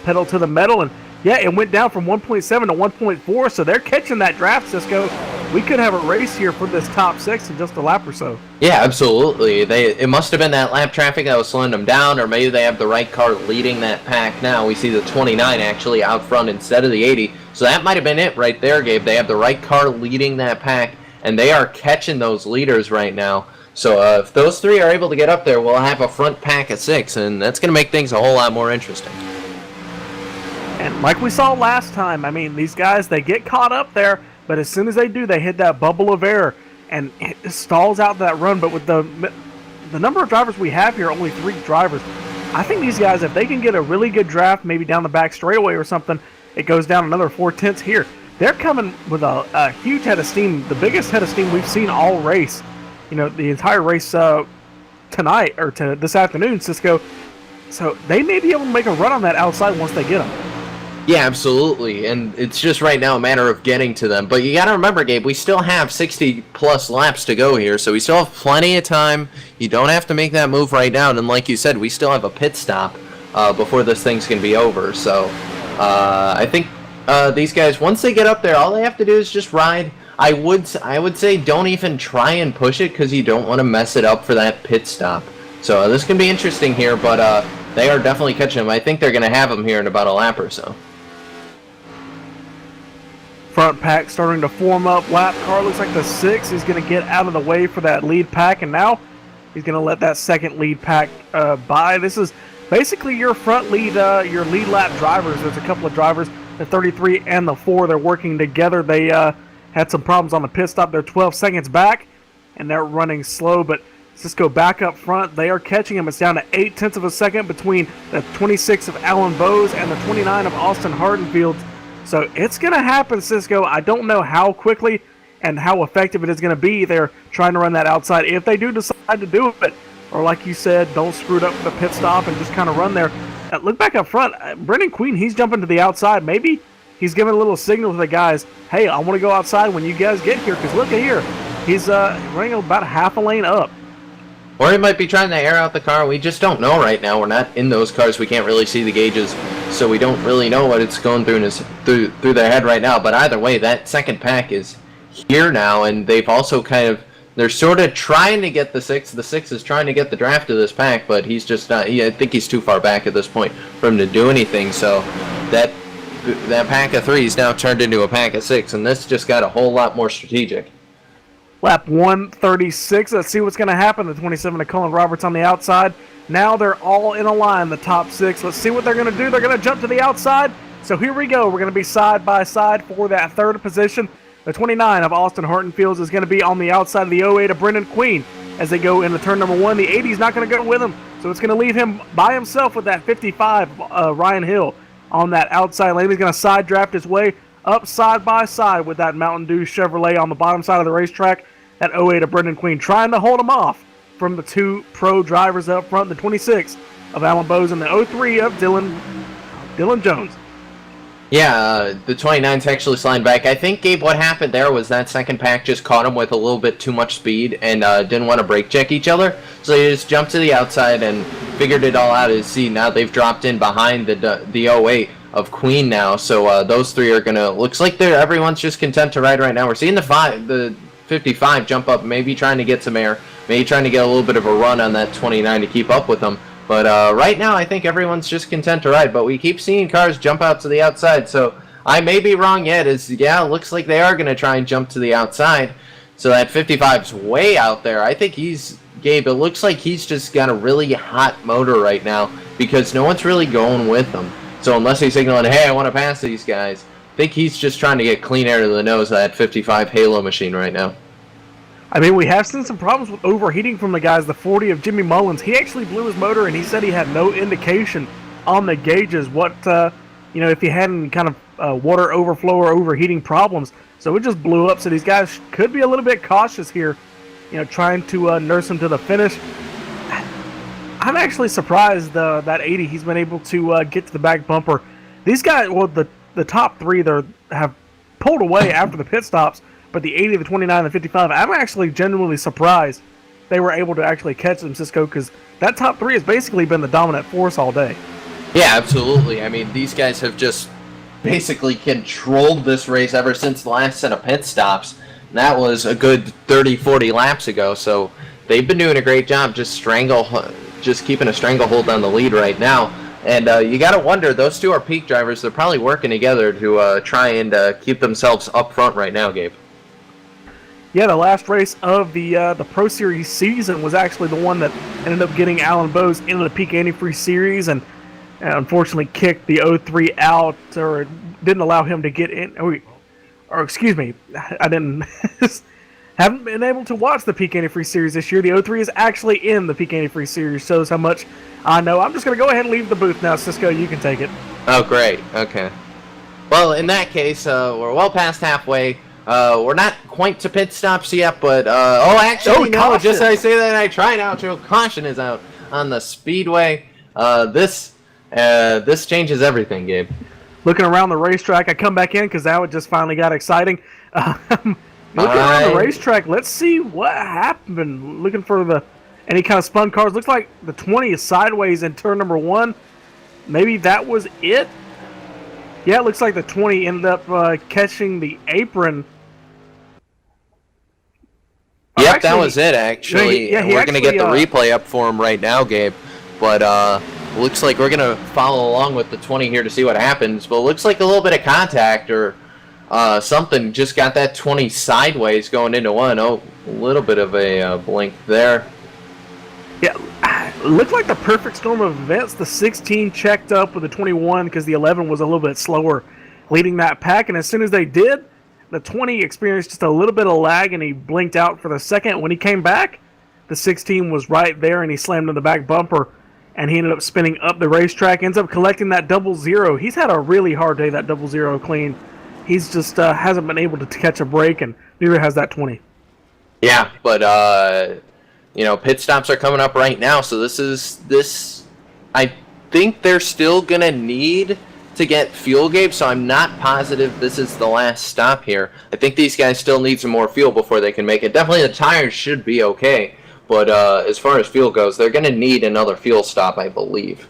pedal to the metal. And yeah, it went down from 1.7 to 1.4, so they're catching that draft, Cisco. We could have a race here for this top 6 in just a lap or so. Yeah, absolutely. It must have been that lap traffic that was slowing them down, or maybe they have the right car leading that pack now. We see the 29 actually out front instead of the 80. So that might have been it right there, Gabe. They have the right car leading that pack, and they are catching those leaders right now. So if those 3 are able to get up there, we'll have a front pack of 6, and that's going to make things a whole lot more interesting. And like we saw last time, these guys, they get caught up there, but as soon as they do, they hit that bubble of air, and it stalls out that run. But with the number of drivers we have here, only 3 drivers, I think these guys, if they can get a really good draft, maybe down the back straightaway or something, it goes down another 4/10 here. They're coming with a huge head of steam, the biggest head of steam we've seen all race. The entire race tonight, or this afternoon, Cisco. So they may be able to make a run on that outside once they get them. Yeah, absolutely, and it's just right now a matter of getting to them. But you got to remember, Gabe, we still have 60-plus laps to go here, so we still have plenty of time. You don't have to make that move right now, and like you said, we still have a pit stop before this thing's going to be over. So I think these guys, once they get up there, all they have to do is just ride. I would say don't even try and push it, because you don't want to mess it up for that pit stop. So this can be interesting here, but they are definitely catching them. I think they're going to have them here in about a lap or so. Front pack starting to form up. Lap car looks like the 6 is going to get out of the way for that lead pack, and now he's going to let that second lead pack by. This is basically your front lead, your lead lap drivers. There's a couple of drivers, the 33 and the 4. They're working together. They had some problems on the pit stop. They're 12 seconds back, and they're running slow, but Cisco back up front. They are catching him. It's down to 0.8 of a second between the 26 of Alan Bowes and the 29 of Austin Hardenfield. So it's going to happen, Cisco. I don't know how quickly and how effective it is going to be. They're trying to run that outside. If they do decide to do it, or like you said, don't screw it up with the pit stop and just kind of run there, Look back up front. Brendan Queen, he's jumping to the outside. Maybe he's giving a little signal to the guys, hey, I want to go outside when you guys get here, because look at here. He's running about half a lane up. Or he might be trying to air out the car. We just don't know right now. We're not in those cars. We can't really see the gauges, so we don't really know what it's going through through their head right now. But either way, that second pack is here now, and they've also they're sort of trying to get the 6. The 6 is trying to get the draft of this pack, but he's just not. I think he's too far back at this point for him to do anything. So that pack of 3 is now turned into a pack of 6, and this just got a whole lot more strategic. Lap 136. Let's see what's going to happen. The 27 of Cullen Roberts on the outside. Now they're all in a line, the top 6. Let's see what they're going to do. They're going to jump to the outside. So here we go. We're going to be side by side for that third position. The 29 of Austin Hartenfields is going to be on the outside of the 08 of Brendan Queen as they go into turn number 1. The 80 is not going to go with him, so it's going to leave him by himself with that 55, Ryan Hill, on that outside lane. He's going to side draft his way up side by side with that Mountain Dew Chevrolet on the bottom side of the racetrack. That 08 of Brendan Queen trying to hold him off from the 2 pro drivers up front, the 26 of Alan Bowes and the 03 of Dylan Jones. Yeah, the 29's actually sliding back. I think, Gabe, what happened there was that second pack just caught him with a little bit too much speed and didn't want to brake check each other. So they just jumped to the outside and figured it all out. See, now they've dropped in behind the 08 of Queen now. So those 3 are going to... Looks like everyone's just content to ride right now. We're seeing the 55 jump up, maybe trying to get some air, maybe trying to get a little bit of a run on that 29 to keep up with them. But right now, I think everyone's just content to ride. But we keep seeing cars jump out to the outside. So I may be wrong yet. It looks like they are going to try and jump to the outside. So that 55's way out there. I think Gabe, it looks like he's just got a really hot motor right now because no one's really going with him. So unless he's signaling, hey, I want to pass these guys, I think he's just trying to get clean air to the nose of that 55 Halo machine right now. I mean, we have seen some problems with overheating from the guys. The 40 of Jimmy Mullins, he actually blew his motor, and he said he had no indication on the gauges what, if he had any kind of water overflow or overheating problems. So it just blew up. So these guys could be a little bit cautious here, trying to nurse him to the finish. I'm actually surprised that 80, he's been able to get to the back bumper. These guys, well, the top 3 have pulled away after the pit stops. But the 80, the 29, and the 55, I'm actually genuinely surprised they were able to actually catch them, Cisco, because that top 3 has basically been the dominant force all day. Yeah, absolutely. I mean, these guys have just basically controlled this race ever since the last set of pit stops. And that was a good 30, 40 laps ago, so they've been doing a great job just keeping a stranglehold on the lead right now. And you got to wonder, those 2 are peak drivers. They're probably working together to try and keep themselves up front right now, Gabe. Yeah, the last race of the Pro Series season was actually the one that ended up getting Alan Bowes into the Peak Antifreeze Series and unfortunately kicked the 03 out, or didn't allow him to get in. Or excuse me, I didn't haven't been able to watch the Peak Antifreeze Series this year. The 03 is actually in the Peak Antifreeze Series, shows how much I know. I'm just going to go ahead and leave the booth now, Cisco. You can take it. Oh, great. Okay. Well, in that case, we're well past halfway. We're not quite to pit stops yet, but no, just as I say that, I try now to caution is out on the speedway. This changes everything, Gabe. Looking around the racetrack, I come back in because now it just finally got exciting. Looking around the racetrack, let's see what happened. Looking for any kind of spun cars. Looks like the 20 is sideways in turn number 1. Maybe that was it. Yeah, it looks like the 20 ended up catching the apron. Yep, actually, that was it, actually. Yeah, we're going to get the replay up for him right now, Gabe. But looks like we're going to follow along with the 20 here to see what happens. But it looks like a little bit of contact or something just got that 20 sideways going into 1. Oh, a little bit of a blink there. Yeah, it looked like the perfect storm of events. The 16 checked up with the 21 because the 11 was a little bit slower leading that pack. And as soon as they did, the 20 experienced just a little bit of lag and he blinked out for the second. When he came back, the 16 was right there and he slammed in the back bumper and he ended up spinning up the racetrack, ends up collecting that 00. He's had a really hard day, that 00 clean. He's just hasn't been able to catch a break, and neither has that 20. Yeah, but pit stops are coming up right now, so I think they're still going to need to get fuel, Gabe, so I'm not positive this is the last stop here. I think these guys still need some more fuel before they can make it. Definitely the tires should be okay, but as far as fuel goes, they're going to need another fuel stop, I believe.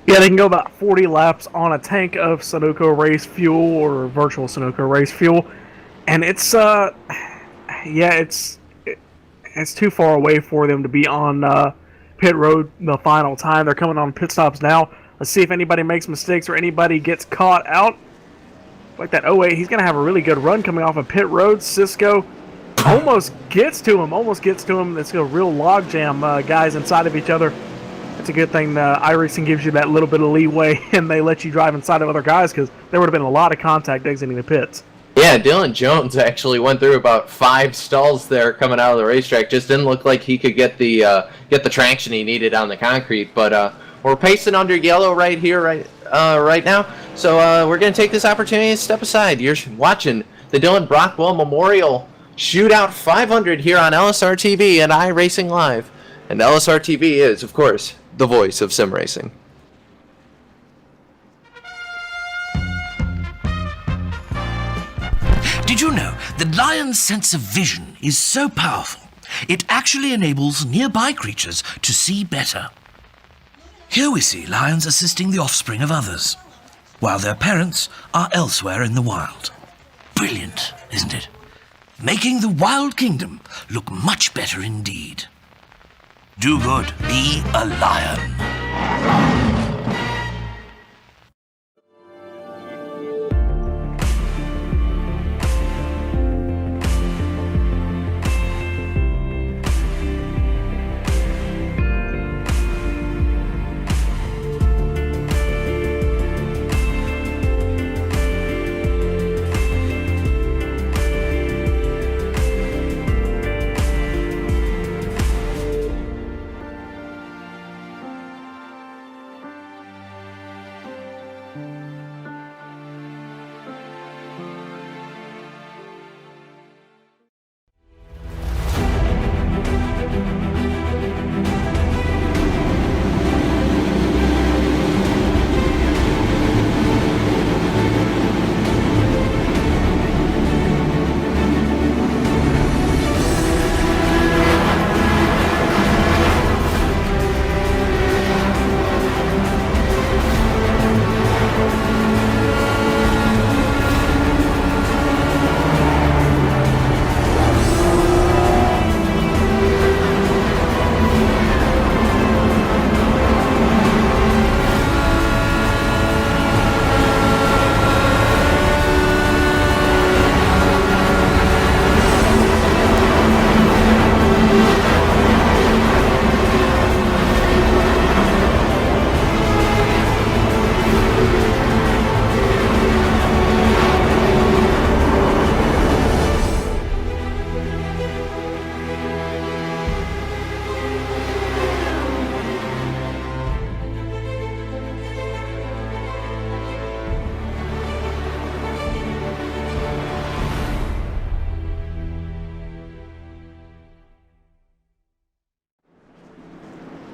Yeah, they can go about 40 laps on a tank of Sunoco race fuel or virtual Sunoco race fuel, and it's it's too far away for them to be on pit road the final time. They're coming on pit stops now. Let's see if anybody makes mistakes or anybody gets caught out. Like that 08, he's going to have a really good run coming off of pit road. Cisco almost gets to him. It's a real logjam, guys inside of each other. It's a good thing iRacing gives you that little bit of leeway and they let you drive inside of other guys, because there would have been a lot of contact exiting the pits. Yeah, Dylan Jones actually went through about 5 stalls there coming out of the racetrack. Just didn't look like he could get the traction he needed on the concrete. But we're pacing under yellow right here, right now. So we're going to take this opportunity to step aside. You're watching the Dylan Brockwell Memorial Shootout 500 here on LSRTV and iRacing Live. And LSRTV is, of course, the voice of sim racing. Did you know the lion's sense of vision is so powerful, it actually enables nearby creatures to see better? Here we see lions assisting the offspring of others, while their parents are elsewhere in the wild. Brilliant, isn't it? Making the wild kingdom look much better indeed. Do good, be a lion.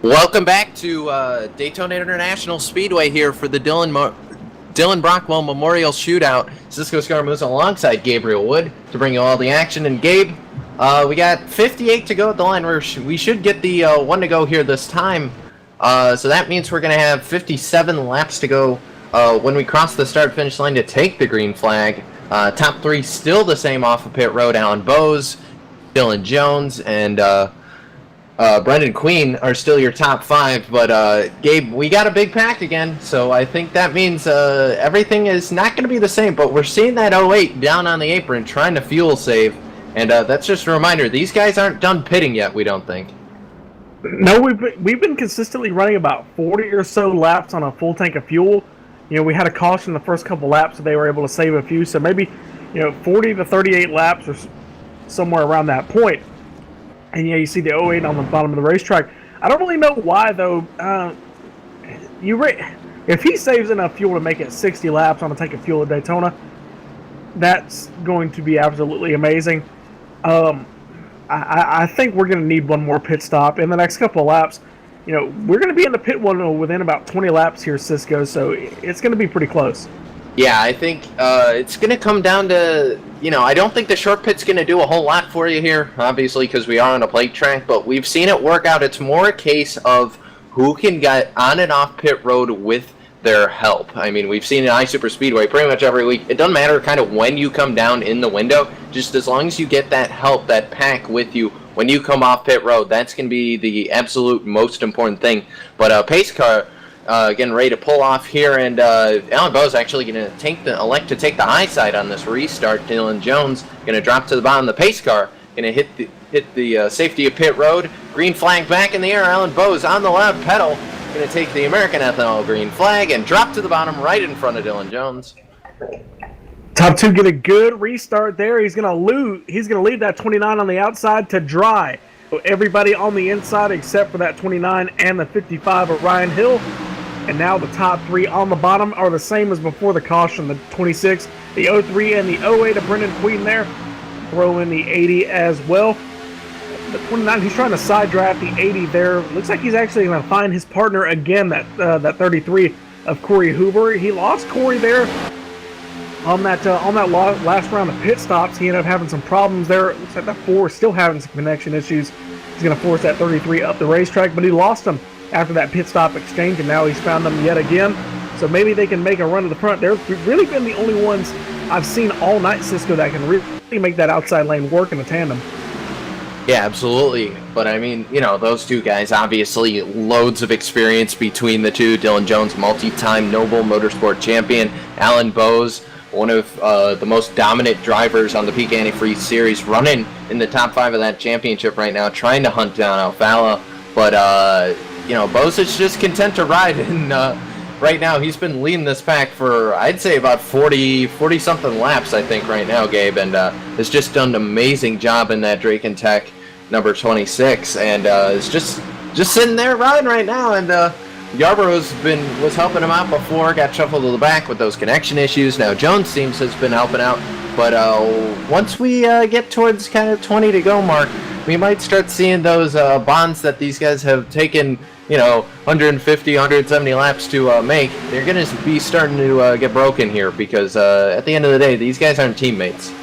Welcome back to Daytona International Speedway here for the Dylan Brockwell Memorial Shootout. Cisco Scaramouza alongside Gabriel Wood to bring you all the action. And Gabe, we got 58 to go at the line. We should get the 1 to go here this time. So that means we're going to have 57 laps to go when we cross the start-finish line to take the green flag. Top 3 still the same off of pit road. Alan Bowes, Dylan Jones, and Brendan Queen are still your top 5, but Gabe, we got a big pack again, so I think that means everything is not going to be the same, but we're seeing that 08 down on the apron trying to fuel save, and that's just a reminder, these guys aren't done pitting yet, we don't think. No, we've been consistently running about 40 or so laps on a full tank of fuel. You know, we had a caution the first couple laps, so they were able to save a few, so maybe, 40 to 38 laps or somewhere around that point. And you see the 08 on the bottom of the racetrack. I don't really know why, though. If he saves enough fuel to make it 60 laps on a tank of fuel at Daytona, that's going to be absolutely amazing. I think we're going to need one more pit stop in the next couple of laps. we're going to be in the pit one within about 20 laps here, Cisco, so it's going to be pretty close. Yeah, I think it's going to come down to, I don't think the short pit's going to do a whole lot for you here, obviously, because we are on a plate track, but we've seen it work out. It's more a case of who can get on and off pit road with their help. I mean, we've seen in iSuperspeedway pretty much every week. It doesn't matter kind of when you come down in the window, just as long as you get that help, that pack with you when you come off pit road, that's going to be the absolute most important thing. But pace car getting ready to pull off here, and Alan Bowe's actually going to elect to take the high side on this restart. Dylan Jones going to drop to the bottom of the pace car, going to hit the safety of pit road. Green flag back in the air. Alan Bowe's on the loud pedal, going to take the American Ethanol green flag and drop to the bottom right in front of Dylan Jones. Top 2 get a good restart there. He's going to leave that 29 on the outside to dry. So everybody on the inside except for that 29 and the 55 of Ryan Hill. And now the top 3 on the bottom are the same as before the caution. The 26, the 03, and the 08 of Brendan Queen there. Throw in the 80 as well. The 29, he's trying to side draft the 80 there. Looks like he's actually going to find his partner again, that 33 of Corey Hoover. He lost Corey there on that last round of pit stops. He ended up having some problems there. Looks like that 4 is still having some connection issues. He's going to force that 33 up the racetrack, but he lost him after that pit stop exchange, and now he's found them yet again. So maybe they can make a run to the front. They've really been the only ones I've seen all night, Cisco, that can really make that outside lane work in a tandem. Yeah, absolutely. But I mean, those two guys, obviously loads of experience between the two. Dylan Jones, multi-time Noble Motorsport champion. Alan Bowes, one of the most dominant drivers on the Peak Antifreeze Series, running in the top 5 of that championship right now, trying to hunt down Alfala. But, Bowes is just content to ride, and right now he's been leading this pack for, I'd say, about 40-something laps, I think, right now, Gabe, and has just done an amazing job in that Drake and Tech number 26, and is just sitting there riding right now, and Yarborough was helping him out before, got shuffled to the back with those connection issues. Now Jones seems has been helping out, but once we get towards kind of 20 to go mark, we might start seeing those bonds that these guys have taken, 150, 170 laps to make. They're going to be starting to get broken here because at the end of the day, these guys aren't teammates.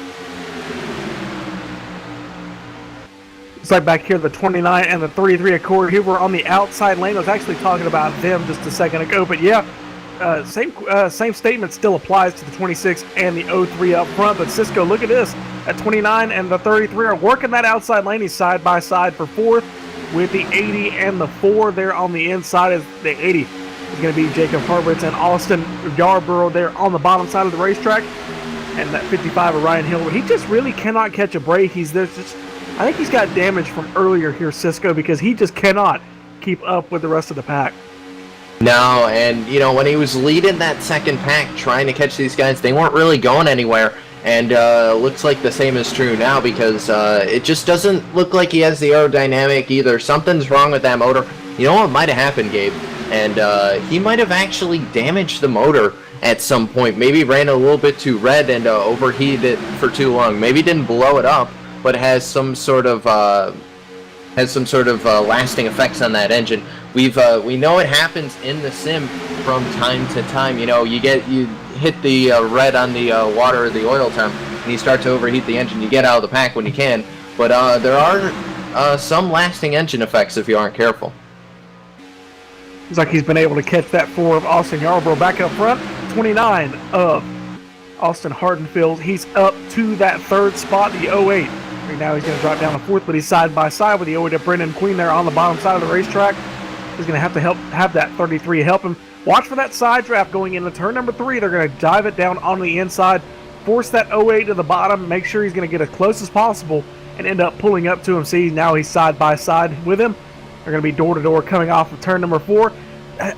It's like back here, the 29 and the 33 of Corey Hoover on the outside lane. I was actually talking about them just a second ago, but yeah, same statement still applies to the 26 and the 03 up front. But Cisco, look at this. At 29 and the 33 are working that outside lane. He's side by side for 4th with the 80 and the 4 there on the inside. Is the 80 is going to be Jacob Harvitz and Austin Yarborough there on the bottom side of the racetrack. And that 55 of Ryan Hill, he just really cannot catch a break. I think he's got damage from earlier here, Cisco, because he just cannot keep up with the rest of the pack. No, and when he was leading that second pack trying to catch these guys, they weren't really going anywhere. And looks like the same is true now because it just doesn't look like he has the aerodynamic either. Something's wrong with that motor. You know what might have happened, Gabe? And he might have actually damaged the motor at some point. Maybe ran a little bit too red and overheated it for too long. Maybe didn't blow it up, but has some sort of lasting effects on that engine. We know it happens in the sim from time to time. You hit the red on the water or the oil temp, and you start to overheat the engine. You get out of the pack when you can, but there are some lasting engine effects if you aren't careful. Looks like he's been able to catch that 4 of Austin Yarborough back up front. 29 of Austin Hardenfield. He's up to that 3rd spot, the 08. Right now he's going to drop down to 4th, but he's side by side with the 08 of Brendan Queen there on the bottom side of the racetrack. He's going to have that 33 help him. Watch for that side draft going into turn number 3. They're going to dive it down on the inside, force that 08 to the bottom, make sure he's going to get as close as possible, and end up pulling up to him. See, now he's side by side with him. They're going to be door to door coming off of turn number 4.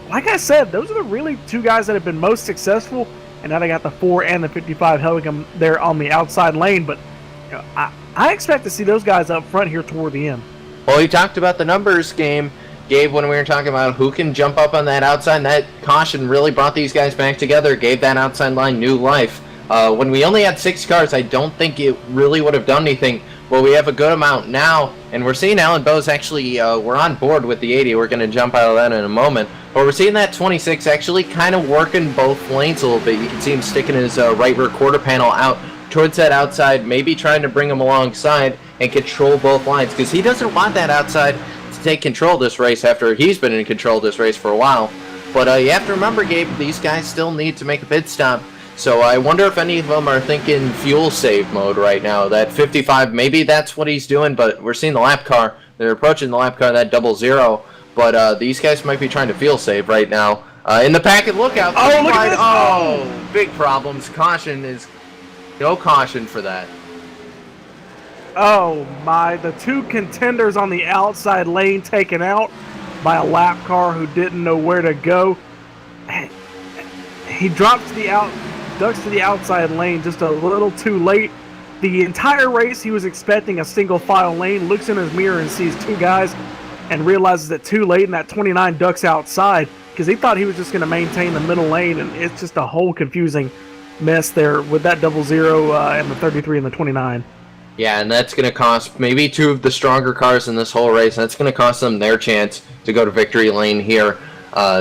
Like I said, those are the really 2 guys that have been most successful, and now they got the 4 and the 55 helping them there on the outside lane. But I expect to see those guys up front here toward the end. Well, you talked about the numbers game, Gabe, when we were talking about who can jump up on that outside. And that caution really brought these guys back together, gave that outside line new life. When we only had 6 cars, I don't think it really would have done anything. Well, we have a good amount now, And we're seeing Alan Bowes actually, we're on board with the 80. We're going to jump out of that in a moment. But we're seeing that 26 actually kind of working both lanes a little bit. You can see him sticking his right rear quarter panel out towards that outside, maybe trying to bring him alongside and control both lines. Because he doesn't want that outside to take control of this race after he's been in control of this race for a while. But you have to remember, Gabe, these guys still need to make a pit stop. So I wonder if any of them are thinking fuel save mode right now. That 55, maybe that's what he's doing, but we're seeing the lap car. They're approaching the lap car, that 00. But these guys might be trying to fuel save right now. In the packet, look out. Oh, look at this. Oh, big problems. Caution is... No caution for that. Oh, my. The two contenders on the outside lane taken out by a lap car who didn't know where to go. He drops to the ducks to the outside lane just a little too late. The entire race he was expecting a single file lane, looks in his mirror and sees two guys and realizes that too late, and that 29 ducks outside because he thought he was just going to maintain the middle lane, and it's just a whole confusing mess there with that 00 and the 33 and the 29. Yeah, and that's going to cost maybe two of the stronger cars in this whole race. That's going to cost them their chance to go to victory lane here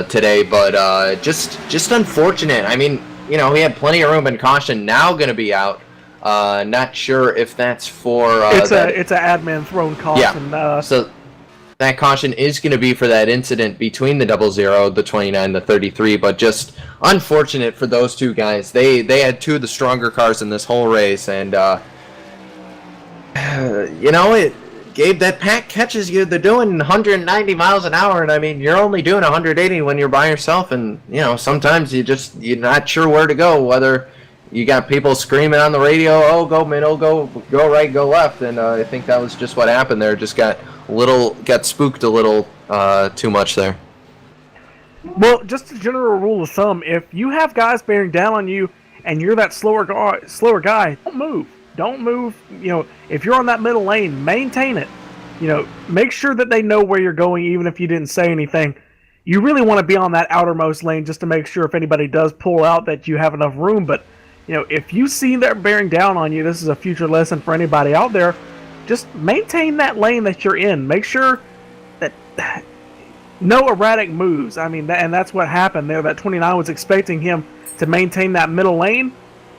today, but just unfortunate. I mean, you know, he had plenty of room, and caution now going to be out. Not sure if that's for... it's an admin thrown caution. Yeah, so that caution is going to be for that incident between the 00, the 29, the 33, but just unfortunate for those two guys. They had two of the stronger cars in this whole race, and, you know, Gabe, that pack catches you. They're doing 190 miles an hour, and I mean, you're only doing 180 when you're by yourself, and you know, sometimes you're not sure where to go. Whether you got people screaming on the radio, "Oh, go middle, go right, go left," and I think that was just what happened there. Just got spooked a little too much there. Well, just a general rule of thumb: if you have guys bearing down on you, and you're that slower guy, don't move. Don't move. You know, if you're on that middle lane, maintain it. You know, make sure that they know where you're going, even if you didn't say anything. You really want to be on that outermost lane just to make sure if anybody does pull out that you have enough room. But, you know, if you see they're bearing down on you, this is a future lesson for anybody out there. Just maintain that lane that you're in. Make sure that no erratic moves. I mean, and that's what happened there. That 29 was expecting him to maintain that middle lane.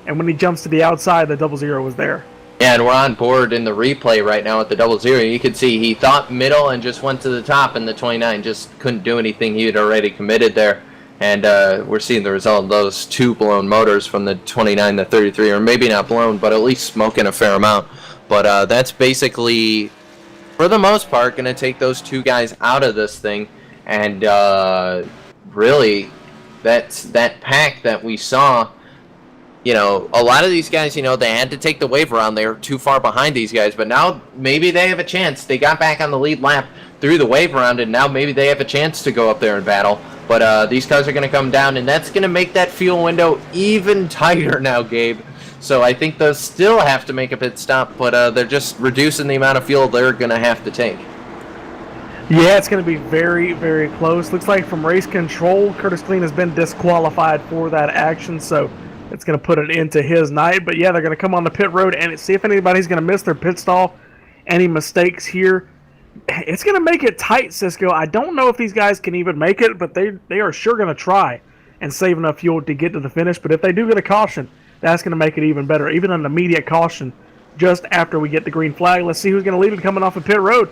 And when he jumps to the outside, the 00 was there. Yeah, and we're on board in the replay right now at the 00. You can see he thought middle and just went to the top, and the 29 just couldn't do anything. He had already committed there. And we're seeing the result of those two blown motors from the 29 to 33, or maybe not blown, but at least smoking a fair amount. But that's basically, for the most part, going to take those two guys out of this thing. And really, that pack that we saw... You know, a lot of these guys, you know, they had to take the wave around. They were too far behind these guys. But now maybe they have a chance. They got back on the lead lap through the wave around, and now maybe they have a chance to go up there and battle. But these cars are going to come down, and that's going to make that fuel window even tighter now, Gabe. So I think they'll still have to make a pit stop, but they're just reducing the amount of fuel they're going to have to take. Yeah, it's going to be very, very close. Looks like from race control, Curtis Clean has been disqualified for that action, so... it's going to put it into his night. But yeah, they're going to come on the pit road and see if anybody's going to miss their pit stall. Any mistakes here. It's going to make it tight, Cisco. I don't know if these guys can even make it, but they are sure going to try and save enough fuel to get to the finish. But if they do get a caution, that's going to make it even better. Even an immediate caution just after we get the green flag. Let's see who's going to lead it coming off of pit road.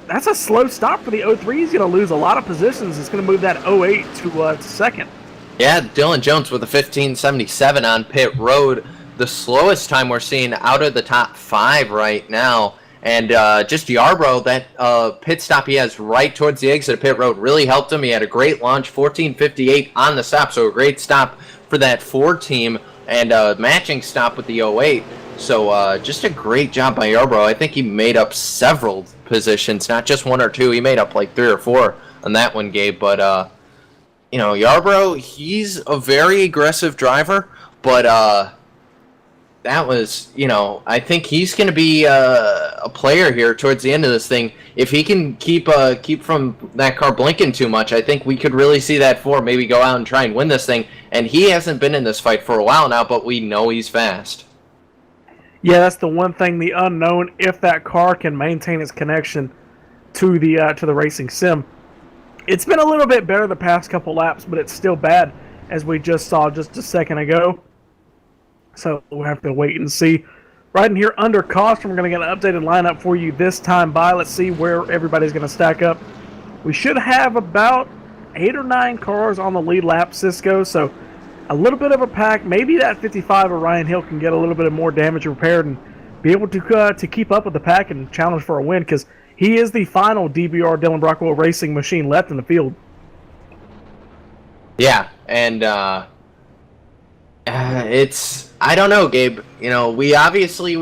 That's a slow stop for the 03. He's going to lose a lot of positions. It's going to move that 08 to second. Yeah, Dylan Jones with a 15.77 on pit road. The slowest time we're seeing out of the top 5 right now. And just Yarbrough, that pit stop he has right towards the exit of pit road really helped him. He had a great launch, 14.58 on the stop, so a great stop for that Ford team. And a matching stop with the 08. So just a great job by Yarbrough. I think he made up several positions, not just 1 or 2. He made up like 3 or 4 on that one, Gabe. But... you know, Yarbrough, he's a very aggressive driver, but that was, you know, I think he's going to be a player here towards the end of this thing. If he can keep from that car blinking too much, I think we could really see that Ford maybe go out and try and win this thing. And he hasn't been in this fight for a while now, but we know he's fast. Yeah, that's the one thing, the unknown, if that car can maintain its connection to the racing sim. It's been a little bit better the past couple laps, but it's still bad, as we just saw just a second ago. So we'll have to wait and see. Right in here under caution, we're going to get an updated lineup for you this time by. Let's see where everybody's going to stack up. We should have about 8 or 9 cars on the lead lap, Cisco, so a little bit of a pack. Maybe that 55 of Ryan Hill can get a little bit of more damage repaired and be able to keep up with the pack and challenge for a win, because he is the final DBR Dylan Brockwell racing machine left in the field. Yeah, and I don't know, Gabe. You know, we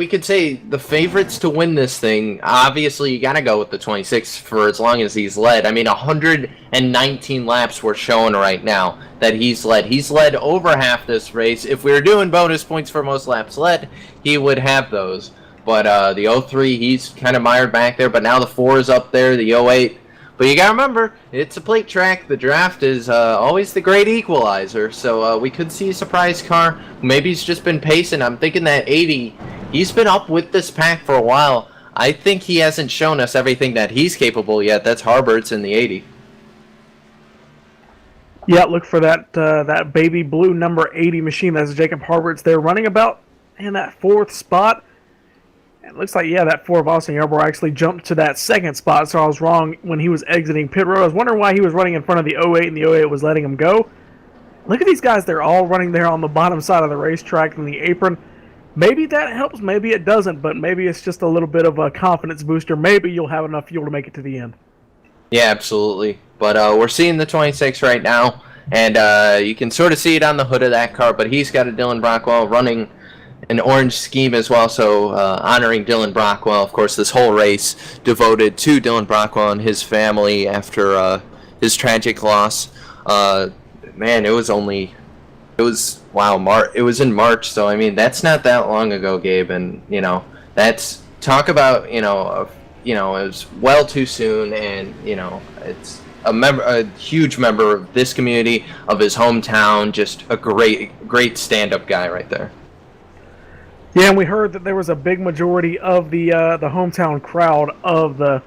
could say the favorites to win this thing. Obviously, you got to go with the 26 for as long as he's led. I mean, 119 laps we're showing right now that he's led. He's led over half this race. If we were doing bonus points for most laps led, he would have those. But the 03, he's kind of mired back there. But now the 4 is up there, the 08. But you got to remember, it's a plate track. The draft is always the great equalizer. So we could see a surprise car. Maybe he's just been pacing. I'm thinking that 80, he's been up with this pack for a while. I think he hasn't shown us everything that he's capable yet. That's Harbert's in the 80. Yeah, look for that baby blue number 80 machine. That's Jacob Harbert's there, running about in that 4th spot. It looks like, yeah, that 4 of Austin Yarborough actually jumped to that 2nd spot, so I was wrong when he was exiting pit road. I was wondering why he was running in front of the 08 and the 08 was letting him go. Look at these guys. They're all running there on the bottom side of the racetrack in the apron. Maybe that helps, maybe it doesn't, but maybe it's just a little bit of a confidence booster. Maybe you'll have enough fuel to make it to the end. Yeah, absolutely. But we're seeing the 26 right now, and you can sort of see it on the hood of that car, but he's got a Dylan Brockwell running an orange scheme as well, so honoring Dylan Brockwell. Of course, this whole race devoted to Dylan Brockwell and his family after his tragic loss. Man, it was in March, so I mean that's not that long ago, Gabe, and you know that's talk about it was well too soon, and you know it's a huge member of this community, of his hometown, just a great stand-up guy right there. Yeah, and we heard that there was a big majority of the hometown crowd of the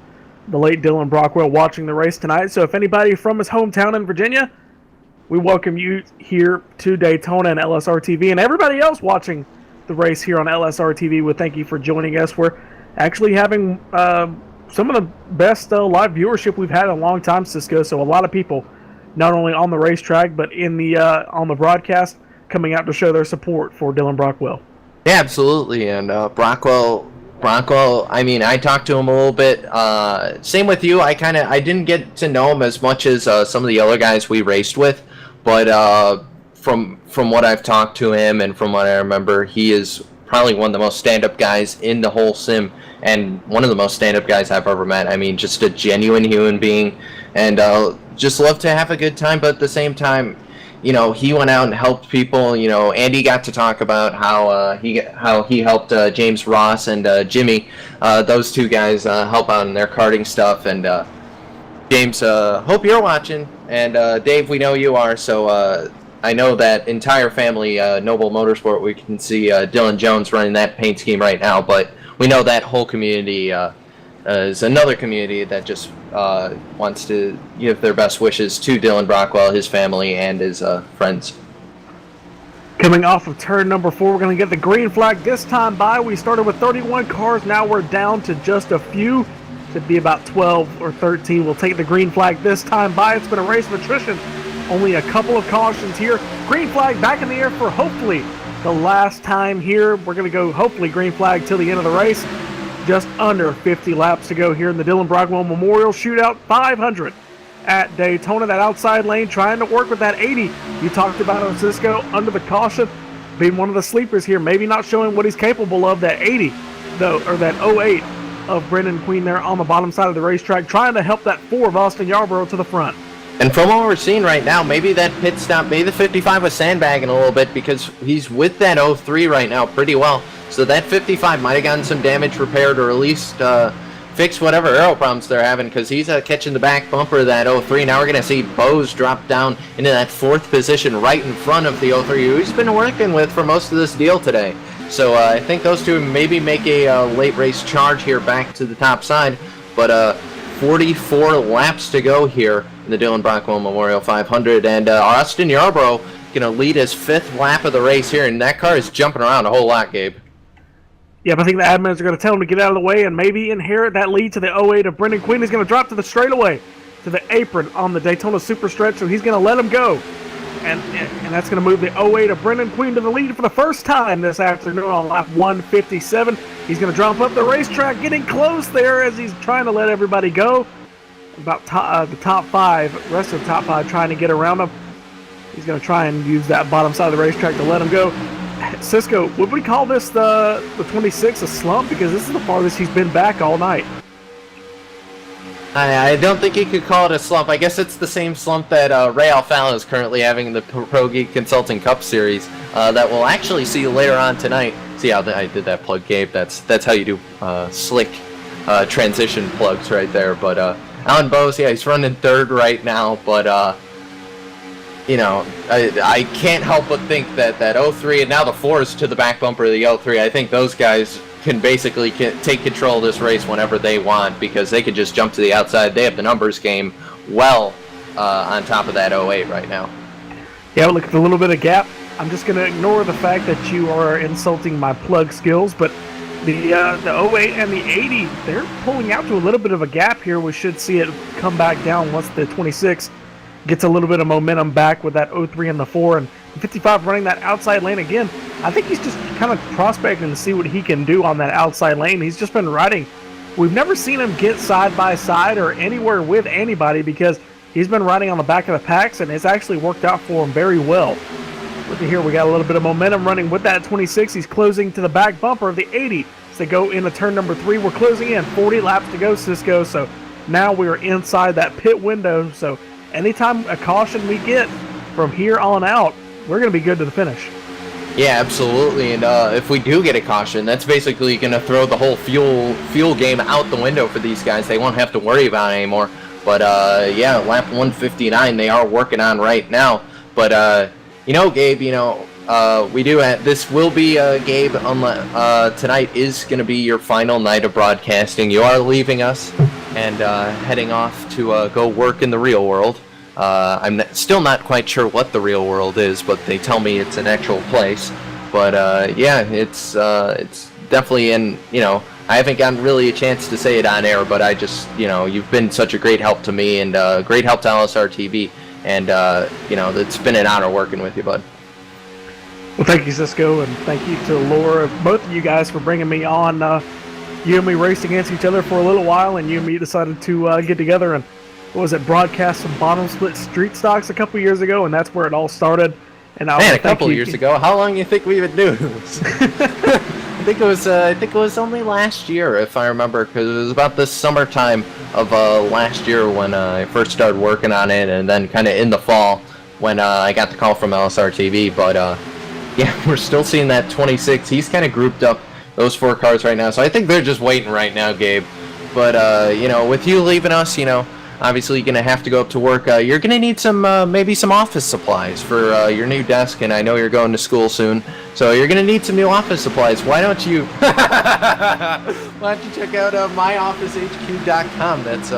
late Dylan Brockwell watching the race tonight. So if anybody from his hometown in Virginia, we welcome you here to Daytona and LSRTV, and everybody else watching the race here on LSRTV. We thank you for joining us. We're actually having some of the best live viewership we've had in a long time, Cisco. So a lot of people, not only on the racetrack but in the on the broadcast, coming out to show their support for Dylan Brockwell. Yeah, absolutely. And Brockwell, I mean, I talked to him a little bit. Same with you. I didn't get to know him as much as some of the other guys we raced with, but from what I've talked to him and from what I remember, he is probably one of the most stand-up guys in the whole sim, and one of the most stand-up guys I've ever met. I mean, just a genuine human being, and just love to have a good time, but at the same time, you know, he went out and helped people. You know, Andy got to talk about how he helped James Ross and Jimmy, those two guys, help out in their karting stuff. And James, hope you're watching. And Dave, we know you are. So I know that entire family, Noble Motorsport, we can see Dylan Jones running that paint scheme right now. But we know that whole community is another community that just wants to give their best wishes to Dylan Brockwell, his family, and his friends. Coming off of turn number 4, we're going to get the green flag this time by. We started with 31 cars. Now we're down to just a few. Should be about 12 or 13. We'll take the green flag this time by. It's been a race of attrition. Only a couple of cautions here. Green flag back in the air for hopefully the last time here. We're going to go hopefully green flag till the end of the race. Just under 50 laps to go here in the Dylan Brockwell Memorial Shootout 500 at Daytona. That outside lane trying to work with that 80. You talked about on Cisco under the caution, being one of the sleepers here. Maybe not showing what he's capable of. That 80, though, or that 08 of Brendan Queen there on the bottom side of the racetrack, trying to help that 4 of Austin Yarborough to the front. And from what we're seeing right now, maybe that pit stop, maybe the 55 was sandbagging a little bit because he's with that 03 right now pretty well. So that 55 might have gotten some damage repaired, or at least fixed whatever aero problems they're having, because he's catching the back bumper of that 03. Now we're going to see Bose drop down into that 4th position right in front of the 03, who he's been working with for most of this deal today. So I think those two maybe make a late race charge here back to the top side. But 44 laps to go here in the Dylan Brockwell Memorial 500. And Austin Yarborough going to lead his 5th lap of the race here. And that car is jumping around a whole lot, Gabe. Yeah, but I think the admins are going to tell him to get out of the way and maybe inherit that lead to the 08 of Brendan Queen. He's going to drop to the straightaway, to the apron on the Daytona Super Stretch, so he's going to let him go. And that's going to move the 08 of Brendan Queen to the lead for the first time this afternoon on lap 157. He's going to drop up the racetrack, getting close there as he's trying to let everybody go. About the top 5, rest of the top 5 trying to get around him. He's going to try and use that bottom side of the racetrack to let him go. Cisco, would we call this the 26 a slump? Because this is the farthest he's been back all night. I don't think you could call it a slump. I guess it's the same slump that Ray Alfalo is currently having in the Pro Geek Consulting Cup Series that we'll actually see later on tonight. See how I did that plug, Gabe? That's how you do slick transition plugs right there. But Alan Bose, yeah, he's running 3rd right now, but you know, I can't help but think that 03 and now the 4 is to the back bumper of the 03. I think those guys can basically take control of this race whenever they want because they can just jump to the outside. They have the numbers game well on top of that 08 right now. Yeah, look at the little bit of gap. I'm just going to ignore the fact that you are insulting my plug skills, but the 08 and the 80, they're pulling out to a little bit of a gap here. We should see it come back down once the 26 gets a little bit of momentum back with that 03 and the 4, and 55 running that outside lane again. I think he's just kind of prospecting to see what he can do on that outside lane. He's just been riding. We've never seen him get side by side or anywhere with anybody because he's been riding on the back of the packs, and it's actually worked out for him very well. Look at here, we got a little bit of momentum running with that 26. He's closing to the back bumper of the 80 as they go into turn number 3. We're closing in, 40 laps to go, Cisco. So now we're inside that pit window. So anytime a caution we get from here on out, we're going to be good to the finish. Yeah, absolutely. And if we do get a caution, that's basically going to throw the whole fuel game out the window for these guys. They won't have to worry about it anymore. But yeah, lap 159 they are working on right now. But you know, Gabe, you know, we do this will be Gabe. Tonight is going to be your final night of broadcasting. You are leaving us and heading off to go work in the real world. I'm still not quite sure what the real world is, but they tell me it's an actual place. But yeah, it's definitely in, you know, I haven't gotten really a chance to say it on air, but I just, you know, you've been such a great help to me and great help to LSRTV, and you know, it's been an honor working with you, bud. Well, thank you, Cisco, and thank you to Laura, both of you guys, for bringing me on. You and me raced against each other for a little while, and you and me decided to get together and, what was it, broadcast some bottom split street stocks a couple years ago, and that's where it all started. And man, a couple years ago. How long do you think we've been doing this? I think it was only last year, if I remember, because it was about the summertime of last year when I first started working on it, and then kind of in the fall when I got the call from LSRTV. But yeah, we're still seeing that 26. He's kind of grouped up those 4 cars right now, so I think they're just waiting right now, Gabe. But you know, with you leaving us, you know, obviously you're gonna have to go up to work. You're gonna need some maybe some office supplies for your new desk, and I know you're going to school soon, so you're gonna need some new office supplies. Why don't you check out myofficehq.com? That's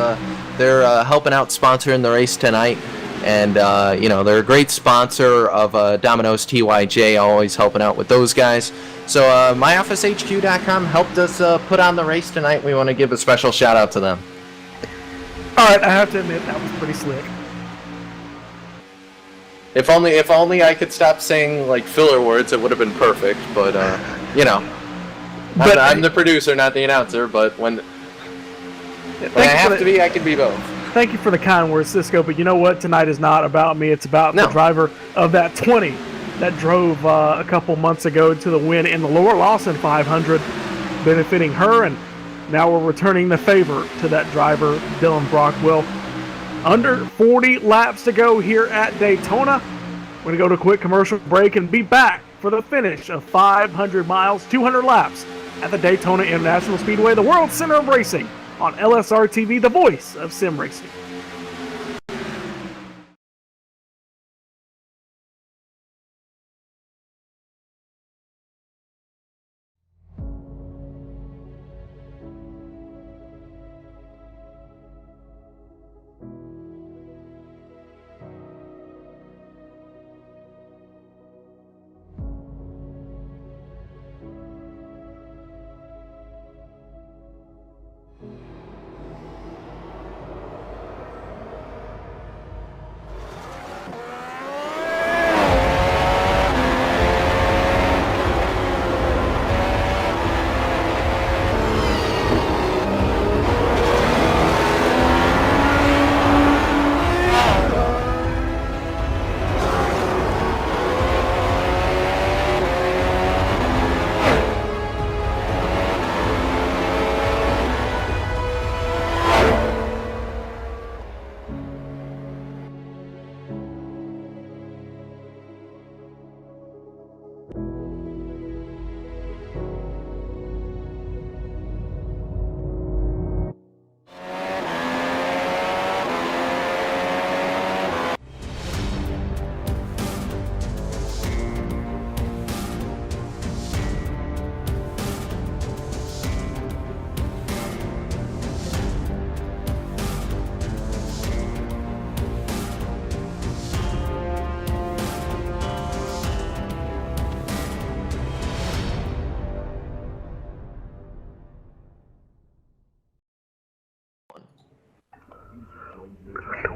they're helping out sponsoring the race tonight, and you know, they're a great sponsor of Domino's TYJ, always helping out with those guys. So myofficehq.com helped us put on the race tonight. We want to give a special shout out to them. All right, I have to admit that was pretty slick. If only I could stop saying like filler words, it would have been perfect. But you know, I'm the producer, not the announcer. But when I have to be, I can be both. Thank you for the kind words, Cisco. But you know what? Tonight is not about me. It's about the driver of that 20 that drove a couple months ago to the win in the Laura Lawson 500, benefiting her, and now we're returning the favor to that driver, Dylan Brockwell. Under 40 laps to go here at Daytona. We're going to go to a quick commercial break and be back for the finish of 500 miles, 200 laps at the Daytona International Speedway, the World Center of Racing, on LSRTV, the voice of sim racing.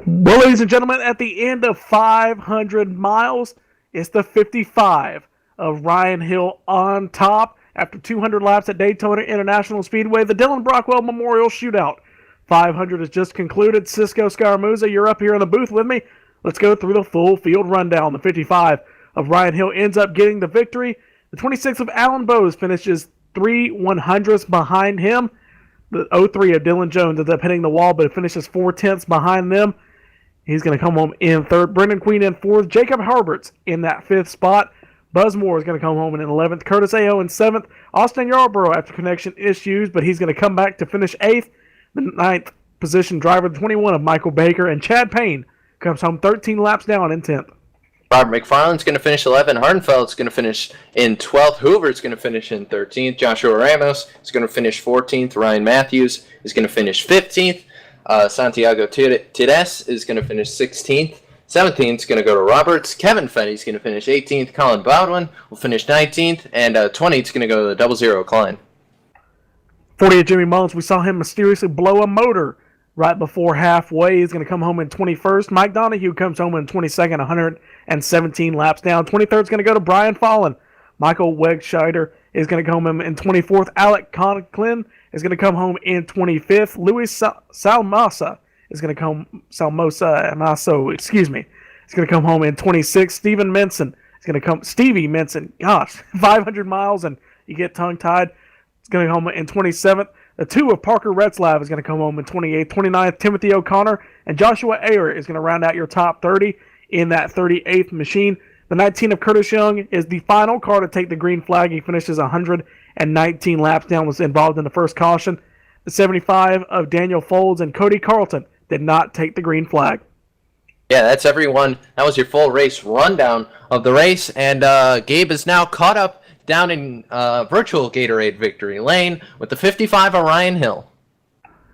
Well, ladies and gentlemen, at the end of 500 miles, it's the 55 of Ryan Hill on top. After 200 laps at Daytona International Speedway, the Dylan Brockwell Memorial Shootout 500 has just concluded. Cisco Scaramuza, you're up here in the booth with me. Let's go through the full field rundown. The 55 of Ryan Hill ends up getting the victory. The 26 of Alan Bowes finishes 3/100ths behind him. The 03 of Dylan Jones ends up hitting the wall, but finishes 4/10ths behind them. He's going to come home in third. Brendan Queen in fourth. Jacob Herbert's in that fifth spot. Buzz Moore is going to come home in 11th. Curtis Ayo in 7th. Austin Yarborough after connection issues, but he's going to come back to finish 8th. The 9th position driver, 21 of Michael Baker. And Chad Payne comes home 13 laps down in 10th. Robert McFarland's going to finish 11th. Hardenfeld's going to finish in 12th. Hoover's going to finish in 13th. Joshua Ramos is going to finish 14th. Ryan Matthews is going to finish 15th. Santiago Tires is going to finish 16th. 17th is going to go to Roberts. Kevin Fetty's going to finish 18th. Colin Baldwin will finish 19th. And 20th is going to go to the 00 Klein. 40th Jimmy Mullins, we saw him mysteriously blow a motor right before halfway. He's going to come home in 21st. Mike Donahue comes home in 22nd, 117 laps down. 23rd is going to go to Brian Fallon. Michael Wegscheider is going to come home in 24th. Alec Conklin is going to come home in 25th. Luis Salmosa is going to come Is going to come home in 26th. Stevie Menson, gosh, 500 miles and you get tongue-tied. It's going to come home in 27th. The 2 of Parker Retzlaff is going to come home in 28th. 29th, Timothy O'Connor. And Joshua Ayer is going to round out your top 30 in that 38th machine. The 19 of Curtis Young is the final car to take the green flag. He finishes 119 laps down, was involved in the first caution. The 75 of Daniel Folds and Cody Carlton did not take the green flag. Yeah, that's everyone. That was your full race rundown of the race. And Gabe is now caught up down in virtual Gatorade victory lane with the 55 of Ryan Hill.